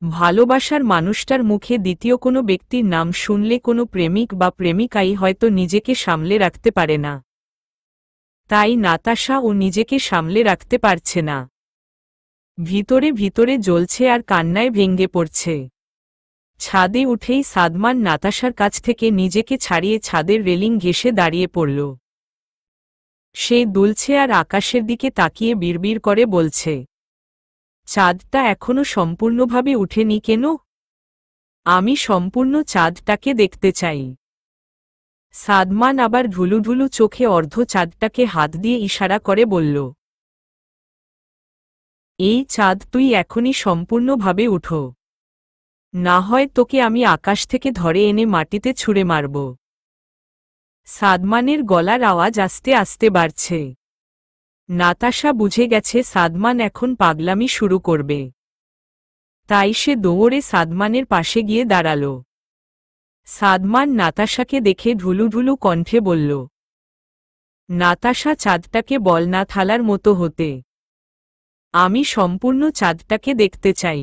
ভালোবাসার মানুষটার মুখে দ্বিতীয় কোনো ব্যক্তির নাম শুনলে কোনো প্রেমিক বা প্রেমিকাই হয়তো নিজেকে সামলে রাখতে পারে না। তাই নাতাশা ও নিজেকে সামলে রাখতে পারছে না। ভিতরে ভিতরে জ্বলছে আর কান্নায় ভেঙে পড়ছে। ছাদে উঠেই সাদমান নাতাশার কাছ থেকে নিজেকে ছাড়িয়ে ছাদের রেলিং ঘেঁষে দাঁড়িয়ে পড়ল। সে দুলছে আর আকাশের দিকে তাকিয়ে বিড়বিড় করে বলছে, চাঁদটা এখনো সম্পূর্ণভাবে উঠেনি কেন? আমি সম্পূর্ণ চাঁদটাকে দেখতে চাই। সাদমান আবার ঢুলুঢুলু চোখে অর্ধ চাঁদটাকে হাত দিয়ে ইশারা করে বলল, এই চাঁদ তুই এখনই সম্পূর্ণভাবে উঠো, না হয় তোকে আমি আকাশ থেকে ধরে এনে মাটিতে ছুঁড়ে মারব। সাদমানের গলার আওয়াজ আস্তে আস্তে বাড়ছে। নাতাশা বুঝে গেছে সাদমান এখন পাগলামি শুরু করবে। তাই সে দৌড়ে সাদমানের পাশে গিয়ে দাঁড়াল। সাদমান নাতাশাকে দেখে ঢুলুঢুলু কণ্ঠে বলল, নাতাশা, চাঁদটাকে বল না থালার মতো হতে। আমি সম্পূর্ণ চাঁদটাকে দেখতে চাই।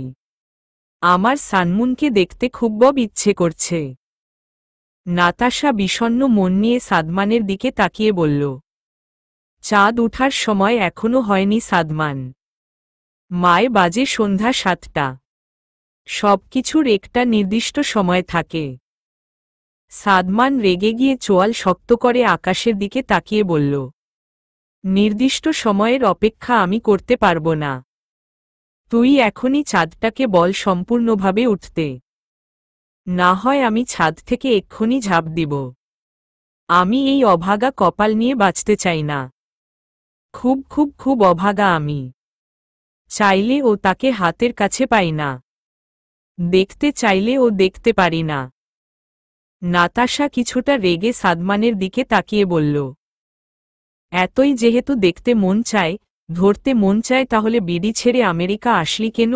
আমার সানমুনকে দেখতে খুব ইচ্ছে করছে। নাতাশা বিষণ্ণ মন নিয়ে সাদমানের দিকে তাকিয়ে বলল, চাঁদ উঠার সময় এখনো হয়নি সাদমান। মায় বাজে সন্ধ্যা 7টা। সবকিছুর একটা নির্দিষ্ট সময় থাকে। সাদমান রেগে গিয়ে চোয়াল শক্ত করে আকাশের দিকে তাকিয়ে বলল, নির্দিষ্ট সময়ের অপেক্ষা আমি করতে পারব না। তুই এখনই চাঁদটাকে বল সম্পূর্ণভাবে উঠতে, না হয় আমি ছাদ থেকে এক্ষুনি ঝাঁপ দিব। আমি এই অভাগা কপাল নিয়ে বাঁচতে চাই না। খুব খুব খুব অভাগা আমি। চাইলে ও তাকে হাতের কাছে পাই না, দেখতে চাইলে ও দেখতে পারি না। নাতাশা কিছুটা রেগে সাদমানের দিকে তাকিয়ে বলল, এতই যেহেতু দেখতে মন চায়, ধরতে মন চায়, তাহলে বিডি ছেড়ে আমেরিকা আসলি কেন?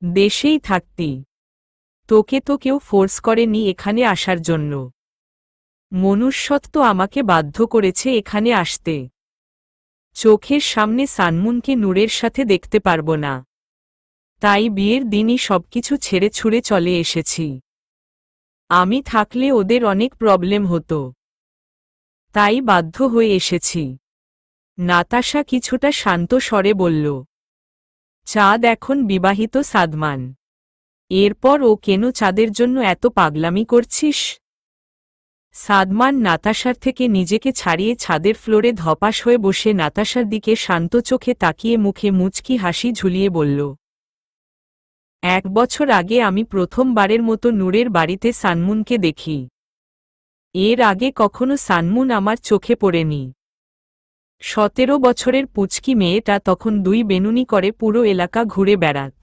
দেশেই থাকতি। তোকে তো কেউ ফোর্স করেনি এখানে আসার জন্য। মনুষ্যত্ব আমাকে বাধ্য করেছে এখানে আসতে। চোখের সামনে সানমুনকে নূরের সাথে দেখতে পারব না, তাই বিয়ের দিনই সবকিছু ছেড়ে ছুড়ে চলে এসেছি। আমি থাকলে ওদের অনেক প্রবলেম হতো, তাই বাধ্য হয়ে এসেছি। নাতাশা কিছুটা শান্ত স্বরে বলল, চাঁদ এখন বিবাহিত সাদমান। এরপর ও কেন চাঁদের জন্য এত পাগলামি করছিস? সাদমান নাতাশার থেকে নিজেকে ছাড়িয়ে ছাদের ফ্লোরে ধপাস হয়ে বসে নাতাশার দিকে শান্ত চোখে তাকিয়ে মুখে মুচকি হাসি ঝুলিয়ে বলল, 1 বছর আগে আমি প্রথমবারের মতো নূরের বাড়িতে সানমুনকে দেখি। এর আগে কখনো সানমুন আমার চোখে পড়েনি। 17 বছরের পুচকি মেয়েটা তখন 2 বেনুনি করে পুরো এলাকা ঘুরে বেড়াত।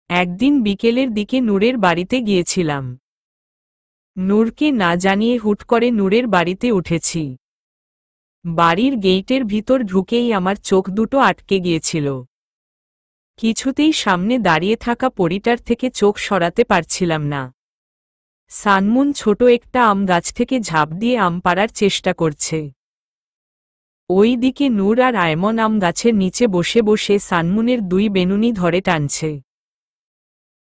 একদিন বিকেলের দিকে নূরের বাড়িতে গিয়েছিলাম। নূরকে না জানিয়ে হুট করে নূরের বাড়িতে উঠেছি। বাড়ির গেইটের ভিতর ঢুকেই আমার চোখ দুটো আটকে গিয়েছিল। কিছুতেই সামনে দাঁড়িয়ে থাকা পরিটার থেকে চোখ সরাতে পারছিলাম না। সানমুন ছোট একটা আম গাছ থেকে ঝাঁপ দিয়ে আম পাড়ার চেষ্টা করছে। ওই দিকে নূর আর আয়মন আম গাছের নিচে বসে বসে সানমুনের 2 বেনুনি ধরে টানছে।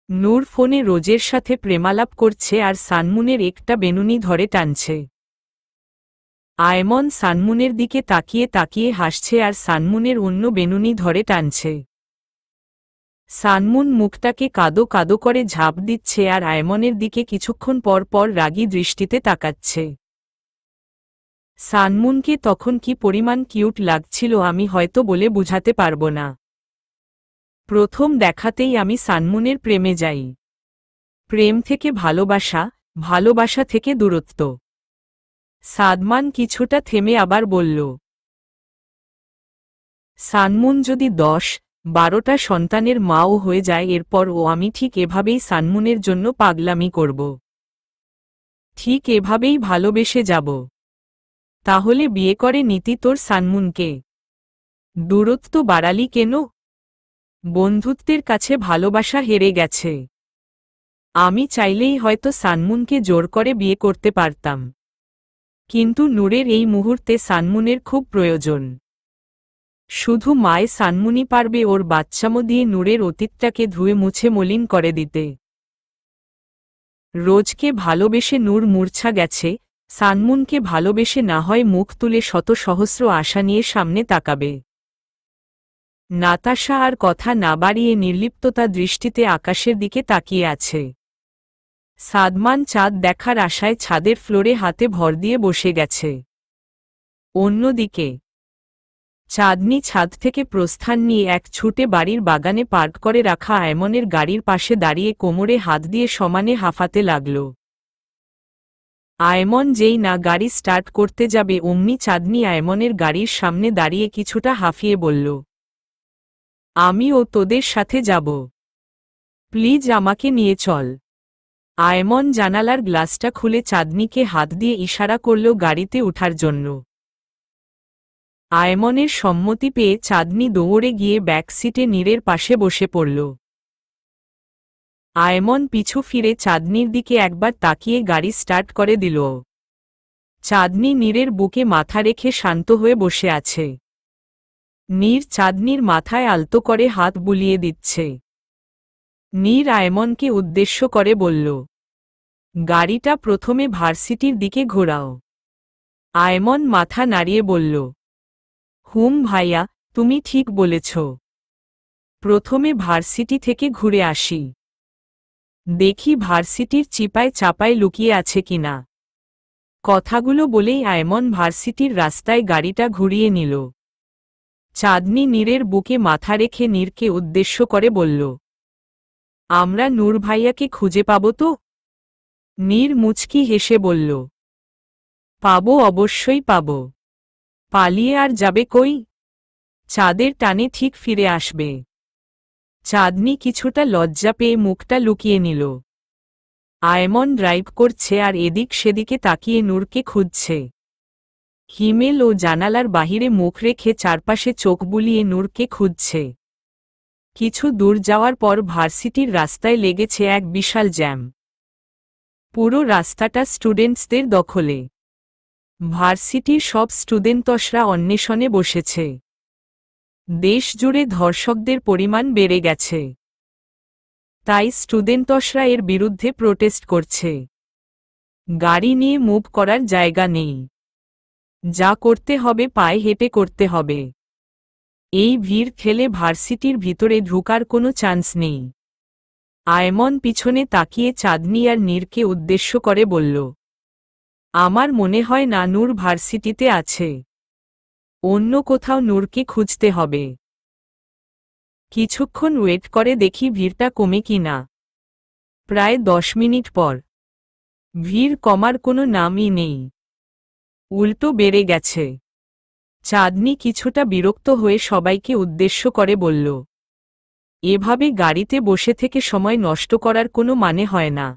নূর ফোনে রোজের সাথে প্রেমালাপ করছে আর সানমুনের একটা বেনুনি ধরে টানছে। আয়মন সানমুনের দিকে তাকিয়ে তাকিয়ে হাসছে আর সানমুনের অন্য বেনুনি ধরে টানছে। সানমুন মুখটাকে কাদো কাদো করে ঝাঁপ দিচ্ছে আর আয়মনের দিকে কিছুক্ষণ পর পর রাগী দৃষ্টিতে তাকাচ্ছে। সানমুনকে তখন কি পরিমাণ কিউট লাগছিল আমি হয়তো বলে বুঝাতে পারব না। প্রথম দেখাতেই আমি সানমুনের প্রেমে যাই। প্রেম থেকে ভালোবাসা, ভালোবাসা থেকে দূরত্ব। সাদমান কিছুটা থেমে আবার বলল, সানমুন যদি 10-12টা সন্তানের মাও হয়ে যায়, এরপর ও আমি ঠিক এভাবেই সানমুনের জন্য পাগলামি করব। ঠিক এভাবেই ভালোবেসে যাব। তাহলে বিয়ে করে নিতি তোর সানমুনকে? দূরত্ব বাড়ালি কেন? বন্ধুত্বের কাছে ভালোবাসা হেরে গেছে। আমি চাইলেই হয়তো সানমুনকে জোর করে বিয়ে করতে পারতাম, কিন্তু নূরের এই মুহূর্তে সানমুনের খুব প্রয়োজন। শুধু মায়ে সানমুনি পারবে ওর বাচ্চামো দিয়ে নূরের অতীতটাকে ধুয়ে মুছে মলিন করে দিতে। রোজকে ভালোবেসে নূর মূর্ছা গেছে, সানমুনকে ভালোবেসে না হয় মুখ তুলে শত সহস্র আশা নিয়ে সামনে তাকাবে। নাতাশা আর কথা না বাড়িয়ে নির্লিপ্ততা দৃষ্টিতে আকাশের দিকে তাকিয়ে আছে। সাদমান চাঁদ দেখার আশায় ছাদের ফ্লোরে হাতে ভর দিয়ে বসে গেছে। অন্যদিকে চাঁদনি ছাদ থেকে প্রস্থান নিয়ে এক ছুটে বাড়ির বাগানে পার্ক করে রাখা আয়মনের গাড়ির পাশে দাঁড়িয়ে কোমরে হাত দিয়ে সমানে হাঁফাতে লাগল। আয়মন যেই না গাড়ি স্টার্ট করতে যাবে অমনি চাঁদনি আয়মনের গাড়ির সামনে দাঁড়িয়ে কিছুটা হাঁফিয়ে বলল, আমিও তোদের সাথে যাব, প্লিজ আমাকে নিয়ে চল। আয়মন জানালার গ্লাসটা খুলে চাঁদনিকে হাত দিয়ে ইশারা করল গাড়িতে ওঠার জন্য। আয়মনের সম্মতি পেয়ে চাঁদনি দৌড়ে গিয়ে ব্যাক সিটে নীরের পাশে বসে পড়ল। আয়মন পিছু ফিরে চাঁদনির দিকে একবার তাকিয়ে গাড়ি স্টার্ট করে দিল। চাঁদনি নীরের বুকে মাথা রেখে শান্ত হয়ে বসে আছে। নীর চাঁদনির মাথায় আলতো করে হাত বুলিয়ে দিচ্ছে। নীর আয়মনকে উদ্দেশ্য করে বলল, গাড়িটা প্রথমে ভার্সিটির দিকে ঘোরাও। আয়মন মাথা নাড়িয়ে বলল, হুম ভাইয়া, তুমি ঠিক বলেছ, প্রথমে ভার্সিটি থেকে ঘুরে আসি, দেখি ভার্সিটির চিপায় চাপায় লুকিয়ে আছে কিনা। কথাগুলো বলেই আয়মন ভার্সিটির রাস্তায় গাড়িটা ঘুরিয়ে নিল। চাঁদনি নীরের বুকে মাথা রেখে নীরকে উদ্দেশ্য করে বলল, আমরা নূর ভাইয়াকে খুঁজে পাব তো? নীর মুচকি হেসে বলল, পাব, অবশ্যই পাব, পালিয়ে আর যাবে কই, চাঁদের টানে ঠিক ফিরে আসবে। চাঁদনি কিছুটা লজ্জা পেয়ে মুখটা লুকিয়ে নিল। আয়মন ড্রাইভ করছে আর এদিক সেদিকে তাকিয়ে নূরকে খুঁজছে। হিমেল ও জানালার বাহিরে মুখ রেখে চারপাশে চোখ বুলিয়ে নূরকে খুঁজছে। কিছু দূর যাওয়ার পর ভার্সিটির রাস্তায় লেগেছে এক বিশাল জ্যাম। পুরো রাস্তাটা স্টুডেন্টসদের দখলে। ভার্সিটির সব স্টুডেন্টসরা অন্বেষণে বসেছে। দেশ জুড়ে ধর্ষকদের পরিমাণ বেড়ে গেছে, তাই স্টুডেন্টসরা এর বিরুদ্ধে প্রোটেস্ট করছে। গাড়ি নিয়ে মুভ করার জায়গা নেই, যা করতে হবে পায়ে হেঁটে করতে হবে। এই ভিড় ঠেলে ভার্সিটির ভিতরে ঢোকার কোনো চান্স নেই। আয়মন পিছনে তাকিয়ে চাঁদনি আর নীরকে উদ্দেশ্য করে বলল, আমার মনে হয় না নূর ভার্সিটিতে আছে, অন্য কোথাও নূরকে খুঁজতে হবে। কিছুক্ষণ ওয়েট করে দেখি ভিড়টা কমে কি না। প্রায় 10 মিনিট পর ভিড় কমার কোনো নামই নেই, উল্টো বেড়ে গেছে। চাঁদনি কিছুটা বিরক্ত হয়ে সবাইকে উদ্দেশ্য করে বলল, এভাবে গাড়িতে বসে থেকে সময় নষ্ট করার কোনো মানে হয় না,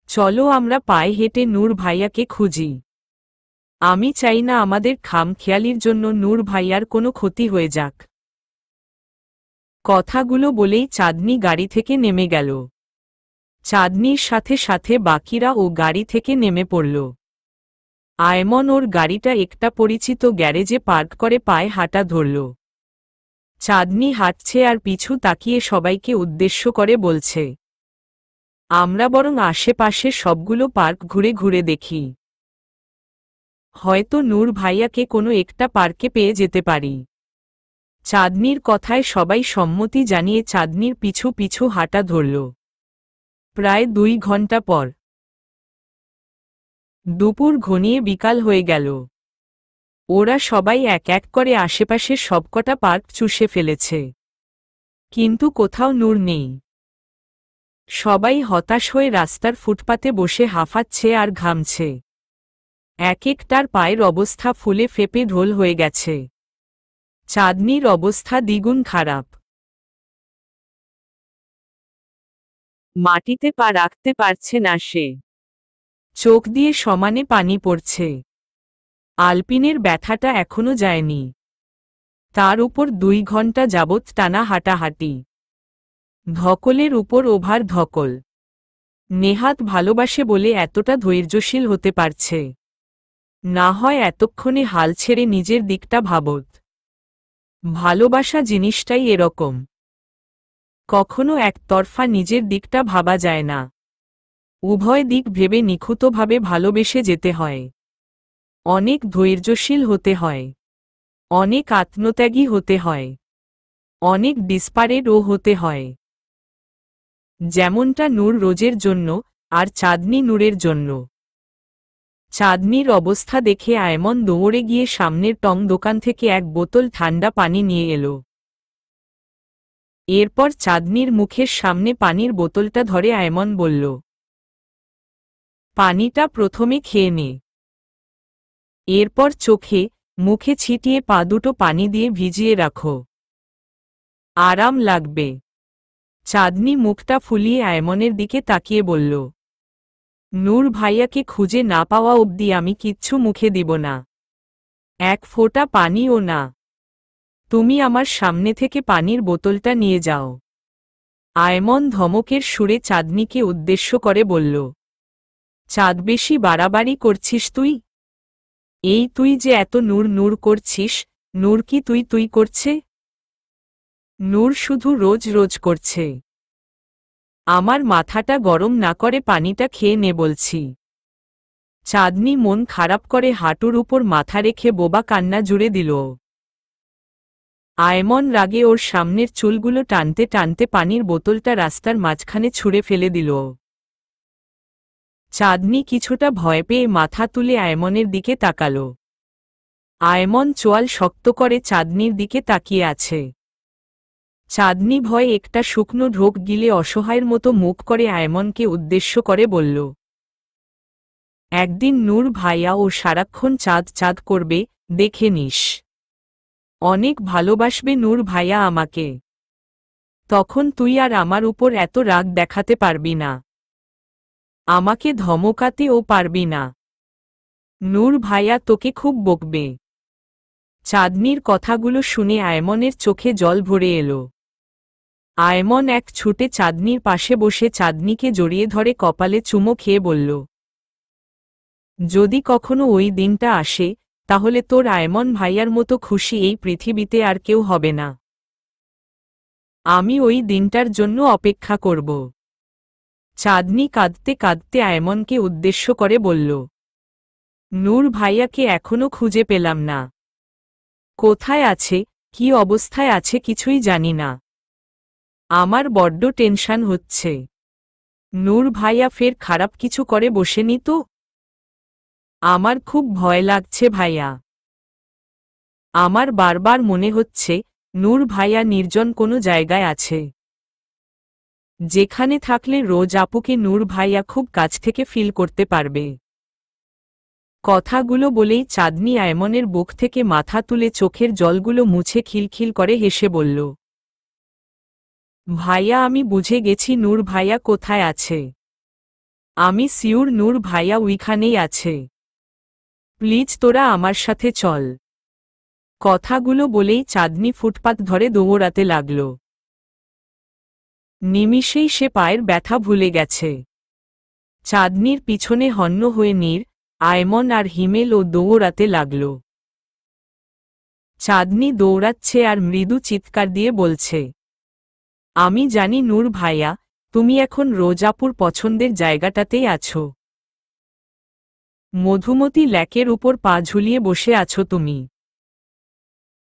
চলো আমরা পায়ে হেঁটে নূর ভাইয়াকে খুঁজি। আমি চাই না আমাদের খামখেয়ালির জন্য নূর ভাইয়ার কোনো ক্ষতি হয়ে যাক। কথাগুলো বলেই চাঁদনি গাড়ি থেকে নেমে গেল। চাঁদনির সাথে সাথে বাকিরা ও গাড়ি থেকে নেমে পড়ল। আয়মন ওর গাড়িটা একটা পরিচিত গ্যারেজে পার্ক করে পায়ে হাঁটা ধরল। চাঁদনি হাঁটছে আর পিছু তাকিয়ে সবাইকে উদ্দেশ্য করে বলছে, আমরা বরং আশেপাশের সবগুলো পার্ক ঘুরে ঘুরে দেখি, হয়তো নূর ভাইয়াকে কোনো একটা পার্কে পেয়ে যেতে পারি। চাঁদনির কথায় সবাই সম্মতি জানিয়ে চাঁদনির পিছু পিছু হাঁটা ধরল। প্রায় 2 ঘন্টা পর দুপুর ঘনিয়ে বিকাল হয়ে গেল। ওরা সবাই এক এক করে আশেপাশের সবকটা পার্ক চুষে ফেলেছে, কিন্তু কোথাও নূর নেই। সবাই হতাশ হয়ে রাস্তার ফুটপাতে বসে হাঁফাচ্ছে আর ঘামছে। এক একটার পায়ের অবস্থা ফুলে ফেপে ঢোল হয়ে গেছে। চাঁদনির অবস্থা দ্বিগুণ খারাপ। মাটিতে পা রাখতে পারছে না সে, চোখ দিয়ে সমানে পানি পড়ছে। আলপিনের ব্যথাটা এখনো যায়নি, তার উপর 2 ঘন্টা যাবৎ টানা হাঁটাহাঁটি, ধকলের উপর ওভার ধকল। নেহাত ভালোবাসে বলে এতটা ধৈর্যশীল হতে পারছে, না হয় এতক্ষণে হাল ছেড়ে নিজের দিকটা ভাবত। ভালোবাসা জিনিসটাই এরকম, কখনো একতরফা নিজের দিকটা ভাবা যায় না, উভয় দিক ভেবে নিখুঁতভাবে ভালোবেসে যেতে হয়। অনেক ধৈর্যশীল হতে হয়, অনেক আত্মত্যাগী হতে হয়, অনেক ডিসপারেটও হতে হয়। যেমনটা নূর রোজের জন্য, আর চাঁদনি নূরের জন্য। চাঁদনির অবস্থা দেখে আয়মন দৌড়ে গিয়ে সামনের টং দোকান থেকে এক বোতল ঠান্ডা পানি নিয়ে এলো। এরপর চাঁদনির মুখের সামনে পানির বোতলটা ধরে আয়মন বলল, পানিটা প্রথমে খেয়ে নে। এরপর চোখে মুখে ছিটিয়ে পা দুটো পানি দিয়ে ভিজিয়ে রাখো, আরাম লাগবে। চাঁদনি মুখটা ফুলিয়ে আয়মনের দিকে তাকিয়ে বলল, নূর ভাইয়াকে খুঁজে না পাওয়া অবধি আমি কিচ্ছু মুখে দিব না, এক ফোঁটা পানিও না। তুমি আমার সামনে থেকে পানির বোতলটা নিয়ে যাও। আয়মন ধমকের সুরে চাঁদনিকে উদ্দেশ্য করে বলল, চাঁদ বেশি বাড়াবাড়ি করছিস তুই? এই তুই যে এত নূর নূর করছিস, নূর কি তুই তুই করছে? নূর শুধু রোজ রোজ করছে। আমার মাথাটা গরম না করে পানিটা খেয়ে নে বলছি। চাঁদনি মন খারাপ করে হাঁটুর উপর মাথা রেখে বোবা কান্না জুড়ে দিল। আয়মন রাগে ওর সামনের চুলগুলো টানতে টানতে পানির বোতলটা রাস্তার মাঝখানে ছুঁড়ে ফেলে দিল। চাঁদনি কিছুটা ভয় পেয়ে মাথা তুলে আয়মনের দিকে তাকাল। আয়মন চোয়াল শক্ত করে চাঁদনির দিকে তাকিয়ে আছে। চাঁদনি ভয়ে একটা শুকনো ঢোক গিলে অসহায়ের মতো মুখ করে আয়মনকে উদ্দেশ্য করে বলল, একদিন নূর ভাইয়া ও সারাক্ষণ চাঁদ চাঁদ করবে, দেখে নিস। অনেক ভালোবাসবে নূর ভাইয়া আমাকে। তখন তুই আর আমার উপর এত রাগ দেখাতে পারবি না, আমাকে ধমকাতেও পারবি না। নূর ভাইয়া তোকে খুব বকবে। চাঁদনির কথাগুলো শুনে আয়মনের চোখে জল ভরে এলো। আয়মন এক ছুটে চাঁদনির পাশে বসে চাঁদনিকে জড়িয়ে ধরে কপালে চুমো খেয়ে বলল, যদি কখনো ওই দিনটা আসে, তাহলে তোর আয়মন ভাইয়ার মতো খুশি এই পৃথিবীতে আর কেউ হবে না। আমি ওই দিনটার জন্য অপেক্ষা করব। চাঁদনি কাঁদতে কাঁদতে আয়মনকে উদ্দেশ্য করে বলল, নূর ভাইয়াকে এখনো খুঁজে পেলাম না। কোথায় আছে, কি অবস্থায় আছে কিছুই জানি না। আমার বড্ড টেনশন হচ্ছে। নূর ভাইয়া ফের খারাপ কিছু করে বসেনি তো? আমার খুব ভয় লাগছে ভাইয়া। আমার বারবার মনে হচ্ছে নূর ভাইয়া নির্জন কোনো জায়গায় আছে, যেখানে থাকলে রোজ আপুকে নূর ভাইয়া খুব কাছ থেকে ফিল করতে পারবে। কথাগুলো বলেই চাঁদনি আয়মনের বুক থেকে মাথা তুলে চোখের জলগুলো মুছে খিলখিল করে হেসে বলল, ভাইয়া আমি বুঝে গেছি নূর ভাইয়া কোথায় আছে। আমি সিউর নূর ভাইয়া ওইখানেই আছে। প্লিজ তোরা আমার সাথে চল। কথাগুলো বলেই চাঁদনি ফুটপাত ধরে দৌড়াতে লাগল। নিমিষেই সে পায়ের ব্যথা ভুলে গেছে। চাঁদনির পিছনে হন্য হয়ে নীর, আয়মন আর হিমেল ও দৌড়াতে লাগল। চাঁদনি দৌড়াচ্ছে আর মৃদু চিৎকার দিয়ে বলছে, আমি জানি নূর ভাইয়া, তুমি এখন রোজাপুর পছন্দের জায়গাটাতেই আছো। মধুমতি ল্যাকের উপর পা ঝুলিয়ে বসে আছো তুমি।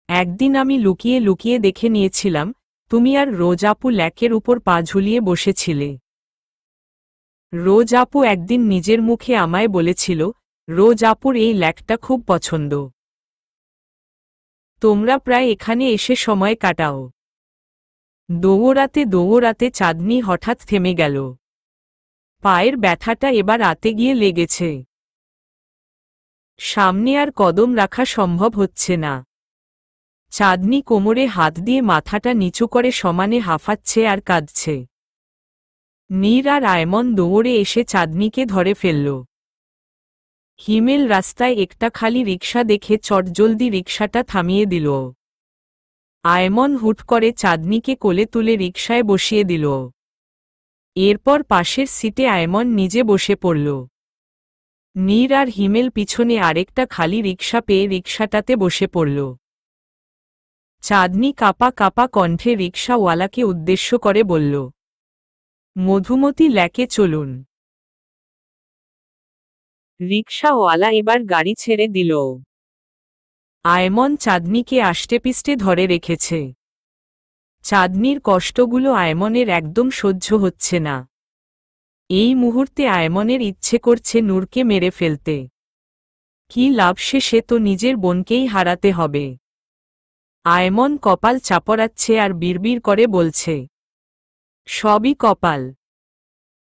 একদিন আমি লুকিয়ে লুকিয়ে দেখে নিয়েছিলাম, তুমি আর রোজাপু ল্যাকের উপর পা ঝুলিয়ে বসেছিলে। রোজাপু একদিন নিজের মুখে আমায় বলেছিল, রোজাপুর এই ল্যাকটা খুব পছন্দ। তোমরা প্রায় এখানে এসে সময় কাটাও। দৌড়াতে দৌড়াতে চাঁদনি হঠাৎ থেমে গেল। পায়ের ব্যথাটা এবার আতে গিয়ে লেগেছে। সামনে আর কদম রাখা সম্ভব হচ্ছে না। চাঁদনি কোমরে হাত দিয়ে মাথাটা নিচু করে সমানে হাঁফাচ্ছে আর কাঁদছে। নীর আর আয়মন দৌড়ে এসে চাঁদনিকে ধরে ফেলল। হিমেল রাস্তায় একটা খালি রিকশা দেখে চটজলদি রিকশাটা থামিয়ে দিল। আয়মন হুট করে চাঁদনিকে কোলে তুলে রিকশায় বসিয়ে দিল। এরপর পাশের সিটে আয়মন নিজে বসে পড়ল। নীর আর হিমেল পিছনে আরেকটা খালি রিকশা পেয়ে রিকশাটাতে বসে পড়ল। চাঁদনি কাপা কাপা কণ্ঠে রিকশাওয়ালাকে উদ্দেশ্য করে বলল, মধুমতি লেকে চলুন। রিকশাওয়ালা এবার গাড়ি ছেড়ে দিল। আয়মন চাঁদনিকে আষ্টেপৃষ্ঠে ধরে রেখেছে। চাঁদনির কষ্টগুলো আয়মনের একদম সহ্য হচ্ছে না। এই মুহূর্তে আয়মনের ইচ্ছে করছে নূরকে মেরে ফেলতে। কি লাভ, সে তো নিজের বোনকেই হারাতে হবে। আয়মন কপাল চাপড়াচ্ছে আর বিড়বিড় করে বলছে, সবই কপাল,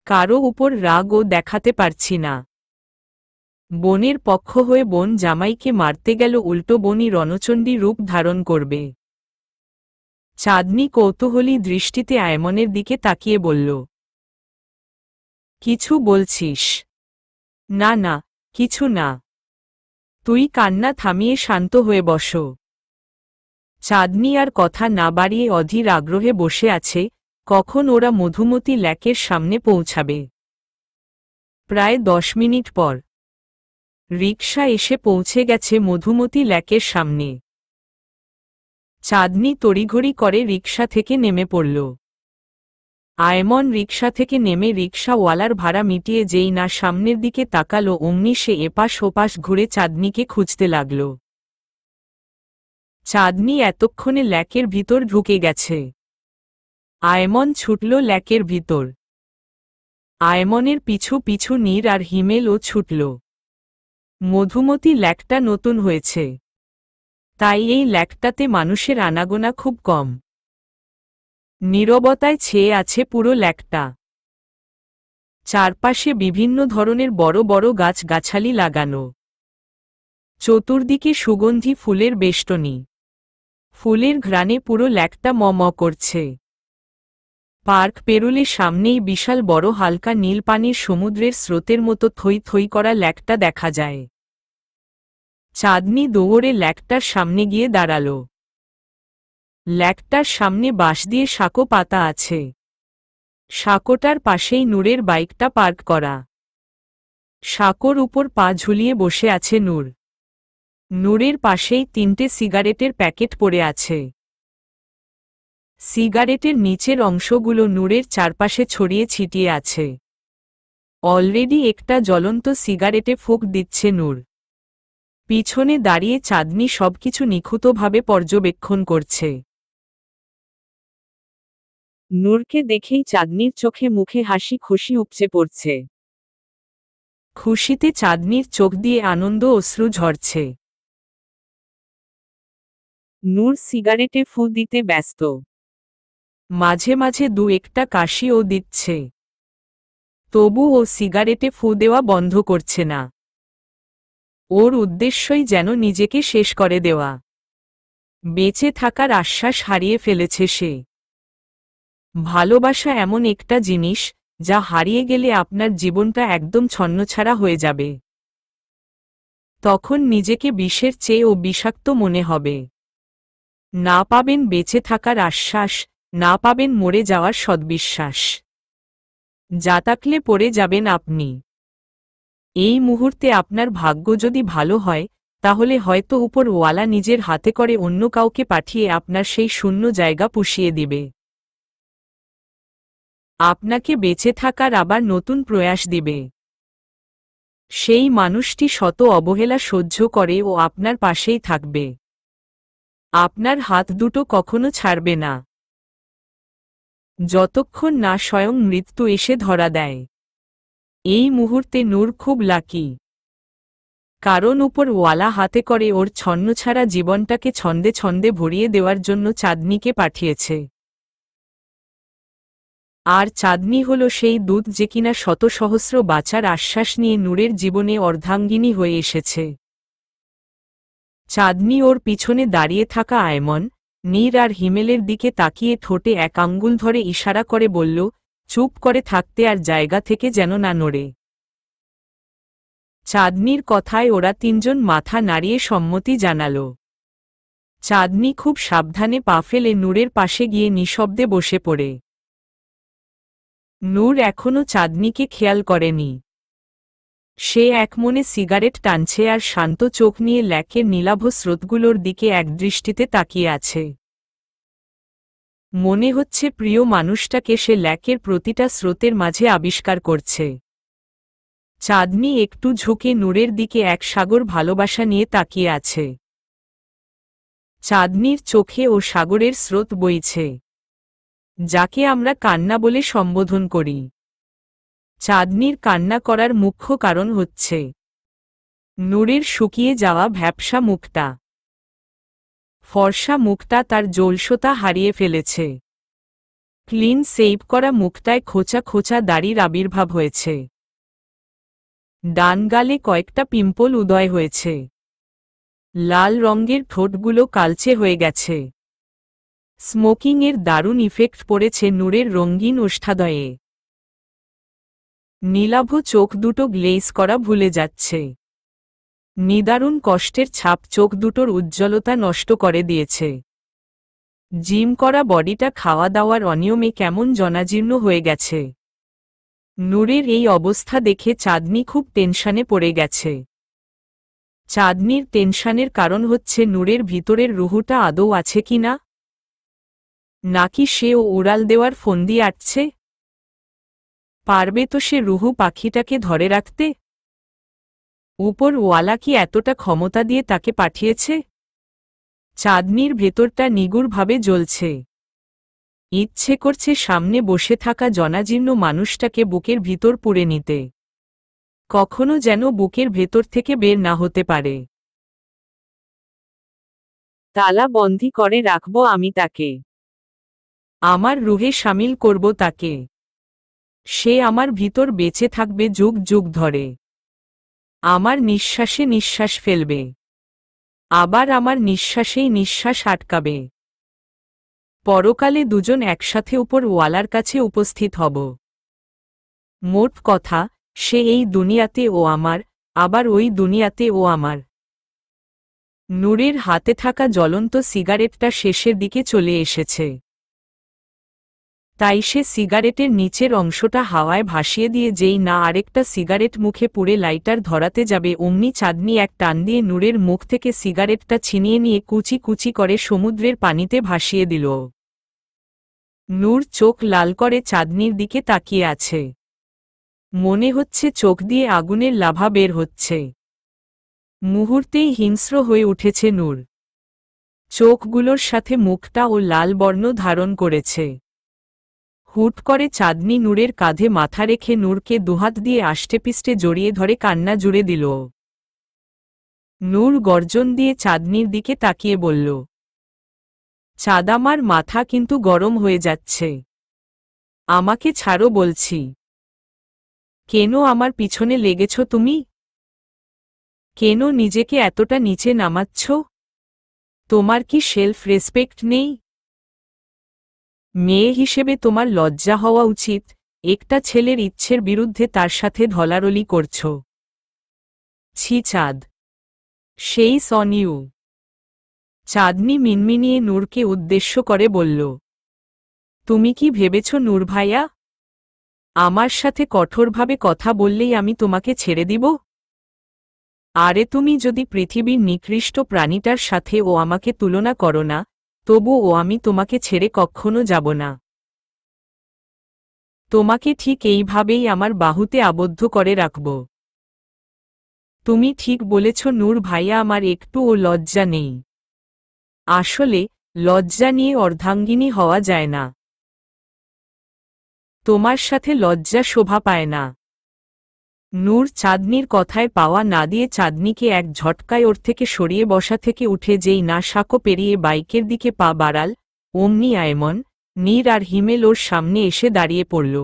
কারো উপর রাগও দেখাতে পারছি না। বোনের পক্ষ হয়ে বোন জামাইকে মারতে গেল, উল্টো বোনই রণচণ্ডী রূপ ধারণ করবে। চাঁদনি কৌতূহলী দৃষ্টিতে আয়মনের দিকে তাকিয়ে বলল, কিছু বলছিস? না না, কিছু না। তুই কান্না থামিয়ে শান্ত হয়ে বস। চাঁদনি আর কথা না বাড়িয়ে অধীর আগ্রহে বসে আছে কখন ওরা মধুমতি লেকের সামনে পৌঁছাবে। প্রায় 10 মিনিট পর রিকশা এসে পৌঁছে গেছে মধুমতি লেকের সামনে। চাঁদনি তড়িঘড়ি করে রিকশা থেকে নেমে পড়ল। আয়মন রিকশা থেকে নেমে রিকশাওয়ালার ভাড়া মিটিয়ে যেই না সামনের দিকে তাকালো, অমনি সে এপাশ ওপাশ ঘুরে চাঁদনিকে খুঁজতে লাগল। চাঁদনি এতক্ষণে লেকের ভিতর ঢুকে গেছে। আয়মন ছুটল লেকের ভিতর। আয়মনের পিছু পিছু নীর আর হিমেলও ছুটল। মধুমতি লেকটা নতুন হয়েছে, তাই এই লেকটাতে মানুষের আনাগোনা খুব কম। নীরবতায় ছেয়ে আছে পুরো লেকটা। চারপাশে বিভিন্ন ধরনের বড় বড় গাছ-গাছালি লাগানো। চতুর্দিকে সুগন্ধি ফুলের বেষ্টনী। ফুলের ঘ্রাণে পুরো লেকটা ম ম করছে। পার্ক পেরুলে সামনেই বিশাল বড় হালকা নীল পানির সমুদ্রের স্রোতের মতো থই থই করা লেকটা দেখা যায়। চাঁদনি দৌড়ে লেকটার সামনে গিয়ে দাঁড়াল। লেকটার সামনে বাঁশ দিয়ে সাঁকো পাতা আছে। সাঁকোটার পাশেই নূরের বাইকটা পার্ক করা। সাঁকোর উপর পা ঝুলিয়ে বসে আছে নূর। নূরের পাশেই 3টে সিগারেটের প্যাকেট পড়ে আছে। সিগারেটের নিচের অংশগুলো নূরের চারপাশে ছড়িয়ে ছিটিয়ে আছে। অলরেডি একটা জ্বলন্ত সিগারেটে ফুঁক দিচ্ছে নূর। পিছনে দাঁড়িয়ে চাঁদনি সবকিছু নিখুঁতভাবে পর্যবেক্ষণ করছে। নূরকে দেখেই চাঁদনির চোখে মুখে হাসি খুশি উপচে পড়ছে। খুশিতে চাঁদনির চোখ দিয়ে আনন্দ অশ্রু ঝরছে। নূর সিগারেটে ফু দিতে ব্যস্ত। মাঝে মাঝে দু একটা কাশিও দিচ্ছে। তবু ও সিগারেটে ফু দেওয়া বন্ধ করছে না। ওর উদ্দেশ্যই যেন নিজেকে শেষ করে দেওয়া। বেঁচে থাকার আশ্বাস হারিয়ে ফেলেছে সে। ভালোবাসা এমন একটা জিনিস যা হারিয়ে গেলে আপনার জীবনটা একদম ছন্নছাড়া হয়ে যাবে। তখন নিজেকে বিষের চেয়েও বিষাক্ত মনে হবে। না পাবেন বেঁচে থাকার আশ্বাস, না পাবেন মরে যাওয়ার সদ্বিশ্বাস। জাতাকলে পড়ে যাবেন আপনি। এই মুহূর্তে আপনার ভাগ্য যদি ভালো হয়, তাহলে হয়তো উপরওয়ালা নিজের হাতে করে অন্য কাউকে পাঠিয়ে আপনার সেই শূন্য জায়গা পুষিয়ে দিবে। আপনাকে বেঁচে থাকার আবার নতুন প্রয়াস দিবে। সেই মানুষটি শত অবহেলা সহ্য করে ও আপনার পাশেই থাকবে। আপনার হাত দুটো কখনো ছাড়বে না, যতক্ষণ না স্বয়ং মৃত্যু এসে ধরা দেয়। এই মুহূর্তে নূর খুব লাকি, কারণ উপরওয়ালা হাতে করে ওর ছন্নছাড়া জীবনটাকে ছন্দে ছন্দে ভরিয়ে দেওয়ার জন্য চাঁদনিকে পাঠিয়েছে। আর চাঁদনি হল সেই দূত যে কিনা শত সহস্র বাঁচার আশ্বাস নিয়ে নূরের জীবনে অর্ধাঙ্গিনী হয়ে এসেছে। চাঁদনি ওর পিছনে দাঁড়িয়ে থাকা আয়মন, নীর আর হিমেলের দিকে তাকিয়ে ঠোঁটে এক আঙ্গুল ধরে ইশারা করে বলল, চুপ করে থাকতে আর জায়গা থেকে যেন না নড়ে। চাঁদনির কথায় ওরা তিনজন মাথা নাড়িয়ে সম্মতি জানাল। চাঁদনি খুব সাবধানে পা ফেলে নূরের পাশে গিয়ে নিঃশব্দে বসে পড়ে। নূর এখনো চাঁদনিকে খেয়াল করেনি। সে একমনে সিগারেট টানছে আর শান্ত চোখ নিয়ে লেকের নীলাভ স্রোতগুলোর দিকে একদৃষ্টিতে তাকিয়ে আছে। মনে হচ্ছে প্রিয় মানুষটাকে সে ল্যাকের প্রতিটা স্রোতের মাঝে আবিষ্কার করছে। চাঁদনি একটু ঝুঁকে নূরের দিকে এক সাগর ভালোবাসা নিয়ে তাকিয়ে আছে। চাঁদনির চোখে ও সাগরের স্রোত বইছে, যাকে আমরা কান্না বলে সম্বোধন করি। চাঁদনির কান্না করার মুখ্য কারণ হচ্ছে নূরের শুকিয়ে যাওয়া ভ্যাপসা মুখটা। ফর্সা মুখটা তার জলসতা হারিয়ে ফেলেছে। ক্লিন সেভ করা মুখটায় খোঁচা খোঁচা দাড়ির আবির্ভাব হয়েছে। ডান গালে কয়েকটা পিম্পল উদয় হয়েছে। লাল রঙের ঠোঁটগুলো কালচে হয়ে গেছে। স্মোকিংয়ের দারুণ ইফেক্ট পড়েছে নূরের রঙিন ওষ্ঠাদয়ে। নীলাভ চোখ দুটো গ্লেজ করা ভুলে যাচ্ছে। নিদারুণ কষ্টের ছাপ চোখ দুটোর উজ্জ্বলতা নষ্ট করে দিয়েছে। জিম করা বডিটা খাওয়া দাওয়ার অনিয়মে কেমন জনাজীর্ণ হয়ে গেছে। নূরের এই অবস্থা দেখে চাঁদনি খুব টেনশনে পড়ে গেছে। চাঁদনির টেনশনের কারণ হচ্ছে নূরের ভিতরের রুহুটা আদৌ আছে কিনা, নাকি সেও উড়াল দেওয়ার ফন্দি আটছে। পারবে তো সে রুহু পাখিটাকে ধরে রাখতে? উপর ওয়ালা কি এতটা ক্ষমতা দিয়ে তাকে পাঠিয়েছে? চাঁদনির ভেতরটা নিগুড়ভাবে জ্বলছে। ইচ্ছে করছে সামনে বসে থাকা জনাজীর্ণ মানুষটাকে বুকের ভিতর পুরে নিতে। কখনো যেন বুকের ভেতর থেকে বের না হতে পারে। তালা বন্ধি করে রাখব আমি তাকে। আমার রুহে শামিল করব তাকে। সে আমার ভিতর বেঁচে থাকবে যুগ যুগ ধরে। আমার নিঃশ্বাসে নিঃশ্বাস ফেলবে, আবার আমার নিঃশ্বাসেই নিঃশ্বাস আটকাবে। পরকালে দুজন একসাথে উপর ওয়ালার কাছে উপস্থিত হব। মোট কথা, সে এই দুনিয়াতে ও আমার, আবার ওই দুনিয়াতে ও আমার। নূরের হাতে থাকা জ্বলন্ত সিগারেটটা শেষের দিকে চলে এসেছে। তাই সে সিগারেটের নিচের অংশটা হাওয়ায় ভাসিয়ে দিয়ে যেই না আরেকটা সিগারেট মুখে পুড়ে লাইটার ধরাতে যাবে অমনি চাঁদনি এক টান দিয়ে নূরের মুখ থেকে সিগারেটটা ছিনিয়ে নিয়ে কুচি কুচি করে সমুদ্রের পানিতে ভাসিয়ে দিল। নূর চোখ লাল করে চাঁদনির দিকে তাকিয়ে আছে। মনে হচ্ছে চোখ দিয়ে আগুনের লাভা বের হচ্ছে। মুহূর্তেই হিংস্র হয়ে উঠেছে নূর। চোখগুলোর সাথে মুখটা ও লাল বর্ণ ধারণ করেছে। হুট করে চাঁদনি নূরের কাঁধে মাথা রেখে নূরকে দুহাত দিয়ে আষ্টেপিষ্টে জড়িয়ে ধরে কান্না জুড়ে দিল। নূর গর্জন দিয়ে চাঁদনির দিকে তাকিয়ে বলল, চাঁদ আমার মাথা কিন্তু গরম হয়ে যাচ্ছে। আমাকে ছাড়ো বলছি। কেন আমার পিছনে লেগেছ তুমি? কেন নিজেকে এতটা নিচে নামাচ্ছ? তোমার কি সেলফ রেসপেক্ট নেই? মেয়ে হিসেবে তোমার লজ্জা হওয়া উচিত। একটা ছেলের ইচ্ছের বিরুদ্ধে তার সাথে ঢলাঢলি করছ। ছি চাঁদ, সেই অন ইউ। চাঁদনি মিনমিনিয়ে নূরকে উদ্দেশ্য করে বলল, তুমি কি ভেবেছ নূর ভাইয়া, আমার সাথে কঠোরভাবে কথা বললেই আমি তোমাকে ছেড়ে দিব? আরে তুমি যদি পৃথিবীর নিকৃষ্ট প্রাণীটার সাথে ও আমাকে তুলনা করো না, তবু ও আমি তোমাকে ছেড়ে কখনো যাব না। তোমাকে ঠিক এইভাবেই আমার বাহুতে আবদ্ধ করে রাখব। তুমি ঠিক বলেছ নূর ভাইয়া, আমার একটুও লজ্জা নেই। আসলে লজ্জা নিয়ে অর্ধাঙ্গিনী হওয়া যায় না। তোমার সাথে লজ্জা শোভা পায় না। নূর চাঁদনির কথায় পাওয়া না দিয়ে চাঁদনিকে এক ঝটকায় ওর থেকে সরিয়ে বসা থেকে উঠে যেই না সাঁকো পেরিয়ে বাইকের দিকে পা বাড়াল, অমনি আয়মন, নীর আর হিমেল ওর সামনে এসে দাঁড়িয়ে পড়ল।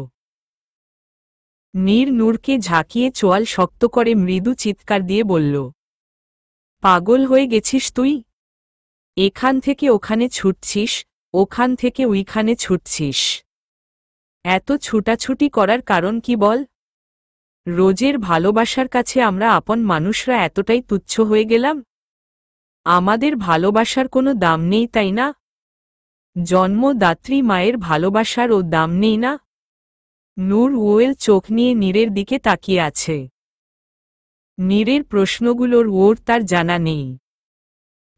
নীর নূরকে ঝাঁকিয়ে চোয়াল শক্ত করে মৃদু চিৎকার দিয়ে বলল, পাগল হয়ে গেছিস তুই? এখান থেকে ওখানে ছুটছিস, ওখান থেকে ওইখানে ছুটছিস। এত ছুটাছুটি করার কারণ কি বল? রোজের ভালোবাসার কাছে আমরা আপন মানুষরা এতটাই তুচ্ছ হয়ে গেলাম? আমাদের ভালোবাসার কোনো দাম নেই, তাই না? জন্মদাত্রী মায়ের ভালোবাসারও দাম নেই না? নূর ওয়েল চোখ নিয়ে নীরের দিকে তাকিয়ে আছে। নীরের প্রশ্নগুলোর ওর তার জানা নেই,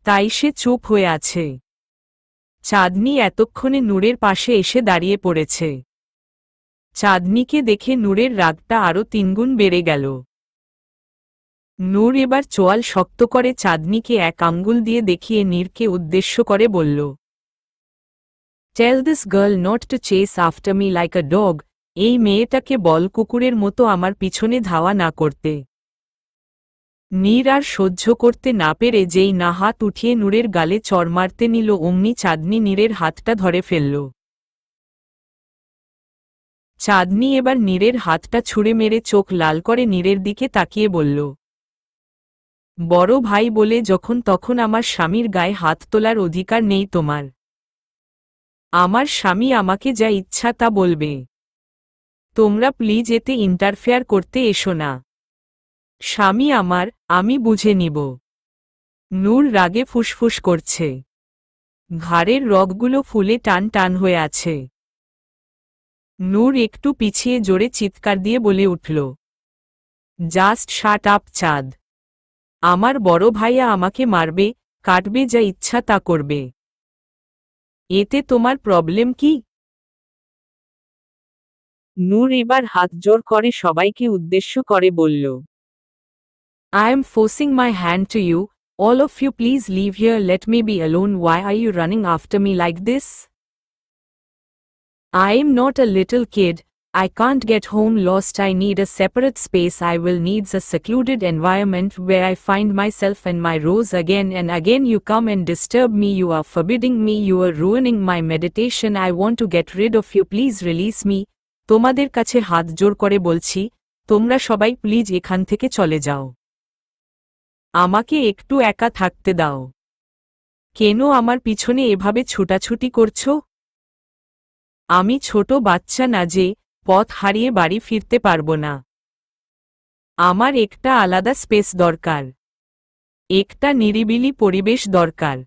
তাই সে চুপ হয়ে আছে। চাঁদনি এতক্ষণে নূরের পাশে এসে দাঁড়িয়ে পড়েছে। চাঁদনিকে দেখে নূরের রাগটা আরও তিনগুণ বেড়ে গেল। নূর এবার চোয়াল শক্ত করে চাঁদনিকে এক আঙ্গুল দিয়ে দেখিয়ে নীরকে উদ্দেশ্য করে বলল, tell this girl not to chase after me like a dog. এই মেয়েটাকে বল কুকুরের মতো আমার পিছনে ধাওয়া না করতে। নীর আর সহ্য করতে না পেরে যেই না হাত উঠিয়ে নূরের গালে চড় মারতে নিল অমনি চাঁদনি নীরের হাতটা ধরে ফেলল। চাঁদনি এবার নীরের হাতটা ছুঁড়ে মেরে চোখ লাল করে নীরের দিকে তাকিয়ে বলল, বড় ভাই বলে যখন তখন আমার স্বামীর গায়ে হাত তোলার অধিকার নেই তোমার। আমার স্বামী আমাকে যা ইচ্ছা তা বলবে। তোমরা প্লিজ এতে ইন্টারফেয়ার করতে এসো না। স্বামী আমার, আমি বুঝে নিব। নূর রাগে ফুসফুস করছে। ঘাড়ের রগগুলো ফুলে টান টান হয়ে আছে। নূর একটু পিছিয়ে জোরে চিৎকার দিয়ে বলে উঠল, জাস্ট শাট আপ চাঁদ। আমার বড় ভাইয়া আমাকে মারবে, কাটবে, যা ইচ্ছা তা করবে। এতে তোমার প্রবলেম কি? নূর এবার হাত জোর করে সবাইকে উদ্দেশ্য করে বলল, I am forcing my hand to you. All of you please leave here, let me be alone. Why are you running after me like this? I am not a little kid. I can't get home lost. I need a separate space. I will need a secluded environment where I find myself and my rose again and again. You come and disturb me. You are forbidding me. You are ruining my meditation. I want to get rid of you. Please release me. তোমাদের কাছে হাত জোর করে বলছি, তোমরা সবাই please এখান থেকে চলে যাও। আমাকে একটু একা থাকতে দাও। কেন আমার পিছনে এভাবে ছুটাছুটি করছো? আমি ছোট বাচ্চা না যে পথ হারিয়ে বাড়ি ফিরতে পারবো না। আমার একটা আলাদা স্পেস দরকার। একটা নিরিবিলি পরিবেশ দরকার,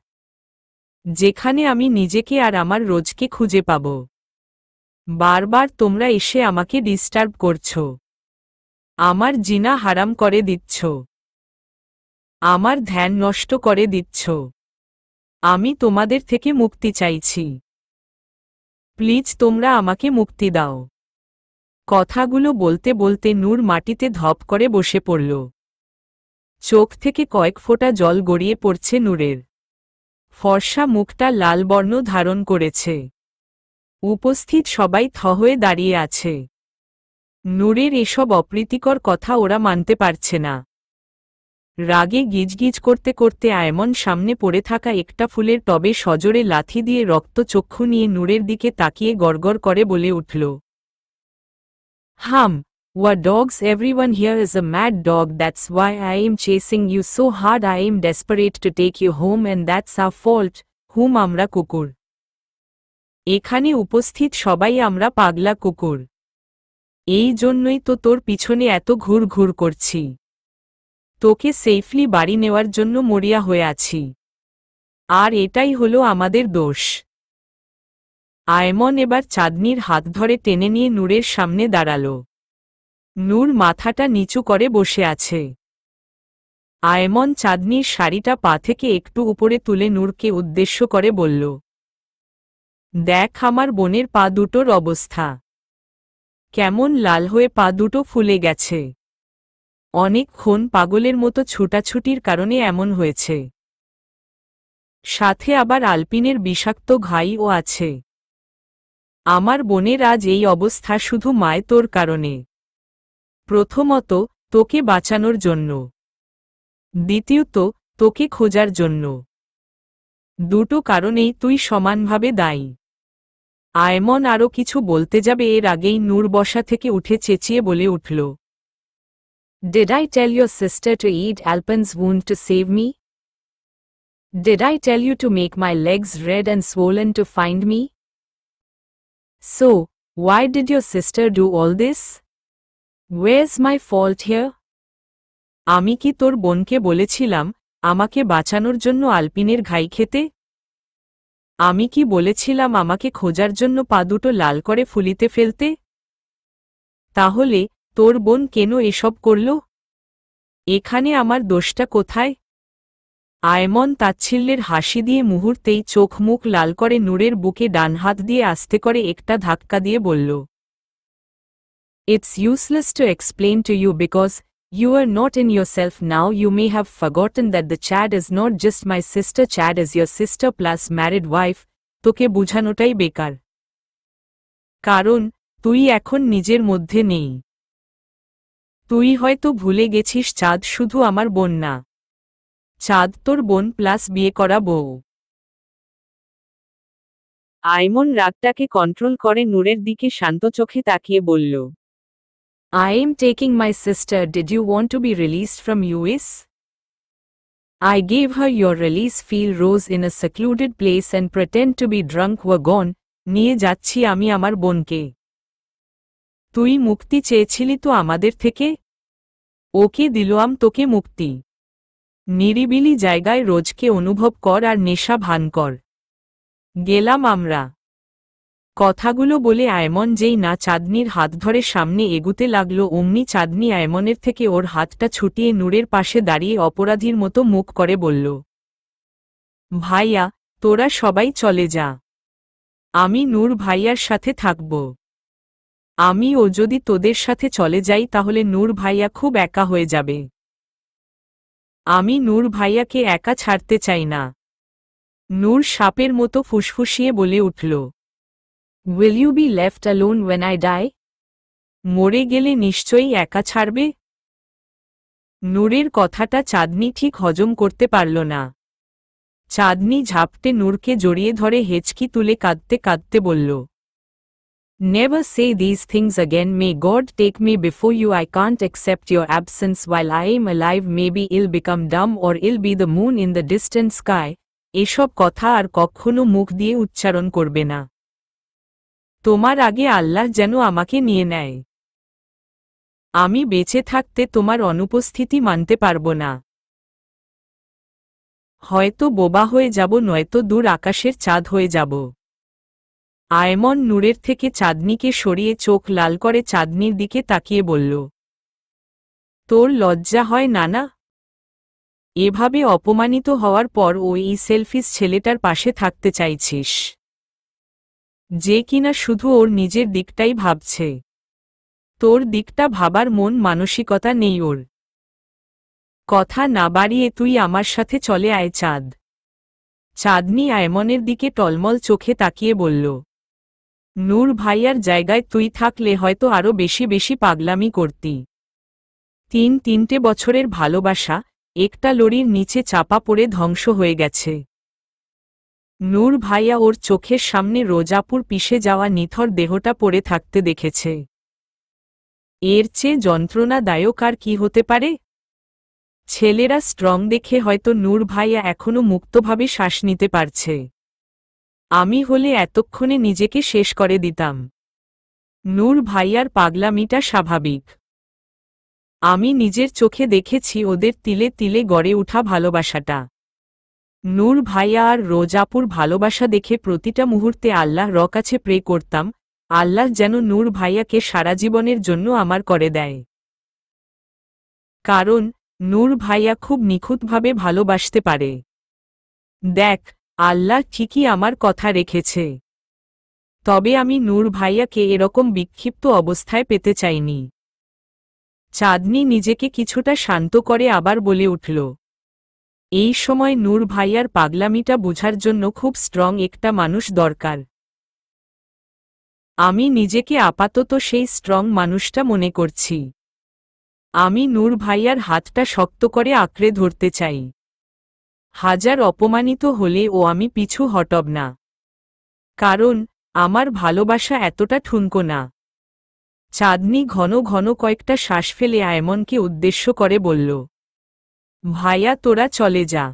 যেখানে আমি নিজেকে আর আমার রোজকে খুঁজে পাব। বারবার তোমরা এসে আমাকে ডিস্টার্ব করছো। আমার জিনা হারাম করে দিচ্ছ। আমার ধ্যান নষ্ট করে দিচ্ছ। আমি তোমাদের থেকে মুক্তি চাইছি। প্লিজ তোমরা আমাকে মুক্তি দাও। কথাগুলো বলতে বলতে নূর মাটিতে ধপ করে বসে পড়ল। চোখ থেকে কয়েক ফোঁটা জল গড়িয়ে পড়ছে নূরের। ফর্সা মুখটা লাল বর্ণ ধারণ করেছে। উপস্থিত সবাই থ হয়ে দাঁড়িয়ে আছে। নূরের এসব অপ্রীতিকর কথা ওরা মানতে পারছে না। রাগে গিজগিজ করতে করতে আয়মন সামনে পড়ে থাকা একটা ফুলের টবে সজোরে লাথি দিয়ে রক্তচক্ষু নিয়ে নূরের দিকে তাকিয়ে গড়গড় করে বলে উঠল, হাম, ওয়া dogs, everyone here is a mad dog. That's why I am chasing you so hard. I am desperate to take you home and that's our fault. হুম, আমরা কুকুর। এখানে উপস্থিত সবাই আমরা পাগলা কুকুর। এই জন্যই তো তোর পিছনে এত ঘুর ঘুর করছি। তোকে সেফলি বাড়ি নেওয়ার জন্য মরিয়া হয়ে আছি। আর এটাই হলো আমাদের দোষ। আয়মন এবার চাঁদনির হাত ধরে টেনে নিয়ে নূরের সামনে দাঁড়াল। নূর মাথাটা নিচু করে বসে আছে। আয়মন চাঁদনির শাড়িটা পা থেকে একটু উপরে তুলে নূরকে উদ্দেশ্য করে বলল, দেখ আমার বোনের পা দুটোর অবস্থা। কেমন লাল হয়ে পা দুটো ফুলে গেছে। অনেকক্ষণ পাগলের মতো ছুটাছুটির কারণে এমন হয়েছে। সাথে আবার আলপিনের বিষাক্ত ঘাইও আছে। আমার বোনের আজ এই অবস্থা শুধু মায় তোর কারণে। প্রথমত, তোকে বাঁচানোর জন্য। দ্বিতীয়ত, তোকে খোঁজার জন্য। দুটো কারণেই তুই সমানভাবে দায়ী। আয়মন আরও কিছু বলতে যাবে এর আগেই নূর বসা থেকে উঠে চেঁচিয়ে বলে উঠল, Did I tell your sister to eat Alpin's wound to save me? Did I tell you to make my legs red and swollen to find me? So, why did your sister do all this? Where's my fault here? আমি কি তোর বোনকে বলেছিলাম আমাকে বাঁচানোর জন্য আলপিনের ঘাই খেতে? আমি কি বলেছিলাম আমাকে খোঁজার জন্য পা দুটো লাল করে ফুলিতে ফেলতে? তাহলে তোর বোন কেন এসব করল? এখানে আমার দোষটা কোথায়? আয়মন তাচ্ছিল্যের হাসি দিয়ে মুহূর্তেই চোখ মুখ লাল করে নূরের বুকে ডান হাত দিয়ে আস্তে করে একটা ধাক্কা দিয়ে বলল, "It's useless to explain to you because you are not in yourself now. You may have forgotten that the Chad is not just my sister. Chad is your sister plus married wife. তোকে বুঝানোটাই বেকার। কারণ তুই এখন নিজের মধ্যে নেই। তুই হয়তো ভুলে গেছিস চাঁদ শুধু আমার বোন না। চাঁদ তোর বোন প্লাস বিয়ে করা বউ।" আয়মন রাগটাকে কন্ট্রোল করে নূরের দিকে শান্ত চোখে তাকিয়ে বলল, "I am taking my sister. Did you want to be released from US? I gave her your release feel rose in a secluded place and pretend to be drunk were gone. নিয়ে যাচ্ছি আমি আমার বোনকে। তুই মুক্তি চেয়েছিলি তো আমাদের থেকে? ওকে দিলাম তোকে মুক্তি। নিরিবিলি জায়গায় রোজকে অনুভব কর আর নেশা ভান কর। গেলাম আমরা।" কথাগুলো বলে আয়মন যেই না চাঁদনির হাত ধরে সামনে এগুতে লাগল অমনি চাঁদনি আয়মনের থেকে ওর হাতটা ছুটিয়ে নূরের পাশে দাঁড়িয়ে অপরাধীর মতো মুখ করে বলল, "ভাইয়া, তোরা সবাই চলে যা। আমি নূর ভাইয়ার সাথে থাকব। আমি ও যদি তোদের সাথে চলে যাই তাহলে নূর ভাইয়া খুব একা হয়ে যাবে। আমি নূর ভাইয়াকে একা ছাড়তে চাই না।" নূর সাপের মতো ফুসফুসিয়ে বলে উঠল, "Will you be left alone when I die? মরে গেলে নিশ্চয়ই একা ছাড়বে?" নূরের কথাটা চাঁদনি ঠিক হজম করতে পারল না। চাঁদনি ঝাপটে নূরকে জড়িয়ে ধরে হেঁচকি তুলে কাঁদতে কাঁদতে বলল, "Never say these things again. May God take me before you. I can't accept your absence while I am alive. Maybe I'll become dumb or I'll be the moon in the distant sky. এসব কথা আর কখনো মুখ দিয়ে উচ্চারণ করবে না। তোমার আগে আল্লাহ যেন আমাকে নিয়ে নেয়। আমি বেঁচে থাকতে তোমার অনুপস্থিতি মানতে পারব না। হয়তো বোবা হয়ে যাব নয়তো দূর আকাশের চাঁদ হয়ে যাব।" আয়মন নূরের থেকে চাঁদনিকে সরিয়ে চোখ লাল করে চাঁদনির দিকে তাকিয়ে বলল, "তোর লজ্জা হয় না? এভাবে অপমানিত হওয়ার পর ওই সেলফিশ ছেলেটার পাশে থাকতে চাইছিস, যে কিনা শুধু ওর নিজের দিকটাই ভাবছে। তোর দিকটা ভাবার মন মানসিকতা নেই ওর। কথা না বাড়িয়ে তুই আমার সাথে চলে আয় চাঁদ।" চাঁদনি আয়মনের দিকে টলমল চোখে তাকিয়ে বলল, "নূর ভাইয়ার জায়গায় তুই থাকলে হয়তো আরো বেশি বেশি পাগলামি করতি। 3 বছরের ভালোবাসা একটা লরির নিচে চাপা পড়ে ধ্বংস হয়ে গেছে। নূর ভাইয়া ওর চোখের সামনে রোজাপুর পিষে যাওয়া নিথর দেহটা পড়ে থাকতে দেখেছে। এর চেয়ে যন্ত্রণাদায়ক আর কি হতে পারে? ছেলেরা স্ট্রং দেখে হয়তো নূর ভাইয়া এখনো মুক্তভাবে শ্বাস নিতে পারছে। আমি হলে এতক্ষণে নিজেকে শেষ করে দিতাম। নূর ভাইয়ার পাগলামিটা স্বাভাবিক। আমি নিজের চোখে দেখেছি ওদের তিলে তিলে গড়ে উঠা ভালোবাসাটা। নূর ভাইয়া আর রোজাপুর ভালোবাসা দেখে প্রতিটা মুহূর্তে আল্লাহর কাছে প্রে করতাম, আল্লাহ যেন নূর ভাইয়াকে সারা জীবনের জন্য আমার করে দেয়। কারণ নূর ভাইয়া খুব নিখুঁতভাবে ভালোবাসতে পারে। দেখ, আল্লাহ ঠিকই আমার কথা রেখেছে। তবে আমি নূর ভাইয়াকে এরকম বিক্ষিপ্ত অবস্থায় পেতে চাইনি। চাঁদনি নিজেকে কিছুটা শান্ত করে আবার বলে উঠল, এই সময় নূর ভাইয়ার পাগলামিটা বোঝার জন্য খুব স্ট্রং একটা মানুষ দরকার। আমি নিজেকে আপাতত সেই স্ট্রং মানুষটা মনে করছি। আমি নূর ভাইয়ার হাতটা শক্ত করে আঁকড়ে ধরতে চাই। হাজার অপমানিত হলে ও আমি পিছু হটব না। কারণ আমার ভালোবাসা এতটা ঠুনকো না। চাঁদনি ঘন ঘন কয়েকটা শ্বাস ফেলে আয়মনকে উদ্দেশ্য করে বলল, ভাইয়া তোরা চলে যা।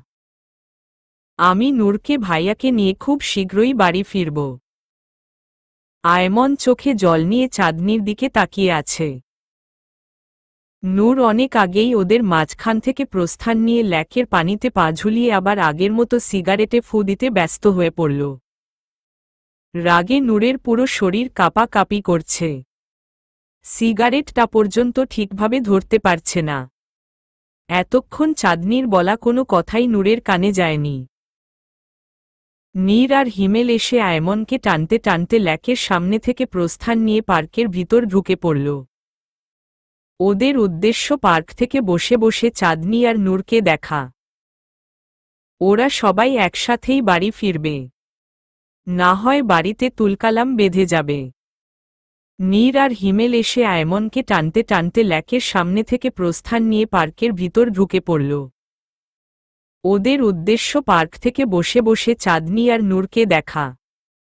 আমি নূরকে ভাইয়াকে নিয়ে খুব শীঘ্রই বাড়ি ফিরব। আয়মন চোখে জল নিয়ে চাঁদনির দিকে তাকিয়ে আছে। নূর অনেক আগেই ওদের মাঝখান থেকে প্রস্থান নিয়ে ল্যাকের পানিতে পা ঝুলিয়ে আবার আগের মতো সিগারেটে ফু দিতে ব্যস্ত হয়ে পড়ল। রাগে নূরের পুরো শরীর কাঁপাকাঁপি করছে। সিগারেটটা পর্যন্ত ঠিকভাবে ধরতে পারছে না। এতক্ষণ চাঁদনির বলা কোনো কথাই নূরের কানে যায়নি। নীর আর হিমেল এসে আয়মনকে টানতে টানতে ল্যাকের সামনে থেকে প্রস্থান নিয়ে পার্কের ভিতর ঢুকে পড়ল। ওদের উদ্দেশ্য পার্ক থেকে বসে বসে চাঁদনি আর নূরকে দেখা। ওরা সবাই একসাথেই বাড়ি ফিরবে, না হয় বাড়িতে তুলকালাম বেঁধে যাবে। নীর আর হিমেল এসে আয়মনকে টানতে টানতে ল্যাকের সামনে থেকে প্রস্থান নিয়ে পার্কের ভিতর ঢুকে পড়ল। ওদের উদ্দেশ্য পার্ক থেকে বসে বসে চাঁদনি আর নূরকে দেখা।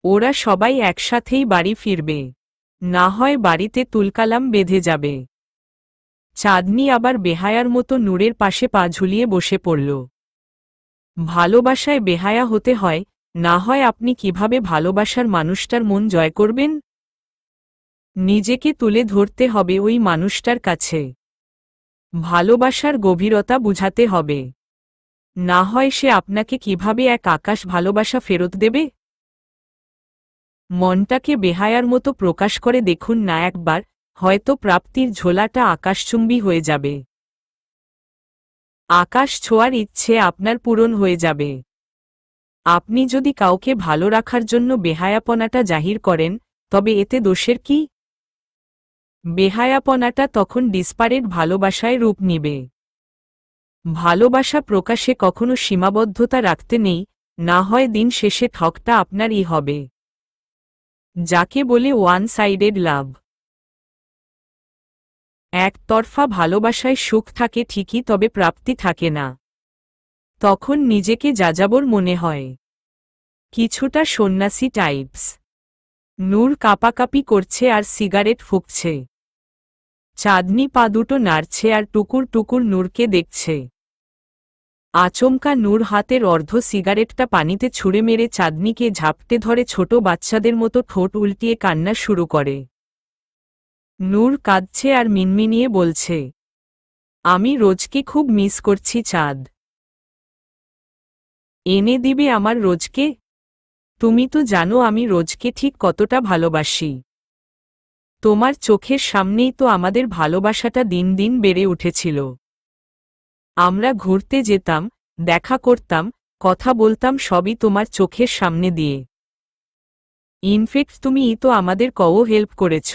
ওরা সবাই একসাথেই বাড়ি ফিরবে, না হয় বাড়িতে তুলকালাম বেঁধে যাবে। চাঁদনি আবার বেহায়ার মতো নূরের পাশে পা ঝুলিয়ে বসে পড়ল। ভালোবাসায় বেহায়া হতে হয়, না হয় আপনি কিভাবে ভালোবাসার মানুষটার মন জয় করবেন? নিজেকে তুলে ধরতে হবে ওই মানুষটার কাছে। ভালোবাসার গভীরতা বুঝাতে হবে, না হয় সে আপনাকে কিভাবে এক আকাশ ভালোবাসা ফেরত দেবে? মনটাকে বেহায়ার মতো প্রকাশ করে দেখুন না একবার, হয়তো প্রাপ্তির ঝোলাটা আকাশচুম্বী হয়ে যাবে। আকাশ ছোঁয়ার ইচ্ছে আপনার পূরণ হয়ে যাবে। আপনি যদি কাউকে ভালো রাখার জন্য বেহায়াপনাটা জাহির করেন, তবে এতে দোষের কি? বেহায়াপনাটা তখন ডিসপারেট ভালোবাসায় রূপ নিবে। ভালোবাসা প্রকাশে কখনো সীমাবদ্ধতা রাখতে নেই, না হয় দিন শেষে ঠকটা আপনারই হবে। যাকে বলে ওয়ান সাইডেড লাভ। একতরফা ভালোবাসায় সুখ থাকে ঠিকই, তবে প্রাপ্তি থাকে না। তখন নিজেকে যাযাবর মনে হয়, কিছুটা সন্ন্যাসী টাইপস। নূর কাঁপাকাঁপি করছে আর সিগারেট ফুঁকছে। চাঁদনি পা দুটো নাড়ছে আর টুকুর টুকুর নূরকে দেখছে। আচমকা নূর হাতের অর্ধ সিগারেটটা পানিতে ছুঁড়ে মেরে চাঁদনিকে ঝাপটে ধরে ছোট বাচ্চাদের মতো ঠোঁট উল্টিয়ে কান্না শুরু করে। নূর কাঁদছে আর মিনমিনিয়ে বলছে, আমি রোজকে খুব মিস করছি চাঁদ। এনে দিবে আমার রোজকে? তুমি তো জানো আমি রোজকে ঠিক কতটা ভালোবাসি। তোমার চোখের সামনেই তো আমাদের ভালোবাসাটা দিন দিন বেড়ে উঠেছিল। আমরা ঘুরতে যেতাম, দেখা করতাম, কথা বলতাম, সবই তোমার চোখের সামনে দিয়ে। ইনফেক্ট তুমিই তো আমাদের হেল্প করেছ।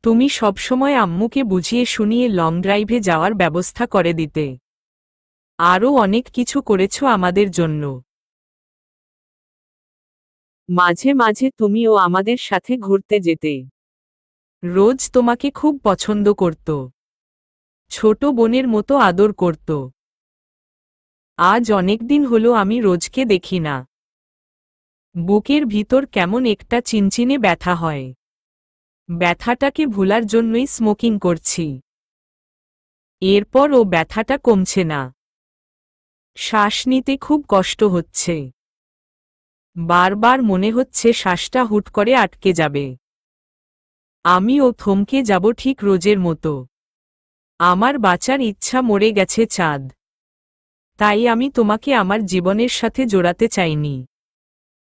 তুমি সবসময় আম্মুকে বুঝিয়ে শুনিয়ে লং ড্রাইভে যাওয়ার ব্যবস্থা করে দিতে। আরও অনেক কিছু করেছ আমাদের জন্য। মাঝে মাঝে তুমিও আমাদের সাথে ঘুরতে যেতে। রোজ তোমাকে খুব পছন্দ করত, ছোট বোনের মতো আদর করত। আজ অনেকদিন হলো আমি রোজকে দেখি না। বুকের ভিতর কেমন একটা চিনচিনে ব্যথা হয়। ব্যথাটাকে ভুলার জন্যই স্মোকিং করছি। এরপর ও ব্যথাটা কমছে না। শ্বাস নিতে খুব কষ্ট হচ্ছে। বারবার মনে হচ্ছে শ্বাসটা হুট করে আটকে যাবে। আমিও থমকে যাব ঠিক রোজের মতো। আমার বাঁচার ইচ্ছা মরে গেছে চাঁদ। তাই আমি তোমাকে আমার জীবনের সাথে জোড়াতে চাইনি।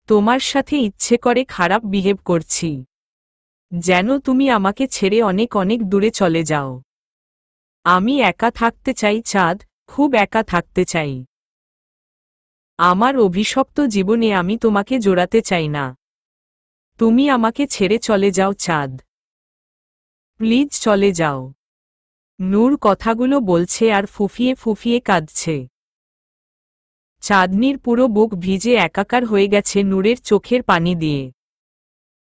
তোমার সাথে ইচ্ছে করে খারাপ বিহেভ করছি, যেন তুমি আমাকে ছেড়ে অনেক অনেক দূরে চলে যাও। আমি একা থাকতে চাই চাঁদ, খুব একা থাকতে চাই। আমার অভিশপ্ত জীবনে আমি তোমাকে জোড়াতে চাই না। তুমি আমাকে ছেড়ে চলে যাও চাঁদ, প্লিজ চলে যাও। নূর কথাগুলো বলছে আর ফুফিয়ে ফুফিয়ে কাঁদছে। চাঁদনির পুরো বুক ভিজে একাকার হয়ে গেছে নূরের চোখের পানি দিয়ে।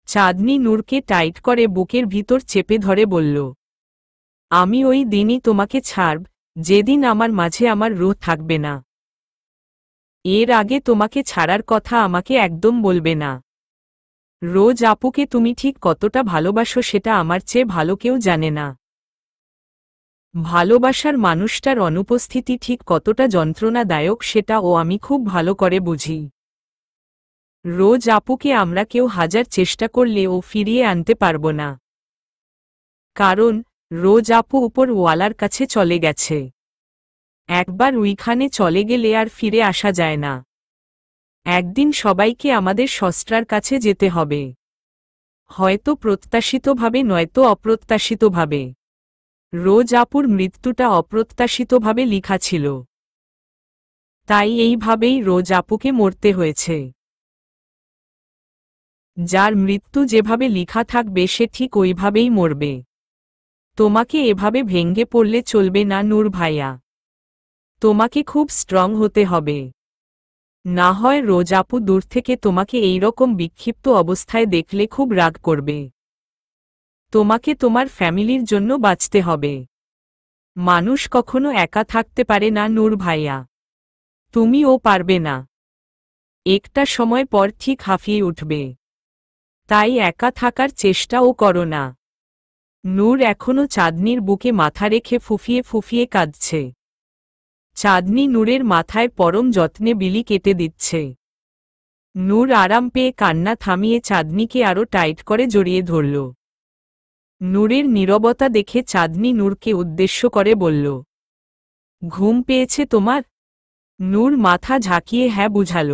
চাঁদনি নূরকে টাইট করে বুকের ভিতর চেপে ধরে বলল, আমি ওই দিনই তোমাকে ছাড়ব, যেদিন আমার মাঝে আমার রূহ থাকবে না। এর আগে তোমাকে ছাড়ার কথা আমাকে একদম বলবে না। রোজ আপুকে তুমি ঠিক কতটা ভালোবাসো সেটা আমার চেয়ে ভালো কেউ জানে না। ভালোবাসার মানুষটার অনুপস্থিতি ঠিক কতটা যন্ত্রণাদায়ক সেটা ও আমি খুব ভালো করে বুঝি। রোজ আপুকে আমরা কেউ হাজার চেষ্টা করলে ও ফিরিয়ে আনতে পারব না। কারণ রোজ আপু উপর ওয়ালার কাছে চলে গেছে। একবার ওইখানে চলে গেলে আর ফিরে আসা যায় না। একদিন সবাইকে আমাদের স্রষ্টার কাছে যেতে হবে, হয়তো প্রত্যাশিতভাবে নয়তো অপ্রত্যাশিতভাবে। রোজ আপুর মৃত্যুটা অপ্রত্যাশিতভাবে লিখা ছিল, তাই এইভাবেই রোজ আপুকে মরতে হয়েছে। যার মৃত্যু যেভাবে লিখা থাকবে সে ঠিক ওইভাবেই মরবে। তোমাকে এভাবে ভেঙে পড়লে চলবে না নূর ভাইয়া, তোমাকে খুব স্ট্রং হতে হবে। না হয় রোজ আপু দূর থেকে তোমাকে এইরকম বিক্ষিপ্ত অবস্থায় দেখলে খুব রাগ করবে। তোমাকে তোমার ফ্যামিলির জন্য বাঁচতে হবে। মানুষ কখনো একা থাকতে পারে না নূর ভাইয়া, তুমিও পারবে না। একটা সময় পর ঠিক হাঁফিয়ে উঠবে, তাই একা থাকার চেষ্টাও করো না। নূর এখনো চাঁদনির বুকে মাথা রেখে ফুফিয়ে ফুফিয়ে কাঁদছে। চাঁদনি নূরের মাথায় পরম যত্নে বিলি কেটে দিচ্ছে। নূর আরাম পেয়ে কান্না থামিয়ে চাঁদনিকে আরো টাইট করে জড়িয়ে ধরল। নূরের নীরবতা দেখে চাঁদনি নূরকে উদ্দেশ্য করে বলল, ঘুম পেয়েছে তোমার? নূর মাথা ঝাঁকিয়ে হ্যাঁ বুঝাল।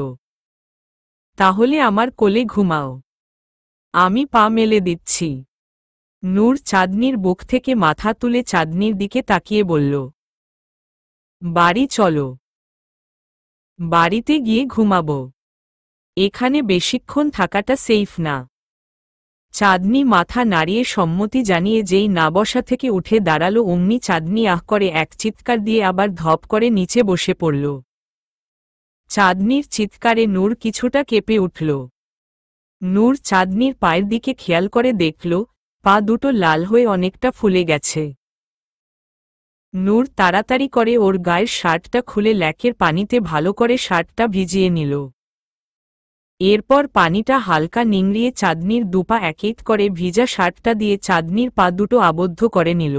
তাহলে আমার কোলে ঘুমাও, আমি পা মেলে দিচ্ছি। নূর চাঁদনির বুক থেকে মাথা তুলে চাঁদনির দিকে তাকিয়ে বলল, বাড়ি চলো, বাড়িতে গিয়ে ঘুমাবো, এখানে বেশিক্ষণ থাকাটা সেফ না। চাঁদনি মাথা নাড়িয়ে সম্মতি জানিয়ে যেই না বসা থেকে উঠে দাঁড়ালো অমনি চাঁদনি আহ করে এক চিৎকার দিয়ে আবার ধপ করে নিচে বসে পড়ল। চাঁদনির চিৎকারে নূর কিছুটা কেঁপে উঠল। নূর চাঁদনির পায়ের দিকে খেয়াল করে দেখল পা দুটো লাল হয়ে অনেকটা ফুলে গেছে। নূর তাড়াতাড়ি করে ওর গায়ের শার্টটা খুলে ল্যাকের পানিতে ভালো করে শার্টটা ভিজিয়ে নিল। এরপর পানিটা হালকা নিংড়িয়ে চাঁদনির দুপা এক এক করে ভিজা শার্টটা দিয়ে চাঁদনির পা দুটো আবদ্ধ করে নিল।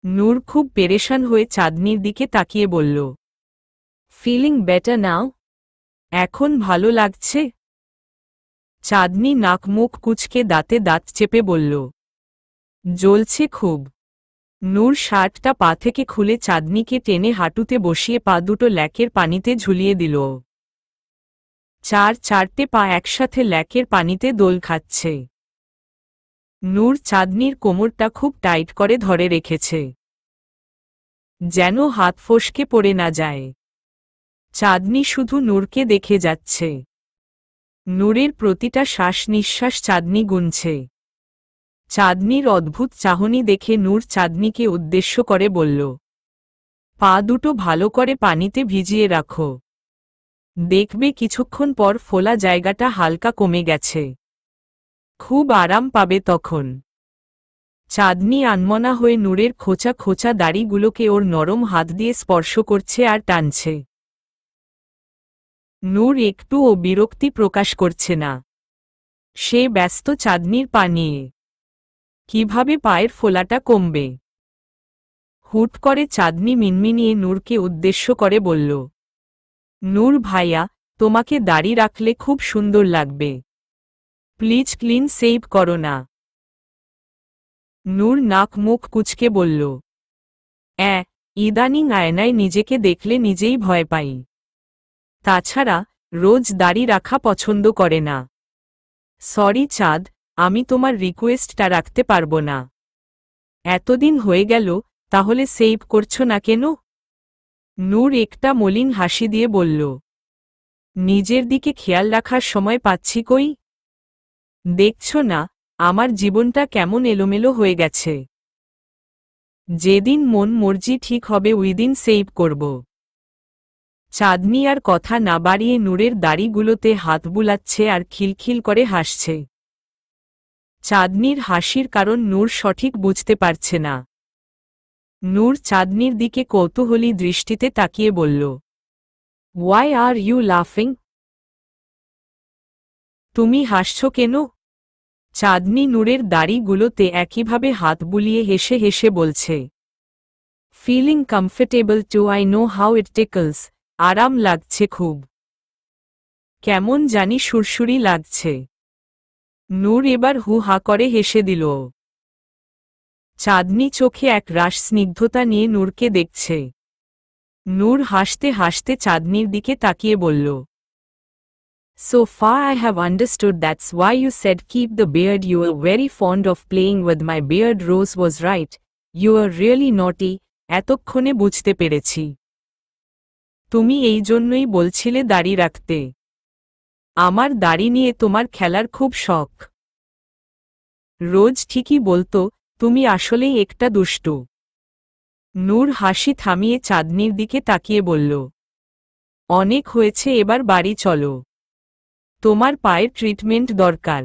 নূর খুব পেরেশান হয়ে চাঁদনির দিকে তাকিয়ে বলল, ফিলিং বেটার নাও? এখন ভালো লাগছে? চাঁদনি নাক মুখ কুঁচকে দাঁতে দাঁত চেপে বলল, জ্বলছে খুব। নূর শার্টটা পা থেকে খুলে চাঁদনিকে টেনে হাঁটুতে বসিয়ে পা দুটো ল্যাকের পানিতে ঝুলিয়ে দিল। চারটে পা একসাথে ল্যাকের পানিতে দোল খাচ্ছে। নূর চাঁদনির কোমরটা খুব টাইট করে ধরে রেখেছে, যেন হাত ফসকে পড়ে না যায়। চাঁদনি শুধু নূরকে দেখে যাচ্ছে। নূরের প্রতিটা শ্বাস নিঃশ্বাস চাঁদনি গুনছে। চাঁদনির অদ্ভুত চাহনি দেখে নূর চাঁদনিকে উদ্দেশ্য করে বলল, পা দুটো ভালো করে পানিতে ভিজিয়ে রাখো, দেখবে কিছুক্ষণ পর ফোলা জায়গাটা হালকা কমে গেছে, খুব আরাম পাবে তখন। চাঁদনি আনমনা হয়ে নূরের খোঁচা খোঁচা দাড়িগুলোকে ওর নরম হাত দিয়ে স্পর্শ করছে আর টানছে। নূর একটুও বিরক্তি প্রকাশ করছে না, সে ব্যস্ত চাঁদনির পা নিয়ে। কিভাবে পায়ের ফোলাটা কমবে? হুট করে চাঁদনি মিনমিনিয়ে নূরকে উদ্দেশ্য করে বলল, নূর ভাইয়া, তোমাকে দাড়ি রাখলে খুব সুন্দর লাগবে, প্লিজ ক্লিন সেভ করো না। নূর নাক মুখ কুঁচকে বলল, ইদানিং আয়নায় নিজেকে দেখলে নিজেই ভয় পাই। তাছাড়া রোজ দাড়ি রাখা পছন্দ করে না। সরি চাঁদ, আমি তোমার রিকোয়েস্টটা রাখতে পারবো না। এতদিন হয়ে গেল, তাহলে সেভ করছো না কেন? নূর একটা মলিন হাসি দিয়ে বলল, নিজের দিকে খেয়াল রাখার সময় পাচ্ছি কই? দেখছো না আমার জীবনটা কেমন এলোমেলো হয়ে গেছে। যেদিন মন মর্জি ঠিক হবে ওই দিন সেভ করব। চাঁদনি আর কথা না বাড়িয়ে নূরের দাড়িগুলোতে হাত বুলাচ্ছে আর খিলখিল করে হাসছে। চাঁদনির হাসির কারণ নূর সঠিক বুঝতে পারছে না। নূর চাঁদনির দিকে কৌতূহলী দৃষ্টিতে তাকিয়ে বলল, ওয়াই আর ইউ লাফিং? তুমি হাসছ কেন? চাঁদনি নূরের দাড়িগুলোতে একইভাবে হাত বুলিয়ে হেসে হেসে বলছে, feeling comfortable too, I know how it tickles. আরাম লাগছে খুব, কেমন জানি সুরসুরি লাগছে। নূর এবার হু হা করে হেসে দিল। চাঁদনি চোখে এক রাশ স্নিগ্ধতা নিয়ে নূরকে দেখছে। নূর হাসতে হাসতে চাঁদনির দিকে তাকিয়ে বলল, So far I have understood that's why you said keep the beard. You were very fond of playing with my beard. Rose was right. You are really naughty. এতক্ষণে বুঝতে পেরেছি তুমি এই জন্যই বলছিলে দাড়ি রাখতে আমার দাড়ি নিয়ে তোমার খেলার খুব শখ রোজ ঠিকই বলতো তুমি আসলেই একটা দুষ্টু নূর হাসি থামিয়ে চাঁদনির দিকে তাকিয়ে বলল অনেক হয়েছে এবার বাড়ি চলো তোমার পায়ের ট্রিটমেন্ট দরকার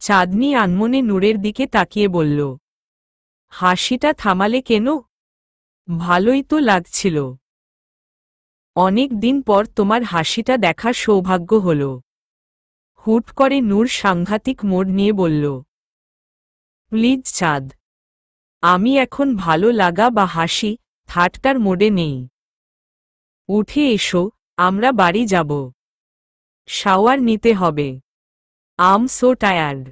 চাঁদনি আনমনে নূরের দিকে তাকিয়ে বলল হাসিটা থামালে কেন ভালোই তো লাগছিল অনেক দিন পর তোমার হাসিটা দেখার সৌভাগ্য হল হুট করে নূর সাংঘাতিক মোড় নিয়ে বলল প্লিজ চাঁদ আমি এখন ভালো লাগা বা হাসি ঠাট্টার মোডে নেই উঠে এসো আমরা বাড়ি যাব শাওয়ার নিতে হবে আম সো টায়ার্ড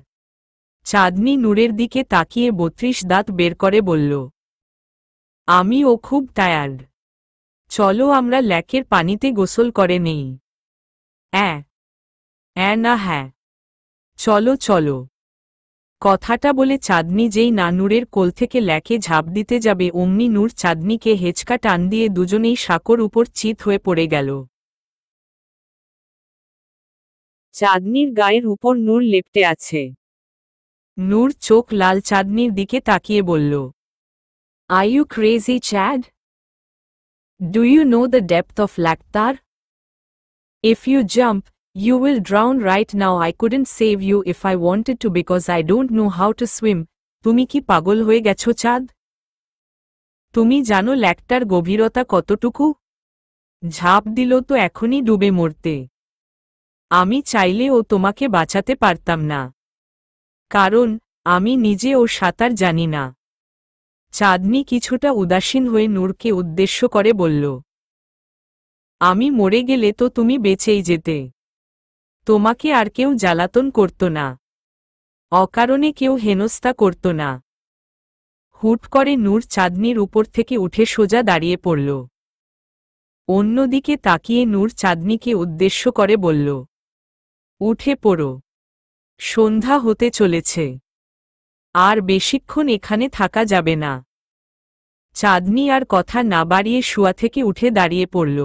চাঁদনি নূরের দিকে তাকিয়ে ৩২ দাঁত বের করে বলল আমিও খুব টায়ার্ড চলো আমরা লেকের পানিতে গোসল করে নেই না হ্যাঁ চলো চলো কথাটা বলে চাঁদনি যেই না নূরের কোল থেকে লেকে ঝাঁপ দিতে যাবে অমনি নূর চাঁদনিকে হেঁচকা টান দিয়ে দুজনেই সাঁকোর উপর চিত হয়ে পড়ে গেল চাঁদনির গায়ের উপর নূর লেপ্টে আছে নূর চোখ লাল চাঁদনির দিকে তাকিয়ে বলল are you crazy Chad do you know the depth of লাকতার if you jump You will drown right now. I couldn't save you if I wanted to because I don't know how to swim. তুমি কি পাগল হয়ে গেছো চাঁদ তুমি জানো লেকটার গভীরতা কতটুকু ঝাঁপ দিল তো এখনই ডুবে মরতে আমি চাইলেও তোমাকে বাঁচাতে পারতাম না কারণ আমি নিজেও সাঁতার জানি না চাঁদনি কিছুটা উদাসীন হয়ে নূরকে উদ্দেশ্য করে বলল আমি মরে গেলে তো তুমি বেঁচেই যেতে তোমাকে আর কেউ জ্বালাতন করত না অকারণে কেউ হেনস্থা করত না হুট করে নূর চাঁদনির উপর থেকে উঠে সোজা দাঁড়িয়ে পড়ল অন্যদিকে তাকিয়ে নূর চাঁদনিকে উদ্দেশ্য করে বলল উঠে পড়ো সন্ধ্যা হতে চলেছে আর বেশিক্ষণ এখানে থাকা যাবে না চাঁদনি আর কথা না বাড়িয়ে শুয়া থেকে উঠে দাঁড়িয়ে পড়ল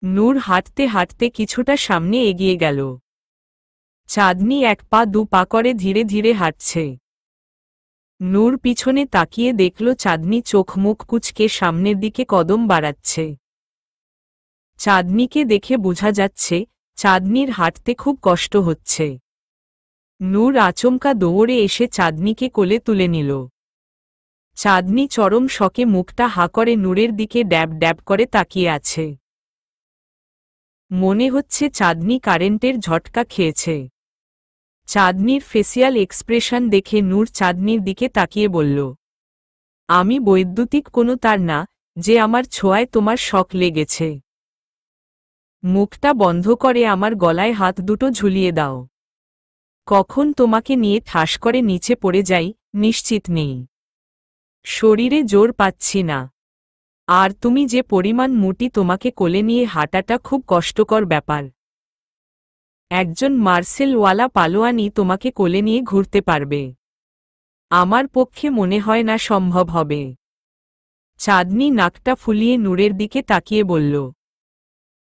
নূর হাঁটতে হাঁটতে কিছুটা সামনে এগিয়ে গেল চাঁদনি এক পা দু পা করে ধীরে ধীরে হাঁটছে নূর পিছনে তাকিয়ে দেখল চাঁদনি চোখ মুখ কুঁচকে সামনের দিকে কদম বাড়াচ্ছে চাঁদনিকে দেখে বোঝা যাচ্ছে চাঁদনির হাঁটতে খুব কষ্ট হচ্ছে নূর আচমকা দৌড়ে এসে চাঁদনিকে কোলে তুলে নিল চাঁদনি চরম শকে মুখটা হা করে নূরের দিকে ড্যাব ড্যাব করে তাকিয়ে আছে মনে হচ্ছে চাঁদনি কারেন্টের ঝটকা খেয়েছে চাঁদনির ফেসিয়াল এক্সপ্রেশন দেখে নূর চাঁদনির দিকে তাকিয়ে বলল আমি বৈদ্যুতিক কোনো তার না যে আমার ছোঁয়ায় তোমার শক লেগেছে মুখটা বন্ধ করে আমার গলায় হাত দুটো ঝুলিয়ে দাও কখন তোমাকে নিয়ে ঠাস করে নিচে পড়ে যাই নিশ্চিত নেই শরীরে জোর পাচ্ছি না আর তুমি যে পরিমাণ মোটি তোমাকে কোলে নিয়ে হাঁটাটা খুব কষ্টকর ব্যাপার একজন মার্সেলওয়ালা পালোয়ানি তোমাকে কোলে নিয়ে ঘুরতে পারবে আমার পক্ষে মনে হয় না সম্ভব হবে চাঁদনি নাকটা ফুলিয়ে নূরের দিকে তাকিয়ে বলল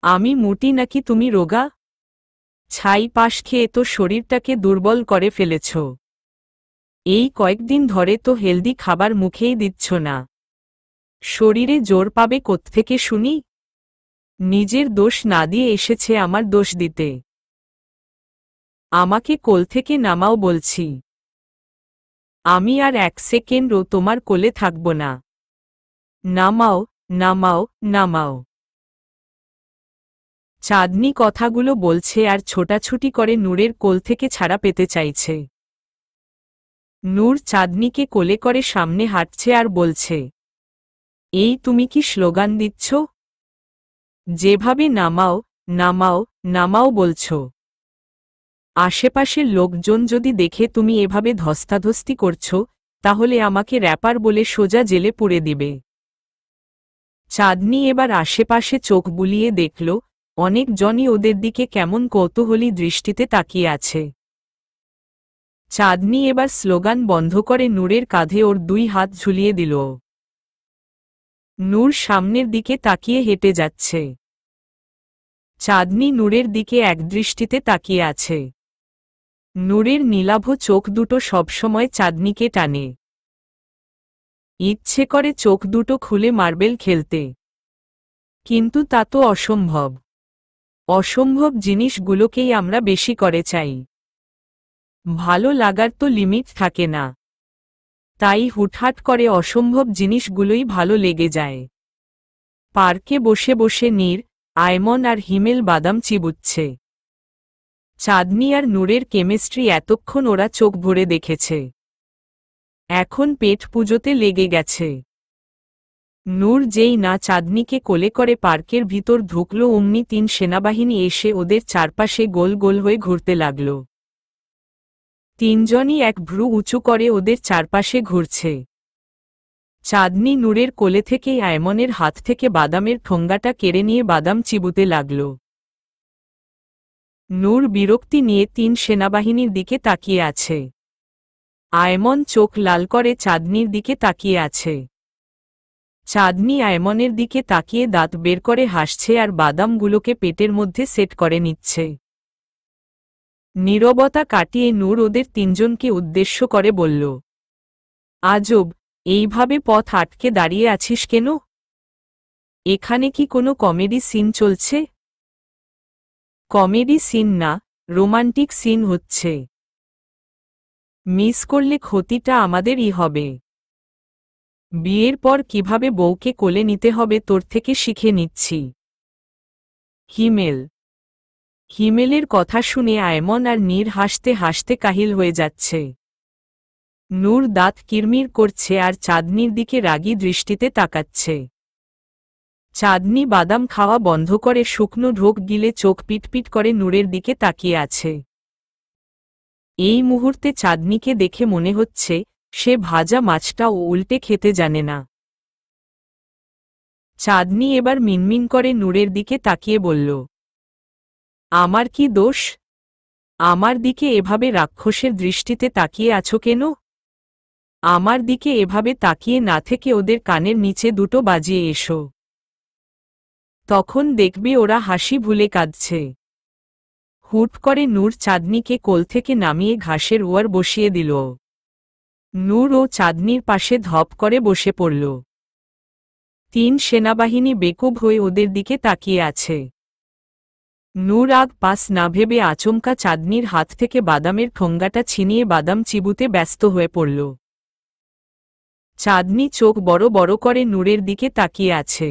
আমি মোটি নাকি তুমি রোগা ছাই পাশ খেয়ে তো শরীরটাকে দুর্বল করে ফেলেছ এই কয়েকদিন ধরে তো হেলদি খাবার মুখেই দিচ্ছ না শরীরে জোর পাবে কোত্থেকে শুনি নিজের দোষ না দিয়ে এসেছে আমার দোষ দিতে আমাকে কোল থেকে নামাও বলছি আমি আর এক সেকেন্ডও তোমার কোলে থাকব না নামাও নামাও নামাও চাঁদনি কথাগুলো বলছে আর ছোটাছুটি করে নূরের কোল থেকে ছাড়া পেতে চাইছে নূর চাঁদনিকে কোলে করে সামনে হাঁটছে আর বলছে এই তুমি কি স্লোগান দিচ্ছ যেভাবে নামাও নামাও নামাও বলছ আশেপাশের লোকজন যদি দেখে তুমি এভাবে ধস্তাধস্তি করছ তাহলে আমাকে র‍্যাপার বলে সোজা জেলে পুরে দিবে চাঁদনি এবার আশেপাশে চোখ বুলিয়ে দেখল অনেকজনই ওদের দিকে কেমন কৌতূহলী দৃষ্টিতে তাকিয়ে আছে। চাঁদনি এবার স্লোগান বন্ধ করে নূরের কাঁধে ওর 2 হাত ঝুলিয়ে দিল। নূর সামনের দিকে তাকিয়ে হেঁটে যাচ্ছে। চাঁদনি নূরের দিকে একদৃষ্টিতে তাকিয়ে আছে। নূরের নীলাভ চোখ দুটো সবসময় চাঁদনিকে টানে। ইচ্ছে করে চোখ দুটো খুলে মার্বেল খেলতে, কিন্তু তা তো অসম্ভব। অসম্ভব জিনিসগুলোকেই আমরা বেশি করে চাই। ভালো লাগার তো লিমিট থাকে না, তাই হুটহাট করে অসম্ভব জিনিসগুলোই ভালো লেগে যায়। পার্কে বসে বসে নীর, আয়মন আর হিমেল বাদাম চিবুচ্ছে। চাঁদনি আর নূরের কেমিস্ট্রি এতক্ষণ ওরা চোখ ভরে দেখেছে, এখন পেট পুজোতে লেগে গেছে। নূর যেই না চাঁদনিকে কোলে করে পার্কের ভিতর ঢুকল, অমনি 3 সেনাবাহিনী এসে ওদের চারপাশে গোল গোল হয়ে ঘুরতে লাগল। 3 জনই এক ভ্রু উঁচু করে ওদের চারপাশে ঘুরছে। চাঁদনি নূরের কোলে থেকেই আয়মনের হাত থেকে বাদামের ঠোঙ্গাটা কেড়ে নিয়ে বাদাম চিবুতে লাগল। নূর বিরক্তি নিয়ে 3 সেনাবাহিনীর দিকে তাকিয়ে আছে। আয়মন চোখ লাল করে চাঁদনির দিকে তাকিয়ে আছে। চাঁদনি আয়মনের দিকে তাকিয়ে দাঁত বের করে হাসছে আর বাদামগুলোকে পেটের মধ্যে সেট করে নিচ্ছে। নীরবতা কাটিয়ে নূর ওদের 3 জনকে উদ্দেশ্য করে বলল, আজব, এইভাবে পথ আটকে দাঁড়িয়ে আছিস কেন? এখানে কি কোনো কমেডি সিন চলছে? কমেডি সিন না, রোমান্টিক সিন হচ্ছে। মিস করলে ক্ষতিটা আমাদেরই হবে। বিয়ের পর কিভাবে বউকে কোলে নিতে হবে তোর থেকে শিখে নিচ্ছি। হিমেল। হিমেলের কথা শুনে আয়মন আর নীর হাসতে হাসতে কাহিল হয়ে যাচ্ছে। নূর দাঁত কিরমির করছে আর চাঁদনির দিকে রাগী দৃষ্টিতে তাকাচ্ছে। চাঁদনি বাদাম খাওয়া বন্ধ করে শুকনো ঢোক গিলে চোখ পিটপিট করে নূরের দিকে তাকিয়ে আছে। এই মুহূর্তে চাঁদনিকে দেখে মনে হচ্ছে সে ভাজা মাছটাও উল্টে খেতে জানে না। চাঁদনি এবার মিনমিন করে নূরের দিকে তাকিয়ে বলল, আমার কি দোষ? আমার দিকে এভাবে রাক্ষসের দৃষ্টিতে তাকিয়ে আছো কেন? আমার দিকে এভাবে তাকিয়ে না থেকে ওদের কানের নিচে দুটো বাজিয়ে এসো। তখন দেখবে ওরা হাসি ভুলে কাঁদছে। হুট করে নূর চাঁদনিকে কোল থেকে নামিয়ে ঘাসের ওয়ার বসিয়ে দিল। নূর ও চাঁদনির পাশে ধপ করে বসে পড়ল। 3 সেনাবাহিনী বেকুব হয়ে ওদের দিকে তাকিয়ে আছে। নূর আগ পাস না ভেবে আচমকা চাঁদনির হাত থেকে বাদামের ঠোঙ্গাটা ছিনিয়ে বাদাম চিবুতে ব্যস্ত হয়ে পড়ল। চাঁদনি চোখ বড় বড় করে নূরের দিকে তাকিয়ে আছে।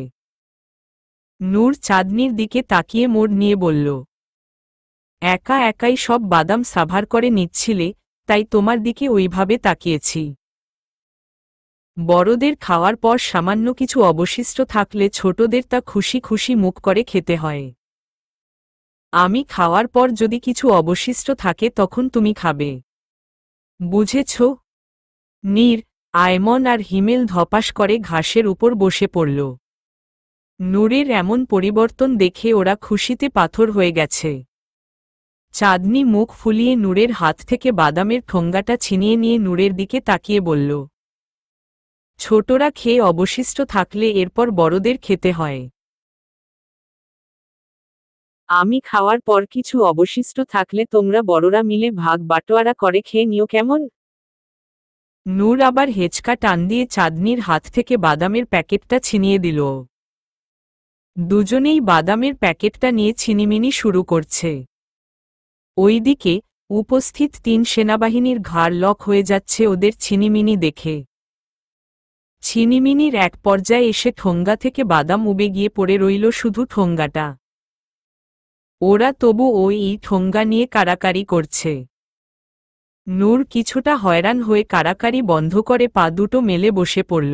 নূর চাঁদনির দিকে তাকিয়ে মোড় নিয়ে বলল, একা একাই সব বাদাম সাভার করে নিচ্ছিলে, তাই তোমার দিকে ওইভাবে তাকিয়েছি। বড়দের খাওয়ার পর সামান্য কিছু অবশিষ্ট থাকলে ছোটদের তা খুশি খুশি মুখ করে খেতে হয়। আমি খাওয়ার পর যদি কিছু অবশিষ্ট থাকে তখন তুমি খাবে, বুঝেছ? নীর, আয়মন আর হিমেল ধপাস করে ঘাসের উপর বসে পড়ল। নূরের এমন পরিবর্তন দেখে ওরা খুশিতে পাথর হয়ে গেছে। চাঁদনি মুখ ফুলিয়ে নূরের হাত থেকে বাদামের ঠোঙ্গাটা ছিনিয়ে নিয়ে নূরের দিকে তাকিয়ে বলল, ছোটরা খেয়ে অবশিষ্ট থাকলে এরপর বড়দের খেতে হয়। আমি খাওয়ার পর কিছু অবশিষ্ট থাকলে তোমরা বড়রা মিলে ভাগ বাটোয়ারা করে খেয়ে নিও কেমন? নূর আবার হেঁচকা টান দিয়ে চাঁদনির হাত থেকে বাদামের প্যাকেটটা ছিনিয়ে দিল। দুজনেই বাদামের প্যাকেটটা নিয়ে ছিনিমিনি শুরু করছে। ওইদিকে উপস্থিত 3 সেনাবাহিনীর ঘাড় লক হয়ে যাচ্ছে ওদের ছিনিমিনি দেখে। ছিনিমিনির এক পর্যায়ে এসে ঠোঙ্গা থেকে বাদাম উবে গিয়ে পড়ে রইল শুধু ঠোঙ্গাটা। ওরা তবু ওই ঠোঙ্গা নিয়ে কাড়াকাড়ি করছে। নূর কিছুটা হয়রান হয়ে কাড়াকাড়ি বন্ধ করে পা দুটো মেলে বসে পড়ল।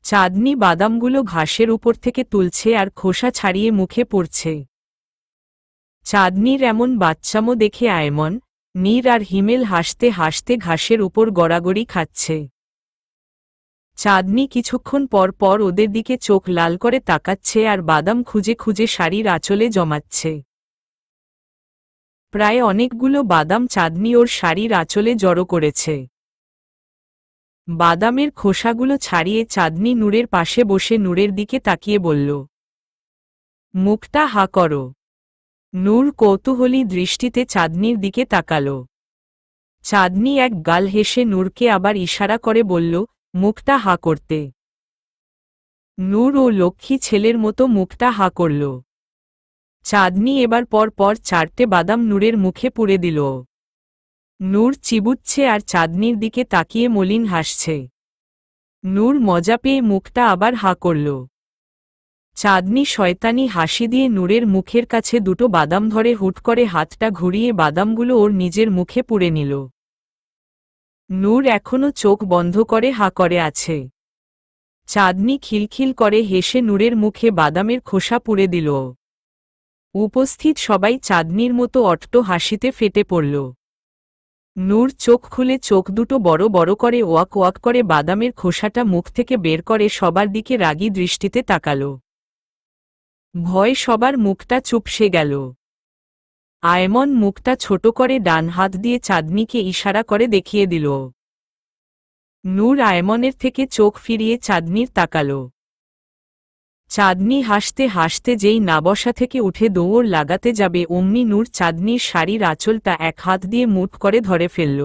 চাঁদনি বাদামগুলো ঘাসের উপর থেকে তুলছে আর খোসা ছাড়িয়ে মুখে পড়ছে। চাঁদনির এমন বাচ্চামো দেখে আয়মন, নীর আর হিমেল হাসতে হাসতে ঘাসের উপর গড়াগড়ি খাচ্ছে। চাঁদনি কিছুক্ষণ পর পর ওদের দিকে চোখ লাল করে তাকাচ্ছে আর বাদাম খুঁজে খুঁজে শাড়ির আঁচলে জমাচ্ছে। প্রায় অনেকগুলো বাদাম চাঁদনি ওর শাড়ির আঁচলে জড়ো করেছে। বাদামের খোসাগুলো ছাড়িয়ে চাঁদনি নূরের পাশে বসে নূরের দিকে তাকিয়ে বলল, মুখটা হা করো। নূর কৌতূহলী দৃষ্টিতে চাঁদনির দিকে তাকাল। চাঁদনি এক গাল হেসে নূরকে আবার ইশারা করে বলল, মুখটা হা করতে। নূর ও লক্ষ্মী ছেলের মতো মুখটা হা করল। চাঁদনি এবার পর পর 4টে বাদাম নূরের মুখে পুরে দিল। নূর চিবুচ্ছে আর চাঁদনির দিকে তাকিয়ে মলিন হাসছে। নূর মজা পেয়ে মুখটা আবার হা করল। চাঁদনি শয়তানি হাসি দিয়ে নূরের মুখের কাছে দুটো বাদাম ধরে হুট করে হাতটা ঘুরিয়ে বাদামগুলো ওর নিজের মুখে পুরে নিল। নূর এখনো চোখ বন্ধ করে হা করে আছে। চাঁদনি খিলখিল করে হেসে নূরের মুখে বাদামের খোসা পুরে দিল। উপস্থিত সবাই চাঁদনির মতো অট্ট হাসিতে ফেটে পড়ল। নূর চোখ খুলে চোখ দুটো বড় বড় করে ওয়াক ওয়াক করে বাদামের খোসাটা মুখ থেকে বের করে সবার দিকে রাগী দৃষ্টিতে তাকাল। ভয় সবার মুখটা চুপসে গেল। আয়মন মুখটা ছোট করে ডান হাত দিয়ে চাঁদনিকে ইশারা করে দেখিয়ে দিল। নূর আয়মনের থেকে চোখ ফিরিয়ে চাঁদনির তাকাল। চাঁদনি হাসতে হাসতে যেই না বসা থেকে উঠে দৌড় লাগাতে যাবে অমনি নূর চাঁদনির শাড়ির আঁচলটা এক হাত দিয়ে মুঠ করে ধরে ফেলল।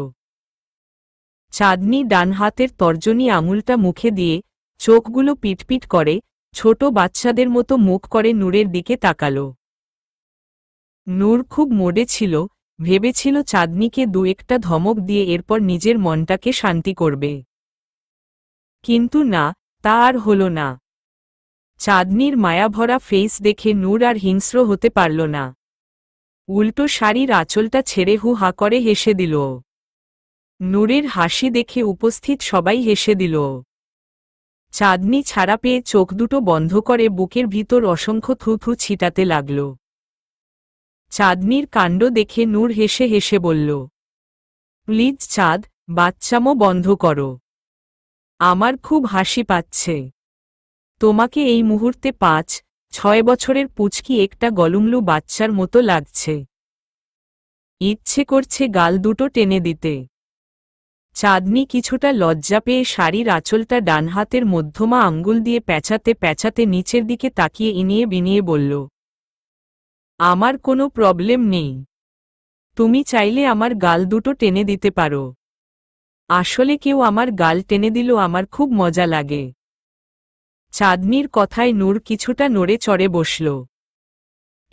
চাঁদনি ডান হাতের তর্জনী আঙুলটা মুখে দিয়ে চোখগুলো পিটপিট করে ছোট বাচ্চাদের মতো মুখ করে নূরের দিকে তাকাল। নূর খুব মোডে ছিল, ভেবেছিল চাঁদনিকে দু একটা ধমক দিয়ে এরপর নিজের মনটাকে শান্তি করবে। কিন্তু না, তা আর হল না। চাঁদনির মায়াভরা ফেস দেখে নূর আর হিংস্র হতে পারল না। উল্টো শাড়ির আঁচলটা ছেড়ে হু হা করে হেসে দিল। নূরের হাসি দেখে উপস্থিত সবাই হেসে দিল। চাঁদনি ছাড়া পেয়ে চোখ দুটো বন্ধ করে বুকের ভিতর অসংখ্য থু থু ছিটাতে লাগল। চাঁদনির কাণ্ড দেখে নূর হেসে হেসে বলল, প্লিজ চাঁদ, বাচ্চামো বন্ধ করো। আমার খুব হাসি পাচ্ছে। তোমাকে এই মুহূর্তে 5-6 বছরের পুচকি একটা গলুমলু বাচ্চার মতো লাগছে। ইচ্ছে করছে গাল দুটো টেনে দিতে। চাঁদনি কিছুটা লজ্জা পেয়ে শাড়ির আঁচলটা ডান হাতের মধ্যমা আঙ্গুল দিয়ে প্যাঁচাতে প্যাঁচাতে নিচের দিকে তাকিয়ে ইনিয়ে বিনিয়ে বলল, আমার কোনো প্রবলেম নেই। তুমি চাইলে আমার গাল দুটো টেনে দিতে পারো। আসলে কেউ আমার গাল টেনে দিল আমার খুব মজা লাগে। চাঁদনির কথায় নূর কিছুটা নড়ে চড়ে বসল।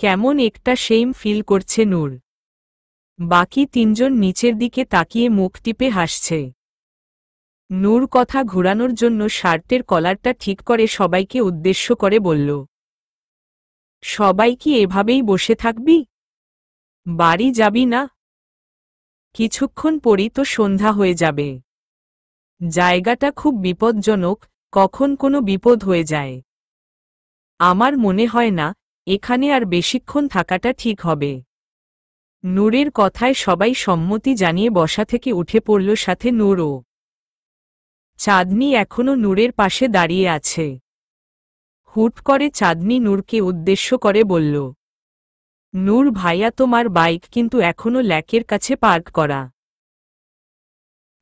কেমন একটা শেম ফিল করছে নূর। বাকি 3 জন নিচের দিকে তাকিয়ে মুখ টিপে হাসছে। নূর কথা ঘুরানোর জন্য শার্টের কলারটা ঠিক করে সবাইকে উদ্দেশ্য করে বলল, সবাই কি এভাবেই বসে থাকবি? বাড়ি যাবি না? কিছুক্ষণ পরই তো সন্ধ্যা হয়ে যাবে। জায়গাটা খুব বিপজ্জনক, কখন কোনো বিপদ হয়ে যায়। আমার মনে হয় না এখানে আর বেশিক্ষণ থাকাটা ঠিক হবে। নূরের কথায় সবাই সম্মতি জানিয়ে বসা থেকে উঠে পড়ল, সাথে নূরও। চাঁদনি এখনো নূরের পাশে দাঁড়িয়ে আছে। হুট করে চাঁদনি নূরকে উদ্দেশ্য করে বলল, নূর ভাইয়া, তোমার বাইক কিন্তু এখনো ল্যাকের কাছে পার্ক করা।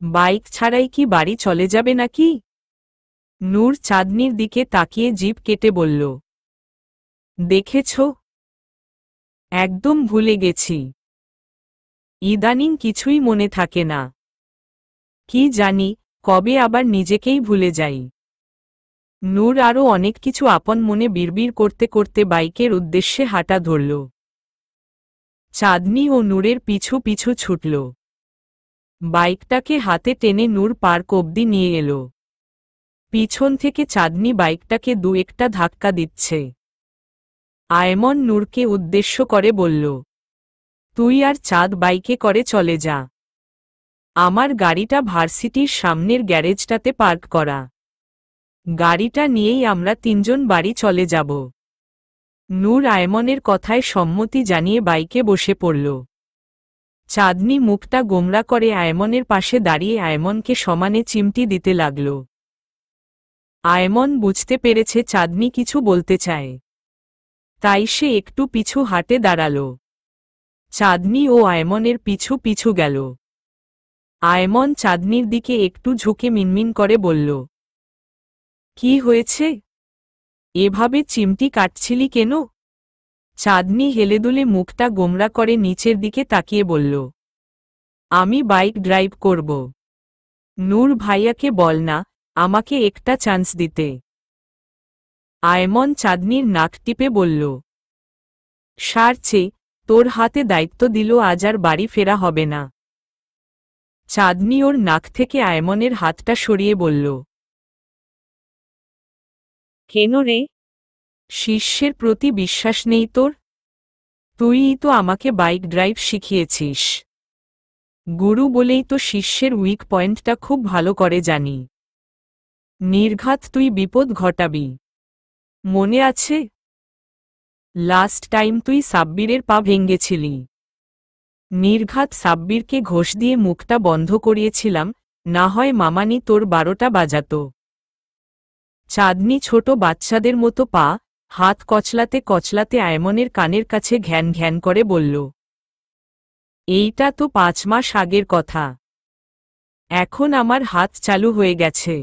বাইক ছাড়াই কি বাড়ি চলে যাবে নাকি? নূর চাঁদনির দিকে তাকিয়ে জিভ কেটে বলল, দেখেছ, একদম ভুলে গেছি। ইদানিং কিছুই মনে থাকে না। কি জানি কবে আবার নিজেকেই ভুলে যাই। নূর আরও অনেক কিছু আপন মনে বিড়বিড় করতে করতে বাইকের উদ্দেশ্যে হাঁটা ধরল। চাঁদনি ও নূরের পিছু পিছু ছুটল। বাইকটাকে হাতে টেনে নূর পার্ক অবধি নিয়ে এল। পিছন থেকে চাঁদনি বাইকটাকে দু একটা ধাক্কা দিচ্ছে। আয়মন নূরকে উদ্দেশ্য করে বলল, তুই আর চাঁদ বাইকে করে চলে যা। আমার গাড়িটা ভার্সিটির সামনের গ্যারেজটাতে পার্ক করা। গাড়িটা নিয়েই আমরা 3 জন বাড়ি চলে যাব। নূর আয়মনের কথায় সম্মতি জানিয়ে বাইকে বসে পড়ল। চাঁদনি মুখটা গোমরা করে আয়মনের পাশে দাঁড়িয়ে আয়মনকে সমানে চিমটি দিতে লাগল। আয়মন বুঝতে পেরেছে চাঁদনি কিছু বলতে চায়, তাই সে একটু পিছু হাঁটে দাঁড়াল। চাঁদনি ও আয়মনের পিছু পিছু গেল। আয়মন চাঁদনির দিকে একটু ঝুঁকে মিনমিন করে বলল, কি হয়েছে? এভাবে চিমটি কাটছিলি কেন? চাঁদনি হেলেদুলে মুখটা গোমরা করে নিচের দিকে তাকিয়ে বলল, আমি বাইক ড্রাইভ করব। নূর ভাইয়াকে বল না আমাকে একটা চান্স দিতে। আয়মন চাঁদনির নাক টিপে বলল, সারছে, তোর হাতে দায়িত্ব দিল, আজ আর বাড়ি ফেরা হবে না। চাঁদনি ওর নাক থেকে আয়মনের হাতটা সরিয়ে বলল, কেন রে? শিষ্যের প্রতি বিশ্বাস নেই তোর? তুইই তো আমাকে বাইক ড্রাইভ শিখিয়েছিস। গুরু বলেই তো শিষ্যের উইক পয়েন্টটা খুব ভালো করে জানি। নির্ঘাত তুই বিপদ ঘটাবি। মনে আছে লাস্ট টাইম তুই সাব্বিরের পা ভেঙেছিলি? নির্ঘাত সাব্বিরকে ঘোষ দিয়ে মুখটা বন্ধ করিয়েছিলাম, না হয় মামানি তোর 12টা বাজাত। চাঁদনি ছোট বাচ্চাদের মতো পা হাত কচলাতে কচলাতে আয়মনের কানের কাছে ঘ্যান ঘ্যান করে বলল, এইটা তো 5 মাস আগের কথা। এখন আমার হাত চালু হয়ে গেছে।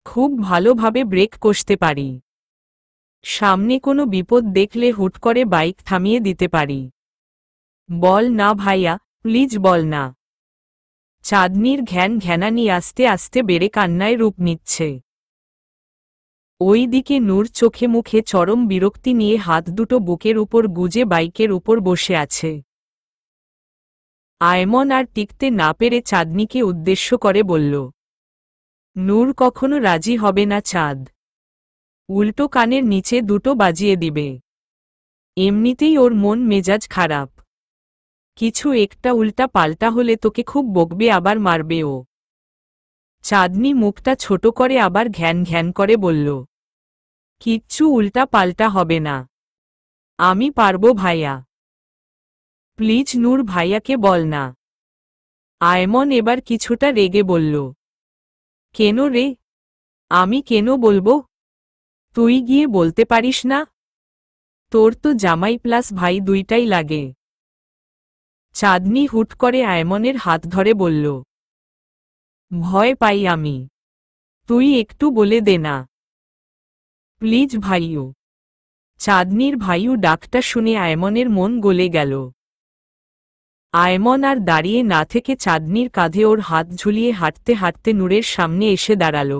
খুব ভালোভাবে ব্রেক কষতে পারি। সামনে কোনো বিপদ দেখলে হুট করে বাইক থামিয়ে দিতে পারি। বল না ভাইয়া, প্লিজ বল না। চাঁদনির ঘ্যান ঘ্যানানি আস্তে আস্তে বেড়ে কান্নায় রূপ নিচ্ছে। ওই দিকে নূর চোখে মুখে চরম বিরক্তি নিয়ে হাত দুটো বুকের উপর গুজে বাইকের উপর বসে আছে। আয়মন আর টিকতে না পেরে চাঁদনিকে উদ্দেশ্য করে বলল, নূর কখনো রাজি হবে না চাঁদ। উল্টো কানের নিচে দুটো বাজিয়ে দিবে। এমনিতেই ওর মন মেজাজ খারাপ। কিছু একটা উল্টা পাল্টা হলে তোকে খুব বকবে, আবার মারবে ও। চাঁদনি মুখটা ছোট করে আবার ঘ্যান ঘ্যান করে বলল, কিচ্ছু উল্টা পাল্টা হবে না। আমি পারবো ভাইয়া। প্লিজ নূর ভাইয়াকে বল না। আয়মন এবার কিছুটা রেগে বলল, কেন রে? আমি কেন বলবো? তুই গিয়ে বলতে পারিস না? তোর তো জামাই প্লাস ভাই দুইটাই লাগে। চাঁদনি হুট করে আয়মনের হাত ধরে বলল, ভয় পাই আমি। তুই একটু বলে দে না প্লিজ ভাইও। চাঁদনির ভাইও ডাকটা শুনে আয়মনের মন গলে গেল। আয়মন আর দাঁড়িয়ে না থেকে চাঁদনির কাঁধে ওর হাত ঝুলিয়ে হাঁটতে হাঁটতে নূরের সামনে এসে দাঁড়াল।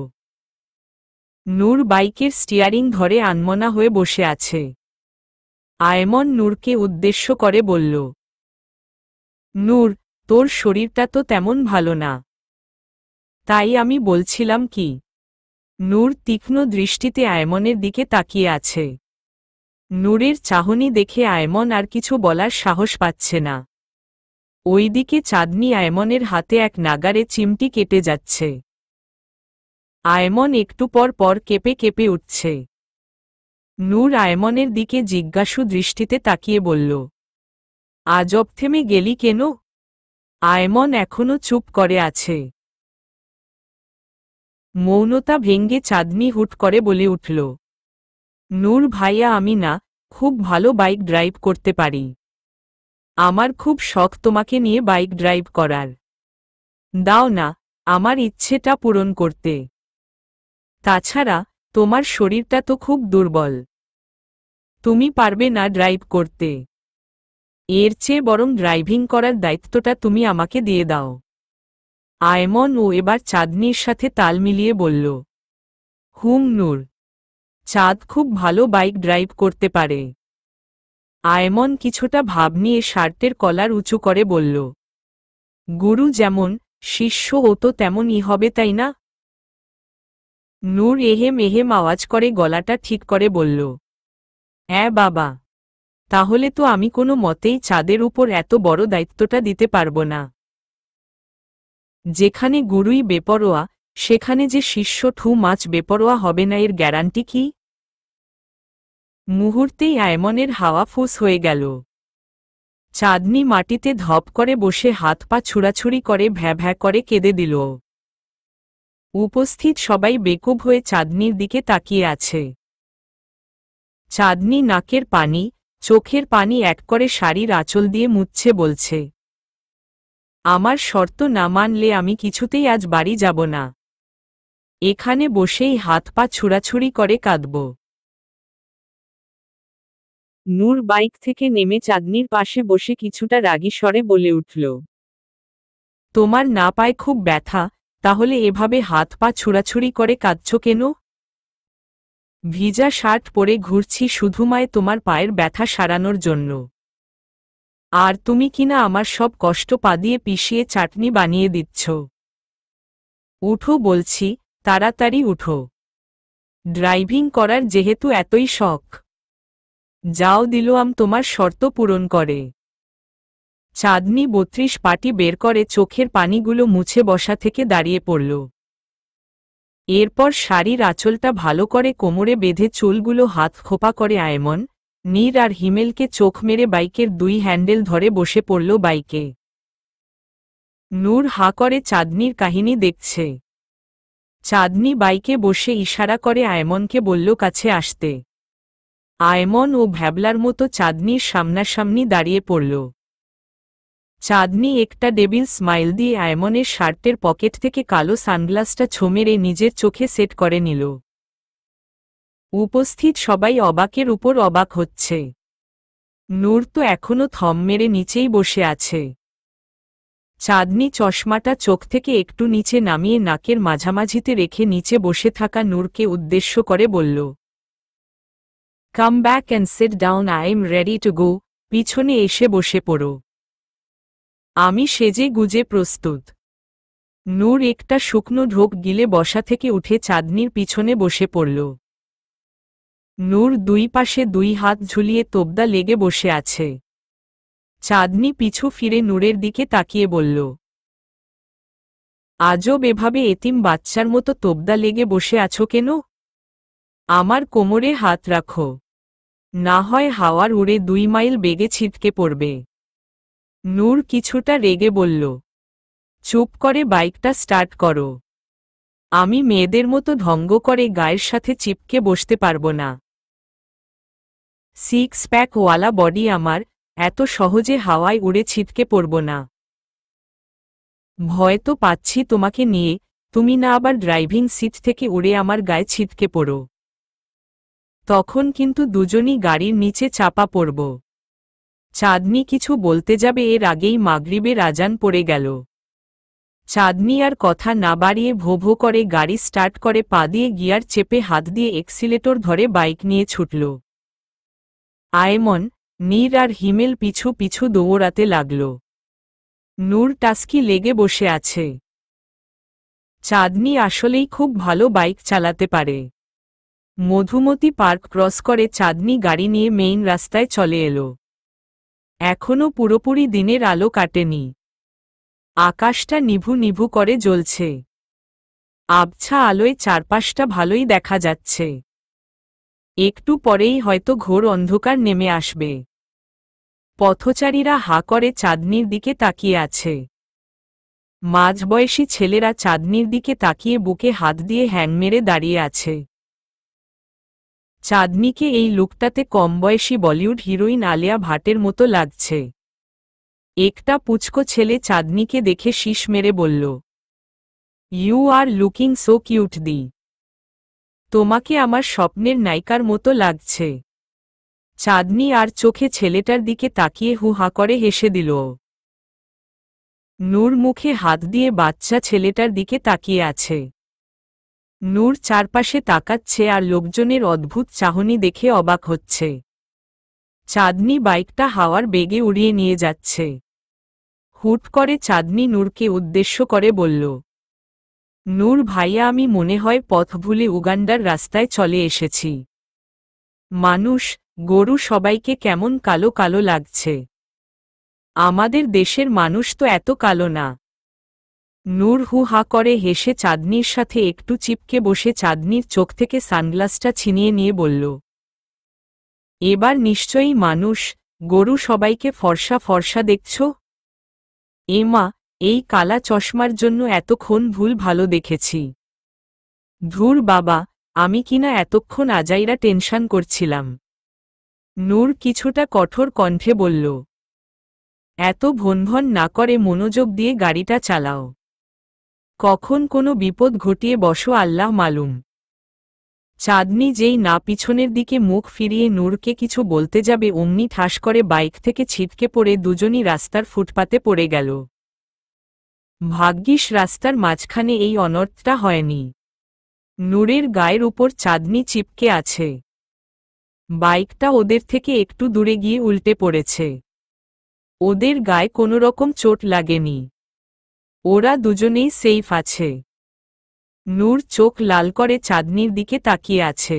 নূর বাইকের স্টিয়ারিং ধরে আনমনা হয়ে বসে আছে। আয়মন নূরকে উদ্দেশ্য করে বলল, নূর, তোর শরীরটা তো তেমন ভালো না। তাই আমি বলছিলাম কি। নূর তীক্ষ্ণ দৃষ্টিতে আয়মনের দিকে তাকিয়ে আছে। নূরের চাহনি দেখে আয়মন আর কিছু বলার সাহস পাচ্ছে না। ওইদিকে চাঁদনি আয়মনের হাতে এক নাগারে চিমটি কেটে যাচ্ছে। আয়মন একটু পর পর কেঁপে কেঁপে উঠছে। নূর আয়মনের দিকে জিজ্ঞাসু দৃষ্টিতে তাকিয়ে বলল, আজব থেমে গেলি কেন? আয়মন এখনো চুপ করে আছে। মৌনতা ভেঙ্গে চাঁদনি হুট করে বলে উঠল, নূর ভাইয়া, আমি না খুব ভালো বাইক ড্রাইভ করতে পারি। আমার খুব শখ তোমাকে নিয়ে বাইক ড্রাইভ করার। দাও না আমার ইচ্ছেটা পূরণ করতে। তাছাড়া তোমার শরীরটা তো খুব দুর্বল। তুমি পারবে না ড্রাইভ করতে। এর চেয়ে বরং ড্রাইভিং করার দায়িত্বটা তুমি আমাকে দিয়ে দাও। আয়মন ও এবার চাঁদনির সাথে তাল মিলিয়ে বলল, হুম নূর, চাঁদ খুব ভালো বাইক ড্রাইভ করতে পারে। আয়মন কিছুটা ভাব নিয়ে শার্টের কলার উঁচু করে বলল, গুরু যেমন শিষ্য ও তো তেমনই হবে, তাই না? নূর এহেম এহেম আওয়াজ করে গলাটা ঠিক করে বলল, হ্যাঁ বাবা। তাহলে তো আমি কোনো মতেই চাঁদের উপর এত বড় দায়িত্বটা দিতে পারব না। যেখানে গুরুই বেপরোয়া সেখানে যে শিষ্য ঠু মাছ বেপরোয়া হবে না, এর গ্যারান্টি কি? মুহূর্তেই আয়মনের হাওয়া ফুস হয়ে গেল। চাঁদনি মাটিতে ধপ করে বসে হাত পা ছুড়াছুড়ি করে ভ্যা ভ্যা করে কেঁদে দিল। উপস্থিত সবাই বেকুব হয়ে চাঁদনির দিকে তাকিয়ে আছে। চাঁদনি নাকের পানি, চোখের পানি এক করে শাড়ির আঁচল দিয়ে মুছছে, বলছে, আমার শর্ত না মানলে আমি কিছুতেই আজ বাড়ি যাব না। এখানে বসেই হাত পা ছুড়াছুড়ি করে কাঁদব। নূর বাইক থেকে নেমে চাঁদনির পাশে বসে কিছুটা রাগী স্বরে বলে উঠল, তোমার না পায় খুব ব্যথা, তাহলে এভাবে হাত পা ছুড়াছুড়ি করে কাঁদছ কেন? ভিজা শার্ট পরে ঘুরছি শুধুমায় তোমার পায়ের ব্যথা সারানোর জন্য। আর তুমি কিনা আমার সব কষ্ট পা দিয়ে পিষিয়ে চাটনি বানিয়ে দিচ্ছ। উঠো বলছি, তাড়াতাড়ি উঠো। ড্রাইভিং করার যেহেতু এতই শখ, যাও দিলাম তোমার শর্ত পূরণ করে। চাঁদনি ৩২ পাটি বের করে চোখের পানিগুলো মুছে বসা থেকে দাঁড়িয়ে পড়ল। এরপর শাড়ির আঁচলটা ভালো করে কোমরে বেঁধে চুলগুলো হাত খোপা করে আয়মন, নীর আর হিমেলকে চোখ মেরে বাইকের ২ হ্যান্ডেল ধরে বসে পড়ল বাইকে। নূর হাঁ করে চাঁদনির কাহিনী দেখছে। চাঁদনি বাইকে বসে ইশারা করে আয়মনকে বলল কাছে আসতে। আয়মন ও ভ্যাবলার মতো চাঁদনির সামনাসামনি দাঁড়িয়ে পড়ল। চাঁদনি একটা ডেবিল স্মাইল দিয়ে আয়মনের শার্টের পকেট থেকে কালো সানগ্লাসটা ছোমেরে নিজের চোখে সেট করে নিল। উপস্থিত সবাই অবাকের উপর অবাক হচ্ছে। নূর তো এখনো থম মেরে নিচেই বসে আছে। চাঁদনি চশমাটা চোখ থেকে একটু নিচে নামিয়ে নাকের মাঝামাঝিতে রেখে নিচে বসে থাকা নূরকে উদ্দেশ্য করে বলল, come back and sit down, I am ready to go. পিছনে এসে বসে পড়ো। আমি সেজে গুজে প্রস্তুত। নূর একটা শুকনো ঢোক গিলে বসা থেকে উঠে চাঁদনির পিছনে বসে পড়ল। নূর ২ পাশে ২ হাত ঝুলিয়ে তোবদা লেগে বসে আছে। চাঁদনি পিছু ফিরে নূরের দিকে তাকিয়ে বলল, আজব এভাবে এতিম বাচ্চার মতো তোবদা লেগে বসে আছো কেন? আমার কোমরে হাত রাখো, না হয় হাওয়ার উড়ে ২ মাইল বেগে ছিটকে পড়বে। নূর কিছুটা রেগে বলল, চুপ করে বাইকটা স্টার্ট করো। আমি মেয়েদের মতো ঢঙ্গ করে গায়ের সাথে চিপকে বসতে পারবো না। 6 প্যাক ওয়ালা বডি আমার, এত সহজে হাওয়ায় উড়ে ছিটকে পড়ব না। ভয় তো পাচ্ছি তোমাকে নিয়ে, তুমি না আবার ড্রাইভিং সিট থেকে উড়ে আমার গায়ে ছিটকে পড়ো। তখন কিন্তু দুজনই গাড়ির নিচে চাপা পড়ব। চাঁদনি কিছু বলতে যাবে এর আগেই মাগরিবের আজান পড়ে গেল। চাঁদনি আর কথা না বাড়িয়ে ভো ভো করে গাড়ি স্টার্ট করে পা দিয়ে গিয়ার চেপে হাত দিয়ে এক্সিলেটর ধরে বাইক নিয়ে ছুটল। আয়মন, নীর আর হিমেল পিছু পিছু দৌড়াতে লাগল। নূর টাস্কি লেগে বসে আছে। চাঁদনি আসলেই খুব ভালো বাইক চালাতে পারে। মধুমতি পার্ক ক্রস করে চাঁদনি গাড়ি নিয়ে মেইন রাস্তায় চলে এলো। এখনও পুরোপুরি দিনের আলো কাটেনি। আকাশটা নিভু নিভু করে জ্বলছে। আবছা আলোয় চারপাশটা ভালোই দেখা যাচ্ছে। একটু পরেই হয়তো ঘোর অন্ধকার নেমে আসবে। পথচারীরা হাঁ করে চাঁদনির দিকে তাকিয়ে আছে। মাঝবয়সী ছেলেরা চাঁদনির দিকে তাকিয়ে বুকে হাত দিয়ে হ্যাং মেরে দাঁড়িয়ে আছে। চাঁদনিকে এই লুকটাতে কমবয়সী বলিউড হিরোইন আলিয়া ভাটের মতো লাগছে। একটা পুচকো ছেলে চাঁদনিকে দেখে শীষ মেরে বলল, you are looking so cute দি। তোমাকে আমার স্বপ্নের নায়িকার মতো লাগছে। চাঁদনি আর চোখে ছেলেটার দিকে তাকিয়ে হু হা করে হেসে দিল। নূর মুখে হাত দিয়ে বাচ্চা ছেলেটার দিকে তাকিয়ে আছে। নূর চারপাশে তাকাচ্ছে আর লোকজনের অদ্ভুত চাহনি দেখে অবাক হচ্ছে। চাঁদনি বাইকটা হাওয়ার বেগে উড়িয়ে নিয়ে যাচ্ছে। হুট করে চাঁদনি নূরকে উদ্দেশ্য করে বলল, নূর ভাইয়া, আমি মনে হয় পথ ভুলে উগান্ডার রাস্তায় চলে এসেছি। মানুষ, গরু সবাইকে কেমন কালো কালো লাগছে। আমাদের দেশের মানুষ তো এত কালো না। নূর হু হা করে হেসে চাঁদনির সাথে একটু চিপকে বসে চাঁদনির চোখ থেকে সানগ্লাসটা ছিনিয়ে নিয়ে বলল, এবার নিশ্চয়ই মানুষ, গরু সবাইকে ফর্সা ফর্সা দেখছ? এ মা, এই কালা চশমার জন্য এতক্ষণ ভুল ভালো দেখেছি। ধুর বাবা, আমি কিনা এতক্ষণ আজাইরা টেনশন করছিলাম। নূর কিছুটা কঠোর কণ্ঠে বলল, এত ভনভন না করে মনোযোগ দিয়ে গাড়িটা চালাও। কখন কোনো বিপদ ঘটিয়ে বসো আল্লাহ মালুম। চাঁদনি যেই না পিছনের দিকে মুখ ফিরিয়ে নূরকে কিছু বলতে যাবে অমনি ঠাস করে বাইক থেকে ছিটকে পড়ে দুজনই রাস্তার ফুটপাতে পড়ে গেল। ভাগ্যিস রাস্তার মাঝখানে এই অনর্থটা হয়নি। নূরের গায়ের উপর চাঁদনি চিপকে আছে। বাইকটা ওদের থেকে একটু দূরে গিয়ে উল্টে পড়েছে। ওদের গায়ে কোনোরকম চোট লাগেনি। ওরা দুজনেই সেফ আছে। নূর চোখ লাল করে চাঁদনির দিকে তাকিয়ে আছে।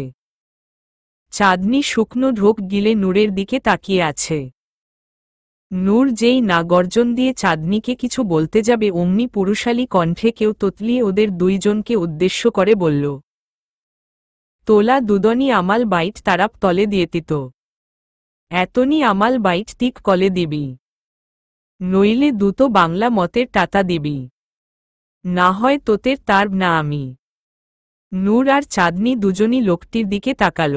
চাঁদনি শুকনো ঢোক গিলে নূরের দিকে তাকিয়ে আছে। নূর যেই না গর্জন দিয়ে চাঁদনিকে কিছু বলতে যাবে অমনি পুরুষালী কণ্ঠে কেউ তোতলিয়ে ওদের দুইজনকে উদ্দেশ্য করে বলল, তোলা দুদনি আমাল বাইট তারাপ তলে দিয়েতিত। এতনি আমাল বাইট তিক কলে দিবি। নইলে দুটো বাংলা মতের টাতা দিবি। না হয় তোতের তার না আমি। নূর আর চাঁদনি দুজনই লোকটির দিকে তাকাল।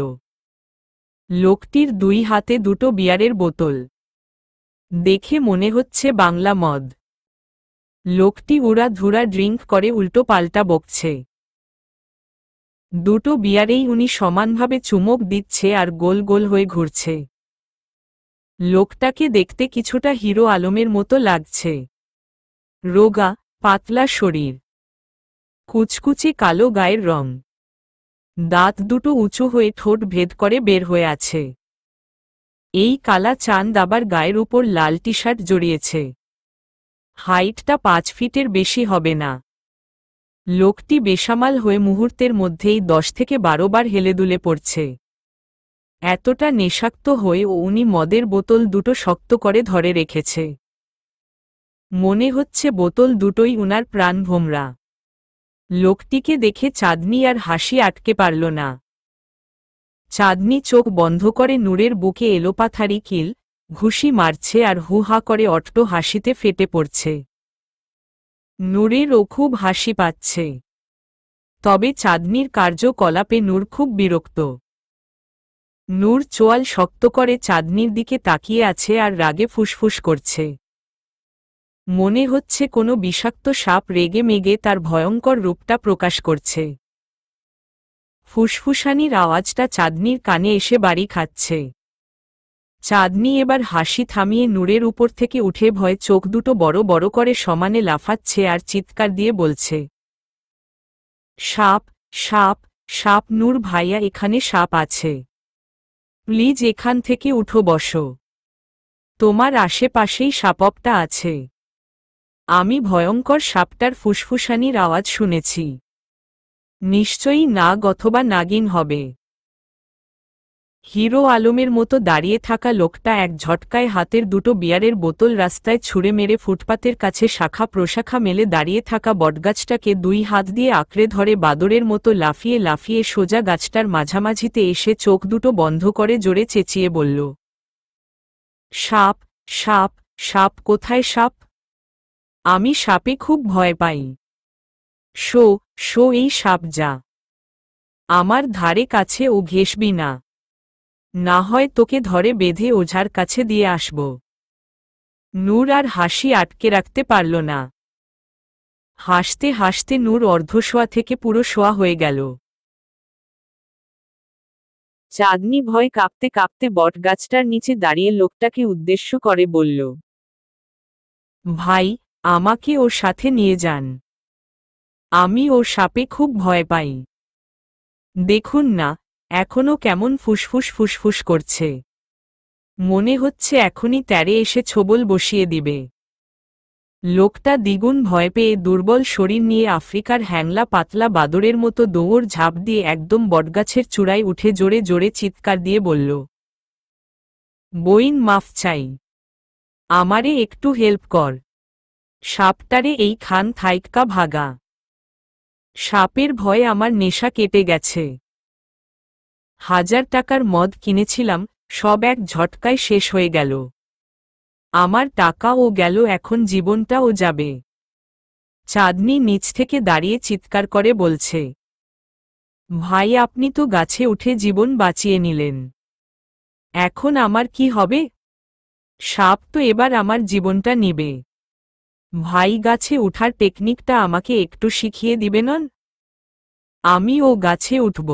লোকটির দুই হাতে দুটো বিয়ারের বোতল। দেখে মনে হচ্ছে বাংলা মদ। লোকটি উড়াধুরা ড্রিঙ্ক করে উল্টো পাল্টা বকছে। দুটো বিয়ারেই উনি সমানভাবে চুমুক দিচ্ছে আর গোল গোল হয়ে ঘুরছে। লোকটাকে দেখতে কিছুটা হিরো আলমের মতো লাগছে। রোগা, পাতলা শরীর, কুচকুচে কালো গায়ের রং, দাঁত দুটো উঁচু হয়ে ঠোঁট ভেদ করে বের হয়ে আছে। এই কালা চাঁদ আবার গায়ের উপর লাল টি শার্ট জড়িয়েছে। হাইটটা 5 ফিটের বেশি হবে না। লোকটি বেসামাল হয়ে মুহূর্তের মধ্যেই 10 থেকে 12 বার হেলেদুলে পড়ছে। এতটা নেশাক্ত হয়েও উনি মদের বোতল দুটো শক্ত করে ধরে রেখেছে। মনে হচ্ছে বোতল দুটোই উনার প্রাণভোমরা। লোকটিকে দেখে চাঁদনি আর হাসি আটকে পারল না। চাঁদনি চোখ বন্ধ করে নূরের বুকে এলোপাথারি কিল ঘুষি মারছে আর হু হা করে অট্ট হাসিতে ফেটে পড়ছে। নূরেরও খুব হাসি পাচ্ছে। তবে চাঁদনির কার্যকলাপে নূর খুব বিরক্ত। নূর চোয়াল শক্ত করে চাঁদনির দিকে তাকিয়ে আছে আর রাগে ফুসফুস করছে। মনে হচ্ছে কোনো বিষাক্ত সাপ রেগে মেগে তার ভয়ঙ্কর রূপটা প্রকাশ করছে। ফুসফুসানির আওয়াজটা চাঁদনির কানে এসে বাড়ি খাচ্ছে। চাঁদনি এবার হাসি থামিয়ে নূরের উপর থেকে উঠে ভয়ে চোখ দুটো বড় বড় করে সমানে লাফাচ্ছে আর চিৎকার দিয়ে বলছে, সাপ, সাপ, সাপ! নূর ভাইয়া, এখানে সাপ আছে। প্লিজ এখান থেকে উঠো, বসো। তোমার আশেপাশেই সাপটা আছে। আমি ভয়ঙ্কর সাপটার ফুসফুসানির আওয়াজ শুনেছি। নিশ্চয়ই নাগ অথবা নাগিন হবে। হিরো আলমের মতো দাঁড়িয়ে থাকা লোকটা এক ঝটকায় হাতের দুটো বিয়ারের বোতল রাস্তায় ছুঁড়ে মেরে ফুটপাতের কাছে শাখা প্রশাখা মেলে দাঁড়িয়ে থাকা বটগাছটাকে 2 হাত দিয়ে আঁকড়ে ধরে বাদরের মতো লাফিয়ে লাফিয়ে সোজা গাছটার মাঝামাঝিতে এসে চোখ দুটো বন্ধ করে জোরে চেঁচিয়ে বলল, সাপ, সাপ, সাপ! কোথায় সাপ? আমি সাপে খুব ভয় পাই। Show, show! এই সাপ যা। আমার ধারে কাছে ও ঘেঁষবি না। না হয় তোকে ধরে বেঁধে ওঝার কাছে দিয়ে আসব। নূর আর হাসি আটকে রাখতে পারল না। হাসতে হাসতে নূর অর্ধশোয়া থেকে পুরো শোয়া হয়ে গেল। চাঁদনি ভয় কাঁপতে কাঁপতে বটগাছটার নিচে দাঁড়িয়ে লোকটাকে উদ্দেশ্য করে বলল, ভাই, আমাকে ওর সাথে নিয়ে যান। আমি ও সাপে খুব ভয় পাই। দেখুন না, এখনো কেমন ফুসফুস ফুসফুস করছে। মনে হচ্ছে এখনই তেড়ে এসে ছোবল বসিয়ে দিবে। লোকটা দ্বিগুণ ভয় পেয়ে দুর্বল শরীর নিয়ে আফ্রিকার হ্যাংলা পাতলা বাদরের মতো দৌড় ঝাঁপ দিয়ে একদম বটগাছের চূড়ায় উঠে জোরে জোরে চিৎকার দিয়ে বলল, বইন মাফ চাই। আমারে একটু হেল্প কর। সাপটারে এই খান থাইক্কা ভাগা। সাপের ভয়ে আমার নেশা কেটে গেছে। 1000 টাকার মদ কিনেছিলাম, সব এক ঝটকায় শেষ হয়ে গেল। আমার টাকাও গেল, এখন জীবনটাও যাবে। চাঁদনি নিচ থেকে দাঁড়িয়ে চিৎকার করে বলছে, ভাই আপনি তো গাছে উঠে জীবন বাঁচিয়ে নিলেন, এখন আমার কি হবে? সাপ তো এবার আমার জীবনটা নিবে। ভাই গাছে উঠার টেকনিকটা আমাকে একটু শিখিয়ে দিবেন? আমি ও গাছে উঠব।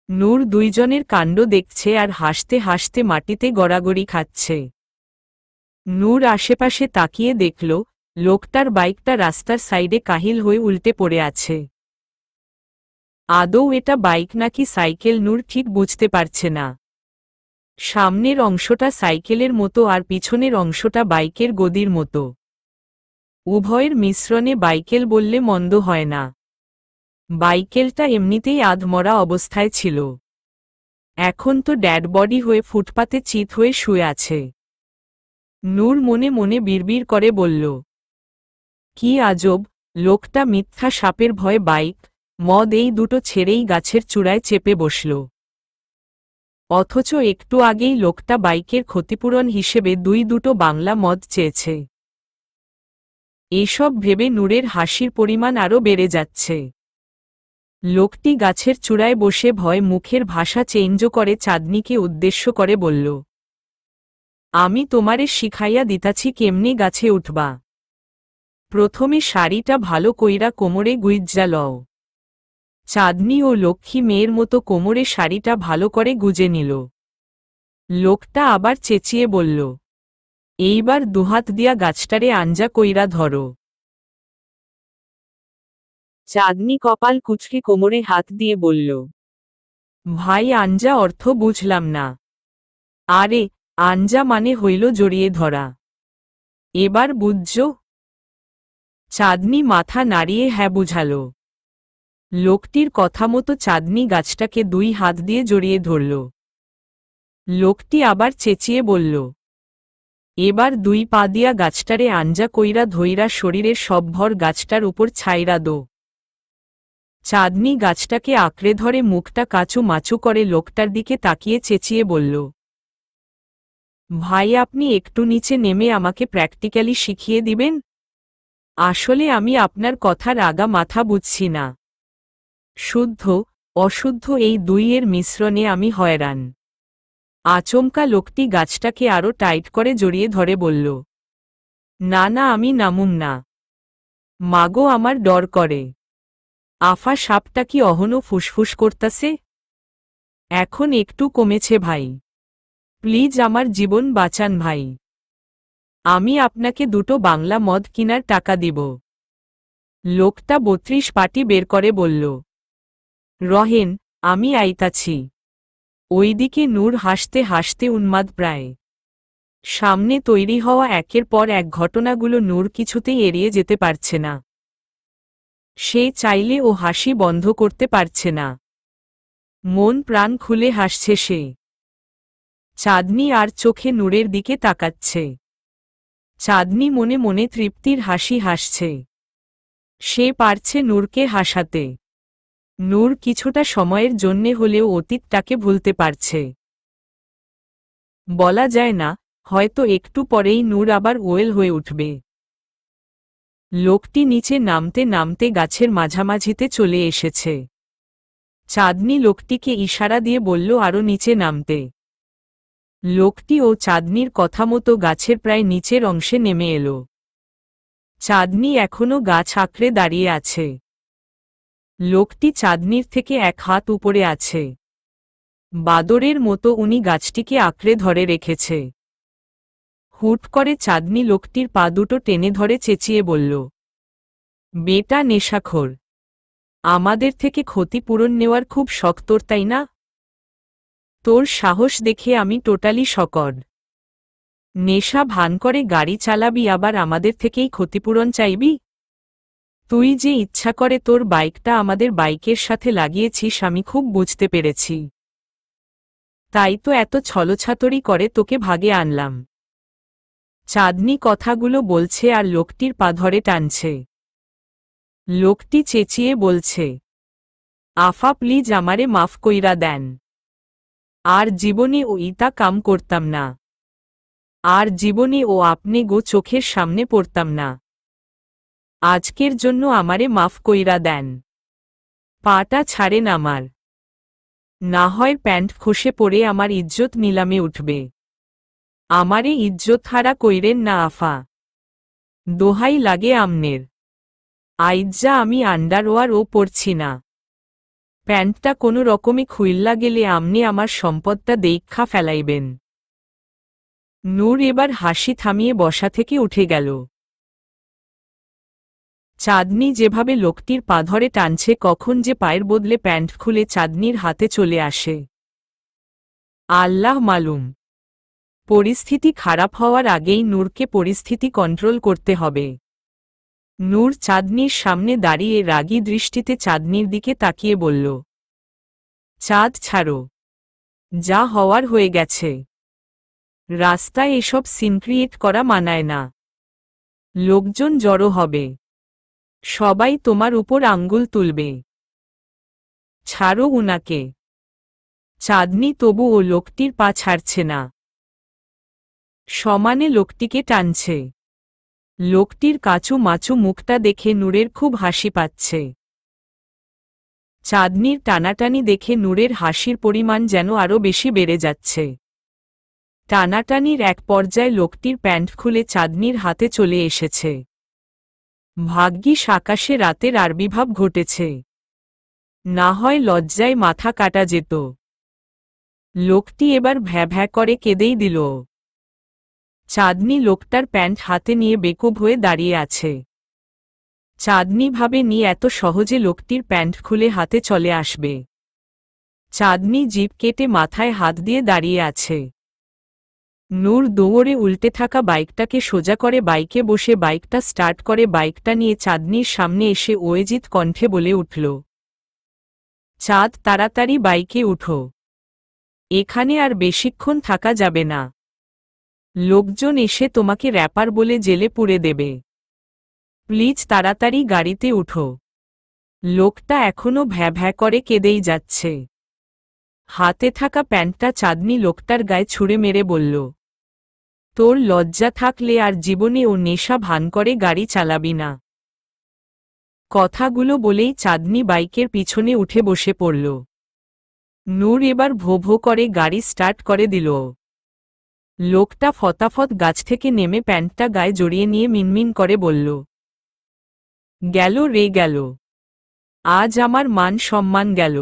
নূর দুইজনের কাণ্ড দেখছে আর হাসতে হাসতে মাটিতে গড়াগড়ি খাচ্ছে। নূর আশেপাশে তাকিয়ে দেখল, লোকটার বাইকটা রাস্তার সাইডে কাহিল হয়ে উল্টে পড়ে আছে। আদৌ এটা বাইক নাকি সাইকেল নূর ঠিক বুঝতে পারছে না। সামনের অংশটা সাইকেলের মতো আর পিছনের অংশটা বাইকের গদির মতো। উভয়ের মিশ্রণে বাইকেল বললে মন্দ হয় না। বাইকেলটা এমনিতেই আধমরা অবস্থায় ছিল, এখন তো ড্যাড বডি হয়ে ফুটপাতে চিত হয়ে শুয়ে আছে। নূর মনে মনে বিড়বিড় করে বলল, কি আজব, লোকটা মিথ্যা সাপের ভয়ে বাইক, মদ এই দুটো ছেড়েই গাছের চূড়ায় চেপে বসল। অথচ একটু আগেই লোকটা বাইকের ক্ষতিপূরণ হিসেবে দুটো বাংলা মদ চেয়েছে। এসব ভেবে নূরের হাসির পরিমাণ আরও বেড়ে যাচ্ছে। লোকটি গাছের চূড়ায় বসে ভয় মুখের ভাষা চেঞ্জ করে চাঁদনিকে উদ্দেশ্য করে বলল, আমি তোমারে শিখাইয়া দিতাছি কেমনে গাছে উঠবা। প্রথমে শাড়িটা ভালো কইরা কোমরে গুইজ্জা লও। চাঁদনি ও লক্ষ্মী মেয়ের মতো কোমরে শাড়িটা ভালো করে গুজে নিল। লোকটা আবার চেঁচিয়ে বলল, এইবার দুহাত দিয়া গাছটারে আঞ্জা কইরা ধরো। চাঁদনি কপাল কুঁচকে কোমরে হাত দিয়ে বলল, ভাই আঞ্জা অর্থ বুঝলাম না। আরে, আঞ্জা মানে হইল জড়িয়ে ধরা। এবার বুঝছ? চাঁদনি মাথা নাড়িয়ে হ্যাঁ বুঝাল। লোকটির কথা মতো চাঁদনি গাছটাকে দুই হাত দিয়ে জড়িয়ে ধরল। লোকটি আবার চেঁচিয়ে বলল, এবার দুই পা দিয়া গাছটারে আঞ্জা কইরা ধইরা শরীরের সব ভর গাছটার উপর ছাইরা দো। চাঁদনি গাছটাকে আঁকড়ে ধরে মুখটা কাচু মাচু করে লোকটার দিকে তাকিয়ে চেঁচিয়ে বলল, ভাই আপনি একটু নিচে নেমে আমাকে প্র্যাকটিক্যালি শিখিয়ে দিবেন? আসলে আমি আপনার কথার আগা মাথা বুঝছি না। শুদ্ধ অশুদ্ধ এই দুইয়ের মিশ্রণে আমি হয়রান। আচমকা লোকটি গাছটাকে আরও টাইট করে জড়িয়ে ধরে বলল, না না আমি নামুম না। মাগো আমার ডর করে। আফা সাপটা কি অহনো ফুসফুস করতাছে? এখন একটু কমেছে ভাই, প্লিজ আমার জীবন বাঁচান ভাই। আমি আপনাকে দুটো বাংলা মদ কিনার টাকা দিব। লোকটা ৩২ পাটি বের করে বলল, রহেন, আমি আইতাছি। ওইদিকে নূর হাসতে হাসতে উন্মাদ প্রায়। সামনে তৈরি হওয়া একের পর এক ঘটনাগুলো নূর কিছুতেই এড়িয়ে যেতে পারছে না। সে চাইলে ও হাসি বন্ধ করতে পারছে না। মন প্রাণ খুলে হাসছে সে। চাঁদনি আর চোখে নূরের দিকে তাকাচ্ছে। চাঁদনি মনে মনে তৃপ্তির হাসি হাসছে। সে পারছে নূরকে হাসাতে। নূর কিছুটা সময়ের জন্যে হলেও অতীতটাকে ভুলতে পারছে। বলা যায় না, হয়তো একটু পরেই নূর আবার ওয়েল হয়ে উঠবে। লোকটি নিচে নামতে নামতে গাছের মাঝামাঝিতে চলে এসেছে। চাঁদনি লোকটিকে ইশারা দিয়ে বলল আরও নিচে নামতে। লোকটি ও চাঁদনির কথা মতো গাছের প্রায় নিচের অংশে নেমে এলো। চাঁদনি এখনও গাছ আঁকড়ে দাঁড়িয়ে আছে। লোকটি চাঁদনির থেকে এক হাত উপরে আছে। বাদরের মতো উনি গাছটিকে আঁকড়ে ধরে রেখেছে। হুট করে চাঁদনি লোকটির পা দুটো টেনে ধরে চেঁচিয়ে বলল, বেটা নেশাখোর, আমাদের থেকে ক্ষতিপূরণ নেওয়ার খুব শখ তোর তাই না? তোর সাহস দেখে আমি টোটালি শকড। নেশা ভান করে গাড়ি চালাবি আবার আমাদের থেকেই ক্ষতিপূরণ চাইবি? তুই যে ইচ্ছা করে তোর বাইকটা আমাদের বাইকের সাথে লাগিয়েছিস আমি খুব বুঝতে পেরেছি। তাই তো এত ছলছাতরি করে তোকে ভাগে আনলাম। চাঁদনি কথাগুলো বলছে আর লোকটির পা ধরে টানছে। লোকটি চেঁচিয়ে বলছে, আফা প্লিজ আমারে মাফ কইরা দেন। আর জীবনে ও ইতা কাম করতাম না। আর জীবনে ও আপনি গো চোখের সামনে পড়তাম না। আজকের জন্য আমারে মাফ কইরা দেন। পাটা ছাড়েন আমার, না হয় প্যান্ট খসে পড়ে আমার ইজ্জত নিলামে উঠবে। আমারে ইজ্জত হারা কইরেন না আফা, দোহাই লাগে আমনের। আইজ্জা আমি আন্ডারওয়ার ও পরছি না। প্যান্টটা কোনো রকমে খুইল্লা গেলে আমনে আমার সম্পদটা দেইক্ষা ফেলাইবেন। নূর এবার হাসি থামিয়ে বসা থেকে উঠে গেল। চাঁদনি যেভাবে লোকটির পা ধরে টানছে, কখন যে পায়ের বদলে প্যান্ট খুলে চাঁদনির হাতে চলে আসে আল্লাহ মালুম। পরিস্থিতি খারাপ হওয়ার আগেই নূরকে পরিস্থিতি কন্ট্রোল করতে হবে। নূর চাঁদনির সামনে দাঁড়িয়ে রাগী দৃষ্টিতে চাঁদনির দিকে তাকিয়ে বলল, চাঁদ ছাড়ো, যা হওয়ার হয়ে গেছে। রাস্তায় এসব সিন ক্রিয়েট করা মানায় না। লোকজন জড়ো হবে, সবাই তোমার উপর আঙ্গুল তুলবে। ছাড়ো উনাকে। চাঁদনি তবুও লোকটির পা ছাড়ছে না, সমানে লোকটিকে টানছে। লোকটির কাচু মাচু মুখটা দেখে নূরের খুব হাসি পাচ্ছে। চাঁদনির টানাটানি দেখে নূরের হাসির পরিমাণ যেন আরও বেশি বেড়ে যাচ্ছে। টানাটানির এক পর্যায়ে লোকটির প্যান্ট খুলে চাঁদনির হাতে চলে এসেছে। ভাগ্যিস আকাশে রাতের আবির্ভাব ঘটেছে, না হয় লজ্জায় মাথা কাটা যেত। লোকটি এবার ভ্যাঁ ভ্যাঁ করে কেঁদেই দিল। চাঁদনি লোকটার প্যান্ট হাতে নিয়ে বেকুব হয়ে দাঁড়িয়ে আছে। চাঁদনি ভাবেনি এত সহজে লোকটির প্যান্ট খুলে হাতে চলে আসবে। চাঁদনি জিভ কেটে মাথায় হাত দিয়ে দাঁড়িয়ে আছে। নূর দৌড়ে উল্টে থাকা বাইকটাকে সোজা করে বাইকে বসে বাইকটা স্টার্ট করে বাইকটা নিয়ে চাঁদনির সামনে এসে ওয়েজিত কণ্ঠে বলে উঠল, চাঁদ তাড়াতাড়ি বাইকে উঠো, এখানে আর বেশিক্ষণ থাকা যাবে না। লোকজন এসে তোমাকে র‍্যাপার বলে জেলে পুরে দেবে। প্লিজ তাড়াতাড়ি গাড়িতে উঠো। লোকটা এখনো ভ্যাঁ ভ্যাঁ করে কেঁদেই যাচ্ছে। হাতে থাকা প্যান্টটা চাঁদনি লোকটার গায়ে ছুঁড়ে মেরে বলল, তোর লজ্জা থাকলে আর জীবনে ও নেশা ভান করে গাড়ি চালাবি না। কথাগুলো বলেই চাঁদনি বাইকের পিছনে উঠে বসে পড়ল। নূর এবার ভো ভো করে গাড়ি স্টার্ট করে দিল। লোকটা ফতাফত গাছ থেকে নেমে প্যান্টটা গায়ে জড়িয়ে নিয়ে মিনমিন করে বলল, গেল রে গেল, আজ আমার মান সম্মান গেল।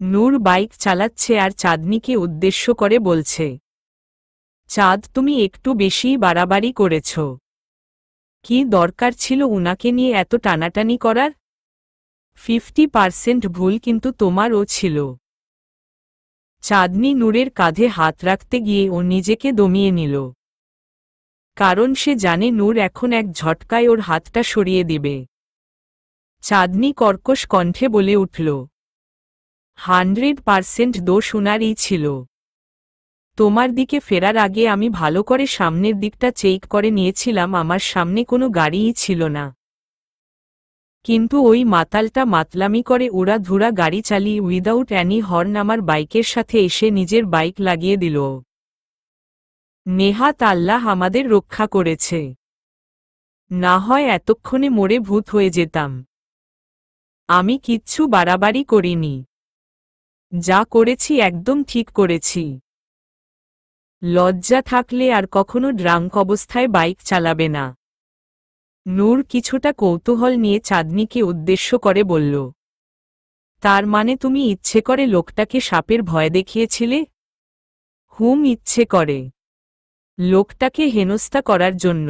নূর বাইক চালাচ্ছে আর চাঁদনিকে উদ্দেশ্য করে বলছে, চাঁদ তুমি একটু বেশিই বাড়াবাড়ি করেছ। কি দরকার ছিল উনাকে নিয়ে এত টানাটানি করার? 50% ভুল কিন্তু তোমারও ছিল। চাঁদনি নূরের কাঁধে হাত রাখতে গিয়ে ও নিজেকে দমিয়ে নিল, কারণ সে জানে নূর এখন এক ঝটকায় ওর হাতটা সরিয়ে দিবে। চাঁদনি কর্কশ কণ্ঠে বলে উঠল, 100% দোষ উনারই ছিল। তোমার দিকে ফেরার আগে আমি ভালো করে সামনের দিকটা চেক করে নিয়েছিলাম, আমার সামনে কোনো গাড়িই ছিল না। কিন্তু ওই মাতালটা মাতলামি করে উড়াধুরা গাড়ি চালিয়ে উইদাউট অ্যানি হর্ন আমার বাইকের সাথে এসে নিজের বাইক লাগিয়ে দিল। নেহাত আল্লাহ আমাদের রক্ষা করেছে, না হয় এতক্ষণে মরে ভূত হয়ে যেতাম। আমি কিচ্ছু বাড়াবাড়ি করিনি, যা করেছি একদম ঠিক করেছি। লজ্জা থাকলে আর কখনো ড্রাঙ্ক অবস্থায় বাইক চালাবে না। নূর কিছুটা কৌতূহল নিয়ে চাঁদনিকে উদ্দেশ্য করে বলল, তার মানে তুমি ইচ্ছে করে লোকটাকে সাপের ভয় দেখিয়েছিলে? ইচ্ছে করে। লোকটাকে হেনস্থা করার জন্য।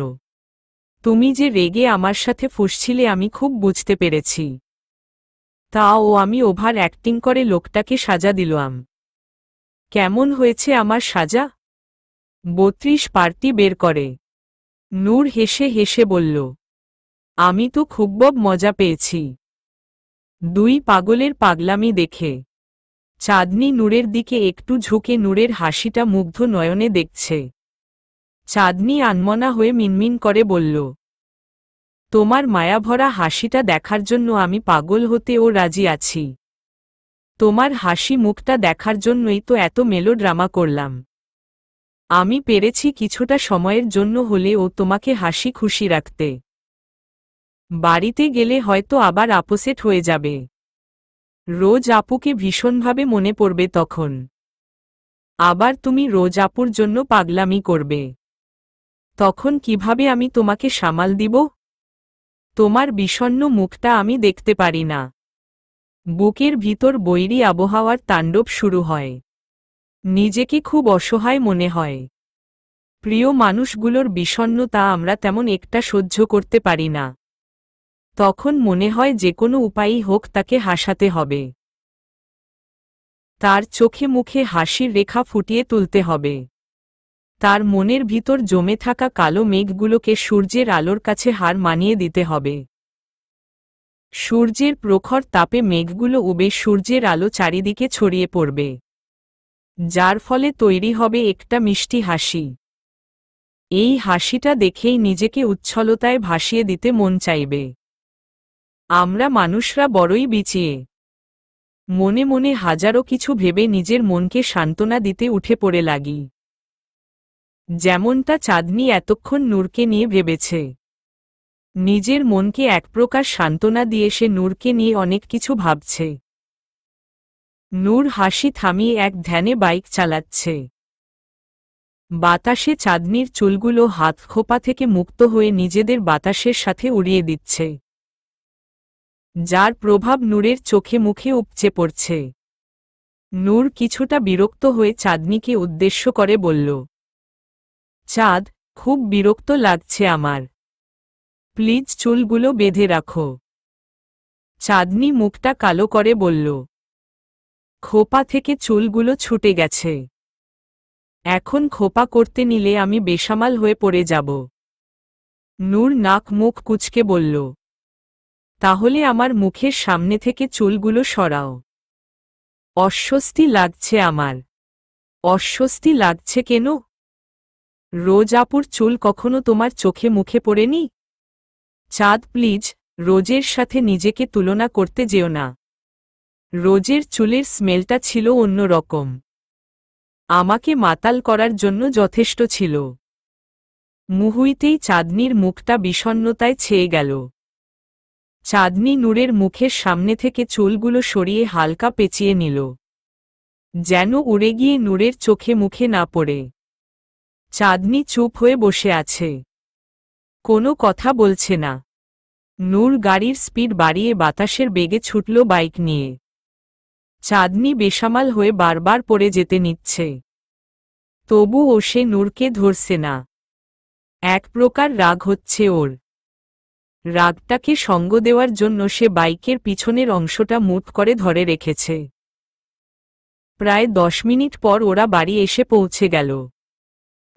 তুমি যে রেগে আমার সাথে ফুঁসছিলে আমি খুব বুঝতে পেরেছি। তাও আমি ওভার অ্যাক্টিং করে লোকটাকে সাজা দিলাম। কেমন হয়েছে আমার সাজা? 32 পার্টি বের করে। নূর হেসে হেসে বলল, আমি তো খুব মজা পেয়েছি। দুই পাগলের পাগলামি দেখে। চাঁদনি নূরের দিকে একটু ঝুঁকে নূরের হাসিটা মুগ্ধ নয়নে দেখছে। চাঁদনি আনমনা হয়ে মিনমিন করে বলল, তোমার মায়াভরা হাসিটা দেখার জন্য আমি পাগল হতেও রাজি আছি। তোমার হাসি মুখটা দেখার জন্যই তো এত মেলোড্রামা করলাম। আমি পেরেছি কিছুটা সময়ের জন্য হলেও তোমাকে হাসি খুশি রাখতে। বাড়িতে গেলে হয়তো আবার আপসেট হয়ে যাবে। রোজ আপুকে ভীষণভাবে মনে পড়বে তখন। আবার তুমি রোজ আপুর জন্য পাগলামি করবে। তখন কিভাবে আমি তোমাকে সামাল দিব? তোমার বিষণ্ণ মুখটা আমি দেখতে পারি না। বুকের ভিতর বৈরী আবহাওয়ার তাণ্ডব শুরু হয়। নিজেকে খুব অসহায় মনে হয়। প্রিয় মানুষগুলোর বিষণ্ণতা আমরা তেমন একটা সহ্য করতে পারি না। তখন মনে হয় যে কোনো উপায়ই হোক তাকে হাসাতে হবে। তার চোখে মুখে হাসির রেখা ফুটিয়ে তুলতে হবে। তার মনের ভিতর জমে থাকা কালো মেঘগুলোকে সূর্যের আলোর কাছে হার মানিয়ে দিতে হবে। সূর্যের প্রখর তাপে মেঘগুলো উবে সূর্যের আলো চারিদিকে ছড়িয়ে পড়বে, যার ফলে তৈরি হবে একটা মিষ্টি হাসি। এই হাসিটা দেখেই নিজেকে উচ্ছলতায় ভাসিয়ে দিতে মন চাইবে। আমরা মানুষরা বড়ই বিচিয়ে। মনে মনে হাজারো কিছু ভেবে নিজের মনকে সান্ত্বনা দিতে উঠে পড়ে লাগি। যেমনটা চাঁদনি এতক্ষণ নূরকে নিয়ে ভেবেছে। নিজের মনকে এক প্রকার সান্ত্বনা দিয়ে সে নূরকে নিয়ে অনেক কিছু ভাবছে। নূর হাসি থামিয়ে এক ধ্যানে বাইক চালাচ্ছে। বাতাসে চাঁদনির চুলগুলো হাত খোপা থেকে মুক্ত হয়ে নিজেদের বাতাসের সাথে উড়িয়ে দিচ্ছে, যার প্রভাব নূরের চোখে মুখে উপচে পড়ছে। নূর কিছুটা বিরক্ত হয়ে চাঁদনিকে উদ্দেশ্য করে বলল, চাঁদ, খুব বিরক্ত লাগছে আমার। প্লিজ চুলগুলো বেঁধে রাখো। চাঁদনি মুখটা কালো করে বলল, খোপা থেকে চুলগুলো ছুটে গেছে। এখন খোপা করতে নিলে আমি বেসামাল হয়ে পড়ে যাব। নূর নাক মুখ কুঁচকে বলল, তাহলে আমার মুখের সামনে থেকে চুলগুলো সরাও। অস্বস্তি লাগছে আমার। অস্বস্তি লাগছে কেন? রোজ আপুর চুল কখনো তোমার চোখে মুখে পড়েনি? চাঁদ, প্লিজ, রোজের সাথে নিজেকে তুলনা করতে যেও না। রোজের চুলের স্মেলটা ছিল অন্য রকম। আমাকে মাতাল করার জন্য যথেষ্ট ছিল। মুহূর্তেই চাঁদনির মুখটা বিষণ্ণতায় ছেয়ে গেল। চাঁদনি নূরের মুখের সামনে থেকে চুলগুলো সরিয়ে হালকা পেঁচিয়ে নিল, যেন উড়ে গিয়ে নূরের চোখে মুখে না পড়ে। চাঁদনি চুপ হয়ে বসে আছে, কোনো কথা বলছে না। নূর গাড়ির স্পিড বাড়িয়ে বাতাসের বেগে ছুটল বাইক নিয়ে। চাঁদনি বেসামাল হয়ে বারবার পড়ে যেতে নিচ্ছে, তবুও সে নূরকে ধরছে না। এক প্রকার রাগ হচ্ছে ওর। রাগটাকে সঙ্গ দেওয়ার জন্য সে বাইকের পিছনের অংশটা মুঠ করে ধরে রেখেছে। প্রায় 10 মিনিট পর ওরা বাড়ি এসে পৌঁছে গেল।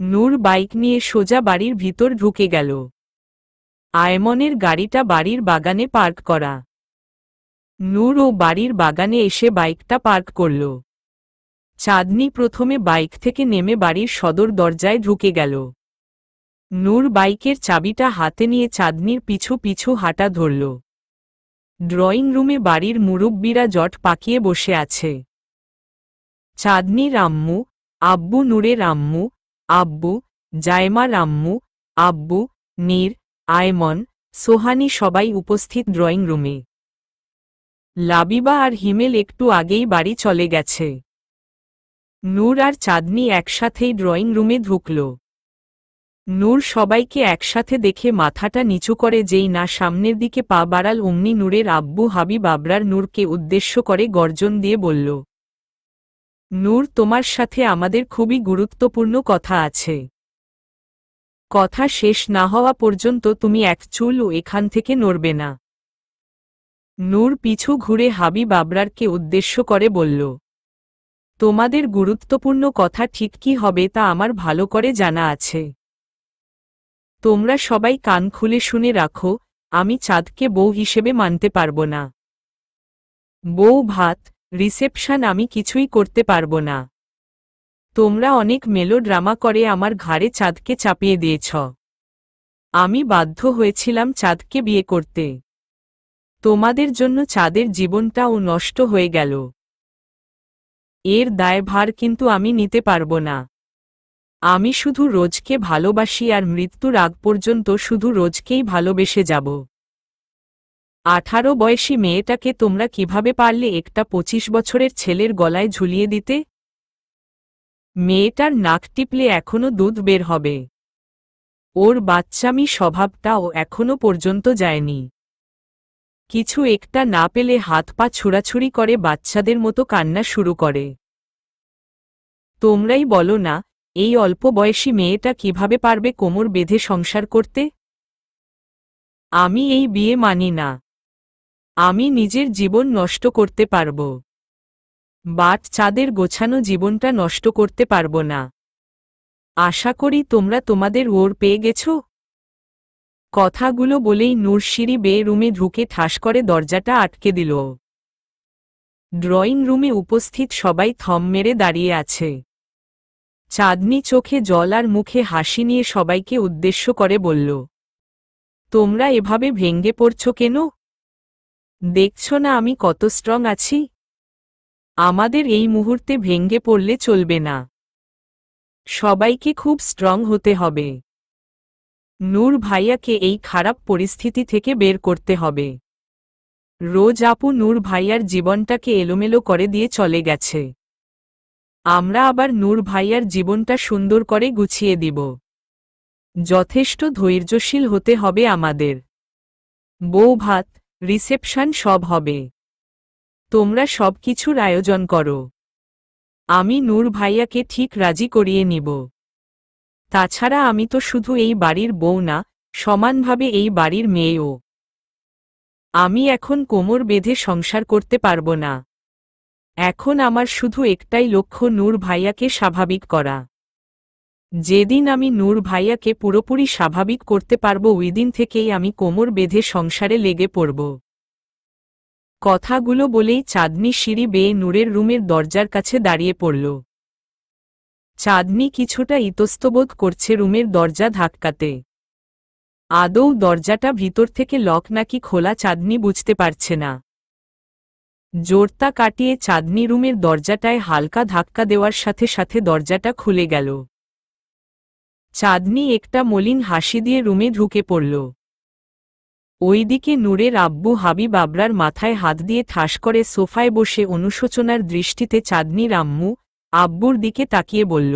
নূর বাইক নিয়ে সোজা বাড়ির ভিতর ঢুকে গেল। আয়মনের গাড়িটা বাড়ির বাগানে পার্ক করা। নূর ও বাড়ির বাগানে এসে বাইকটা পার্ক করল। চাঁদনি প্রথমে বাইক থেকে নেমে বাড়ির সদর দরজায় ঢুকে গেল। নূর বাইকের চাবিটা হাতে নিয়ে চাঁদনির পিছু পিছু হাঁটা ধরল। ড্রয়িং রুমে বাড়ির মুরব্বিরা জট পাকিয়ে বসে আছে। চাঁদনির আম্মু, আব্বু, নূরের আম্মু, আব্বু, জায়মার আম্মু, আব্বু, নীর, আয়মন, সোহানি সবাই উপস্থিত ড্রয়িং রুমে। লাবিবা আর হিমেল একটু আগেই বাড়ি চলে গেছে। নূর আর চাঁদনি একসাথেই ড্রয়িং রুমে ঢুকল। নূর সবাইকে একসাথে দেখে মাথাটা নিচু করে যেই না সামনের দিকে পা বাড়াল অমনি নূরের আব্বু হাবিব আবরার নূরকে উদ্দেশ্য করে গর্জন দিয়ে বলল, নূর, তোমার সাথে আমাদের খুবই গুরুত্বপূর্ণ কথা আছে। কথা শেষ না হওয়া পর্যন্ত তুমি এক চুলও এখান থেকে নড়বে না। নূর পিছু ঘুরে হাবিব আবরারকে উদ্দেশ্য করে বলল, তোমাদের গুরুত্বপূর্ণ কথা ঠিক কি হবে তা আমার ভালো করে জানা আছে। তোমরা সবাই কান খুলে শুনে রাখো, আমি চাঁদকে বউ হিসেবে মানতে পারব না। বউ ভাত, রিসেপশন আমি কিছুই করতে পারব না। তোমরা অনেক মেলোড্রামা করে আমার ঘাড়ে চাঁদকে চাপিয়ে দিয়েছ। আমি বাধ্য হয়েছিলাম চাঁদকে বিয়ে করতে। তোমাদের জন্য চাঁদের জীবনটাও নষ্ট হয়ে গেল। এর দায়ভার কিন্তু আমি নিতে পারব না। আমি শুধু রোজকে ভালোবাসি আর মৃত্যুর আগ পর্যন্ত শুধু রোজকেই ভালোবেসে যাব। 18 বয়সী মেয়েটাকে তোমরা কিভাবে পারলে একটা 25 বছরের ছেলের গলায় ঝুলিয়ে দিতে? মেয়েটার নাক টিপলে এখনো দুধ বের হবে। ওর বাচ্চামি স্বভাবটাও এখনো পর্যন্ত যায়নি। কিছু একটা না পেলে হাত পা ছুড়াছুড়ি করে বাচ্চাদের মতো কান্না শুরু করে। তোমরাই বলো না, এই অল্প বয়সী মেয়েটা কিভাবে পারবে কোমর বেঁধে সংসার করতে? আমি এই বিয়ে মানি না। আমি নিজের জীবন নষ্ট করতে পারব, বাচ্চাদের গোছানো জীবনটা নষ্ট করতে পারব না। আশা করি তোমরা তোমাদের ওর পেয়ে গেছ। কথাগুলো বলেই নূর সিঁড়ি বেয়ে রুমে ঢুকে ঠাস করে দরজাটা আটকে দিল। ড্রয়িং রুমে উপস্থিত সবাই থম মেরে দাঁড়িয়ে আছে। চাঁদনি চোখে জল আর মুখে হাসি নিয়ে সবাইকে উদ্দেশ্য করে বলল, তোমরা এভাবে ভেঙে পড়ছ কেন? দেখছ না আমি কত স্ট্রং আছি? আমাদের এই মুহূর্তে ভেঙে পড়লে চলবে না। সবাইকে খুব স্ট্রং হতে হবে। নূর ভাইয়াকে এই খারাপ পরিস্থিতি থেকে বের করতে হবে। রোজ আপু নূর ভাইয়ার জীবনটাকে এলোমেলো করে দিয়ে চলে গেছে। আমরা আবার নূর ভাইয়ার জীবনটা সুন্দর করে গুছিয়ে দিব। যথেষ্ট ধৈর্যশীল হতে হবে আমাদের। বউ ভাত, রিসেপশন সব হবে। তোমরা সব কিছুর আয়োজন করো। আমি নূর ভাইয়াকে ঠিক রাজি করিয়ে নিব। তাছাড়া আমি তো শুধু এই বাড়ির বউ না, সমানভাবে এই বাড়ির মেয়েও। আমি এখন কোমর বেঁধে সংসার করতে পারব না। এখন আমার শুধু একটাই লক্ষ্য, নূর ভাইয়াকে স্বাভাবিক করা। যেদিন আমি নূর ভাইয়াকে পুরোপুরি স্বাভাবিক করতে পারব ওই দিন থেকেই আমি কোমর বেঁধে সংসারে লেগে পড়ব। কথাগুলো বলেই চাঁদনি সিঁড়ি বেয়ে নূরের রুমের দরজার কাছে দাঁড়িয়ে পড়ল। চাঁদনি কিছুটা ইতস্তবোধ করছে রুমের দরজা ধাক্কাতে। আদৌ দরজাটা ভিতর থেকে লক নাকি খোলা চাঁদনি বুঝতে পারছে না। জোরতা কাটিয়ে চাঁদনি রুমের দরজাটায় হালকা ধাক্কা দেওয়ার সাথে সাথে দরজাটা খুলে গেল। চাঁদনি একটা মলিন হাসি দিয়ে রুমে ঢুকে পড়ল। ওইদিকে নূরের আব্বু হাবিব আবরার মাথায় হাত দিয়ে ঠাস করে সোফায় বসে অনুশোচনার দৃষ্টিতে চাঁদনির আম্মু আব্বুর দিকে তাকিয়ে বলল,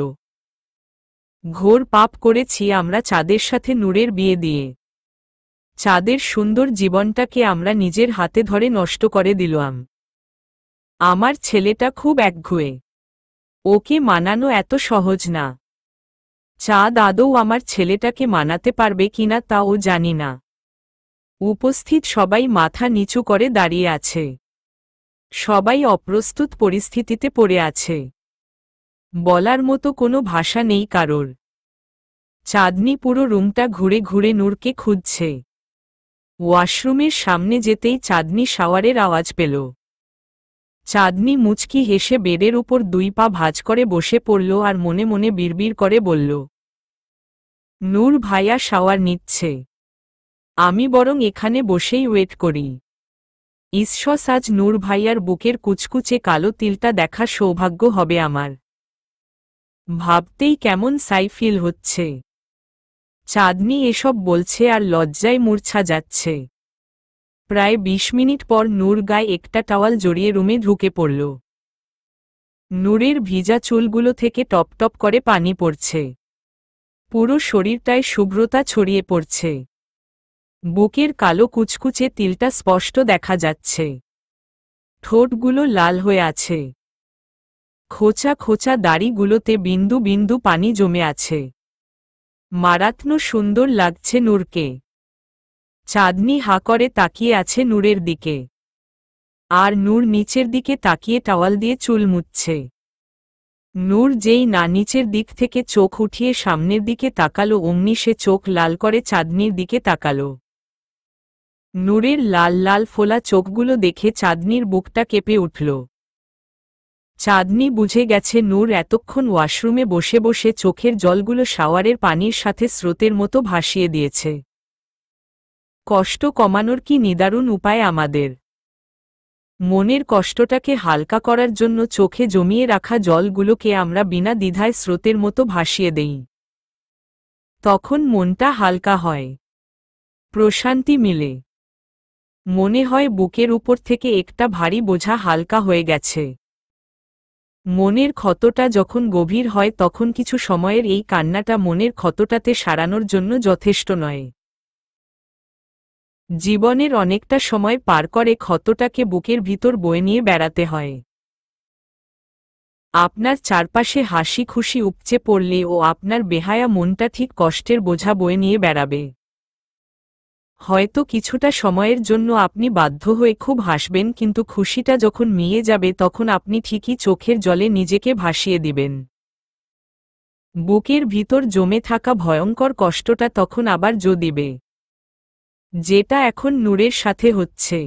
ঘোর পাপ করেছি আমরা চাঁদের সাথে নূরের বিয়ে দিয়ে। চাঁদের সুন্দর জীবনটাকে আমরা নিজের হাতে ধরে নষ্ট করে দিলাম। আমার ছেলেটা খুব একগুঁয়ে, ওকে মানানো এত সহজ না। চাঁদ আদৌ আমার ছেলেটাকে মানাতে পারবে কিনা তাও জানি না। উপস্থিত সবাই মাথা নিচু করে দাঁড়িয়ে আছে। সবাই অপ্রস্তুত পরিস্থিতিতে পড়ে আছে। বলার মতো কোনো ভাষা নেই কারোর। চাঁদনি পুরো রুমটা ঘুরে ঘুরে নূরকে খুঁজছে। ওয়াশরুমের সামনে যেতেই চাঁদনি শাওয়ারের আওয়াজ পেল। চাঁদনি মুচকি হেসে বেডের উপর 2 পা ভাঁজ করে বসে পড়ল আর মনে মনে বিড়বিড় করে বলল, নূর ভাইয়া শাওয়ার নিচ্ছে, আমি বরং এখানে বসেই ওয়েট করি। ঈশ্বর, আজ নূর ভাইয়ার বুকের কুচকুচে কালো তিলটা দেখার সৌভাগ্য হবে আমার। ভাবতেই কেমন সাই ফিল হচ্ছে। চাঁদনি এসব বলছে আর লজ্জায় মূর্ছা যাচ্ছে। প্রায় 20 মিনিট পর নূর গায়ে একটা টাওয়াল জড়িয়ে রুমে ঢুকে পড়ল। নূরের ভিজা চুলগুলো থেকে টপ টপ করে পানি পড়ছে। পুরো শরীরটায় শুভ্রতা ছড়িয়ে পড়ছে। বুকের কালো কুচকুচে তিলটা স্পষ্ট দেখা যাচ্ছে। ঠোঁটগুলো লাল হয়ে আছে। খোঁচা খোঁচা দাড়িগুলোতে বিন্দু বিন্দু পানি জমে আছে। মারাত্মক সুন্দর লাগছে নূরকে। চাঁদনি হা করে তাকিয়ে আছে নূরের দিকে। আর নূর নিচের দিকে তাকিয়ে টাওয়াল দিয়ে চুল মুছছে। নূর যেই না নিচের দিক থেকে চোখ উঠিয়ে সামনের দিকে তাকালো অমনি সে চোখ লাল করে চাঁদনির দিকে তাকালো। নূরের লাল লাল ফোলা চোখগুলো দেখে চাঁদনির বুকটা কেঁপে উঠল। চাঁদনি বুঝে গেছে নূর এতক্ষণ ওয়াশরুমে বসে বসে চোখের জলগুলো শাওয়ারের পানির সাথে স্রোতের মতো ভাসিয়ে দিয়েছে। কষ্ট কমানোর কি নিদারুণ উপায় আমাদের। মনের কষ্টটাকে হালকা করার জন্য চোখে জমিয়ে রাখা জলগুলোকে আমরা বিনা দ্বিধায় স্রোতের মতো ভাসিয়ে দেই। তখন মনটা হালকা হয়, প্রশান্তি মিলে। মনে হয় বুকের উপর থেকে একটা ভারী বোঝা হালকা হয়ে গেছে। মনের ক্ষতটা যখন গভীর হয় তখন কিছু সময়ের এই কান্নাটা মনের ক্ষতটাতে সারানোর জন্য যথেষ্ট নয়। জীবনের অনেকটা সময় পার করে ক্ষতটাকে বুকের ভিতর বয়ে নিয়ে বেড়াতে হয়। আপনার চারপাশে হাসি খুশি উপচে পড়লে ও আপনার বেহায়া মনটা ঠিক কষ্টের বোঝা বয়ে নিয়ে বেড়াবে। হয়তো কিছুটা সময়ের জন্য আপনি বাধ্য হয়ে খুব হাসবেন, কিন্তু খুশিটা যখন মিয়ে যাবে তখন আপনি ঠিকই চোখের জলে নিজেকে ভাসিয়ে দিবেন। বুকের ভিতর জমে থাকা ভয়ঙ্কর কষ্টটা তখন আবার জো দিবে, যেটা এখন নূরের সাথে হচ্ছে।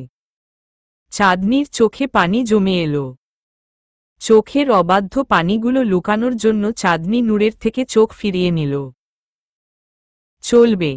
চাঁদনির চোখে পানি জমে এলো। চোখের অবাধ্য পানিগুলো লুকানোর জন্য চাঁদনি নূরের থেকে চোখ ফিরিয়ে নিল। চলবে।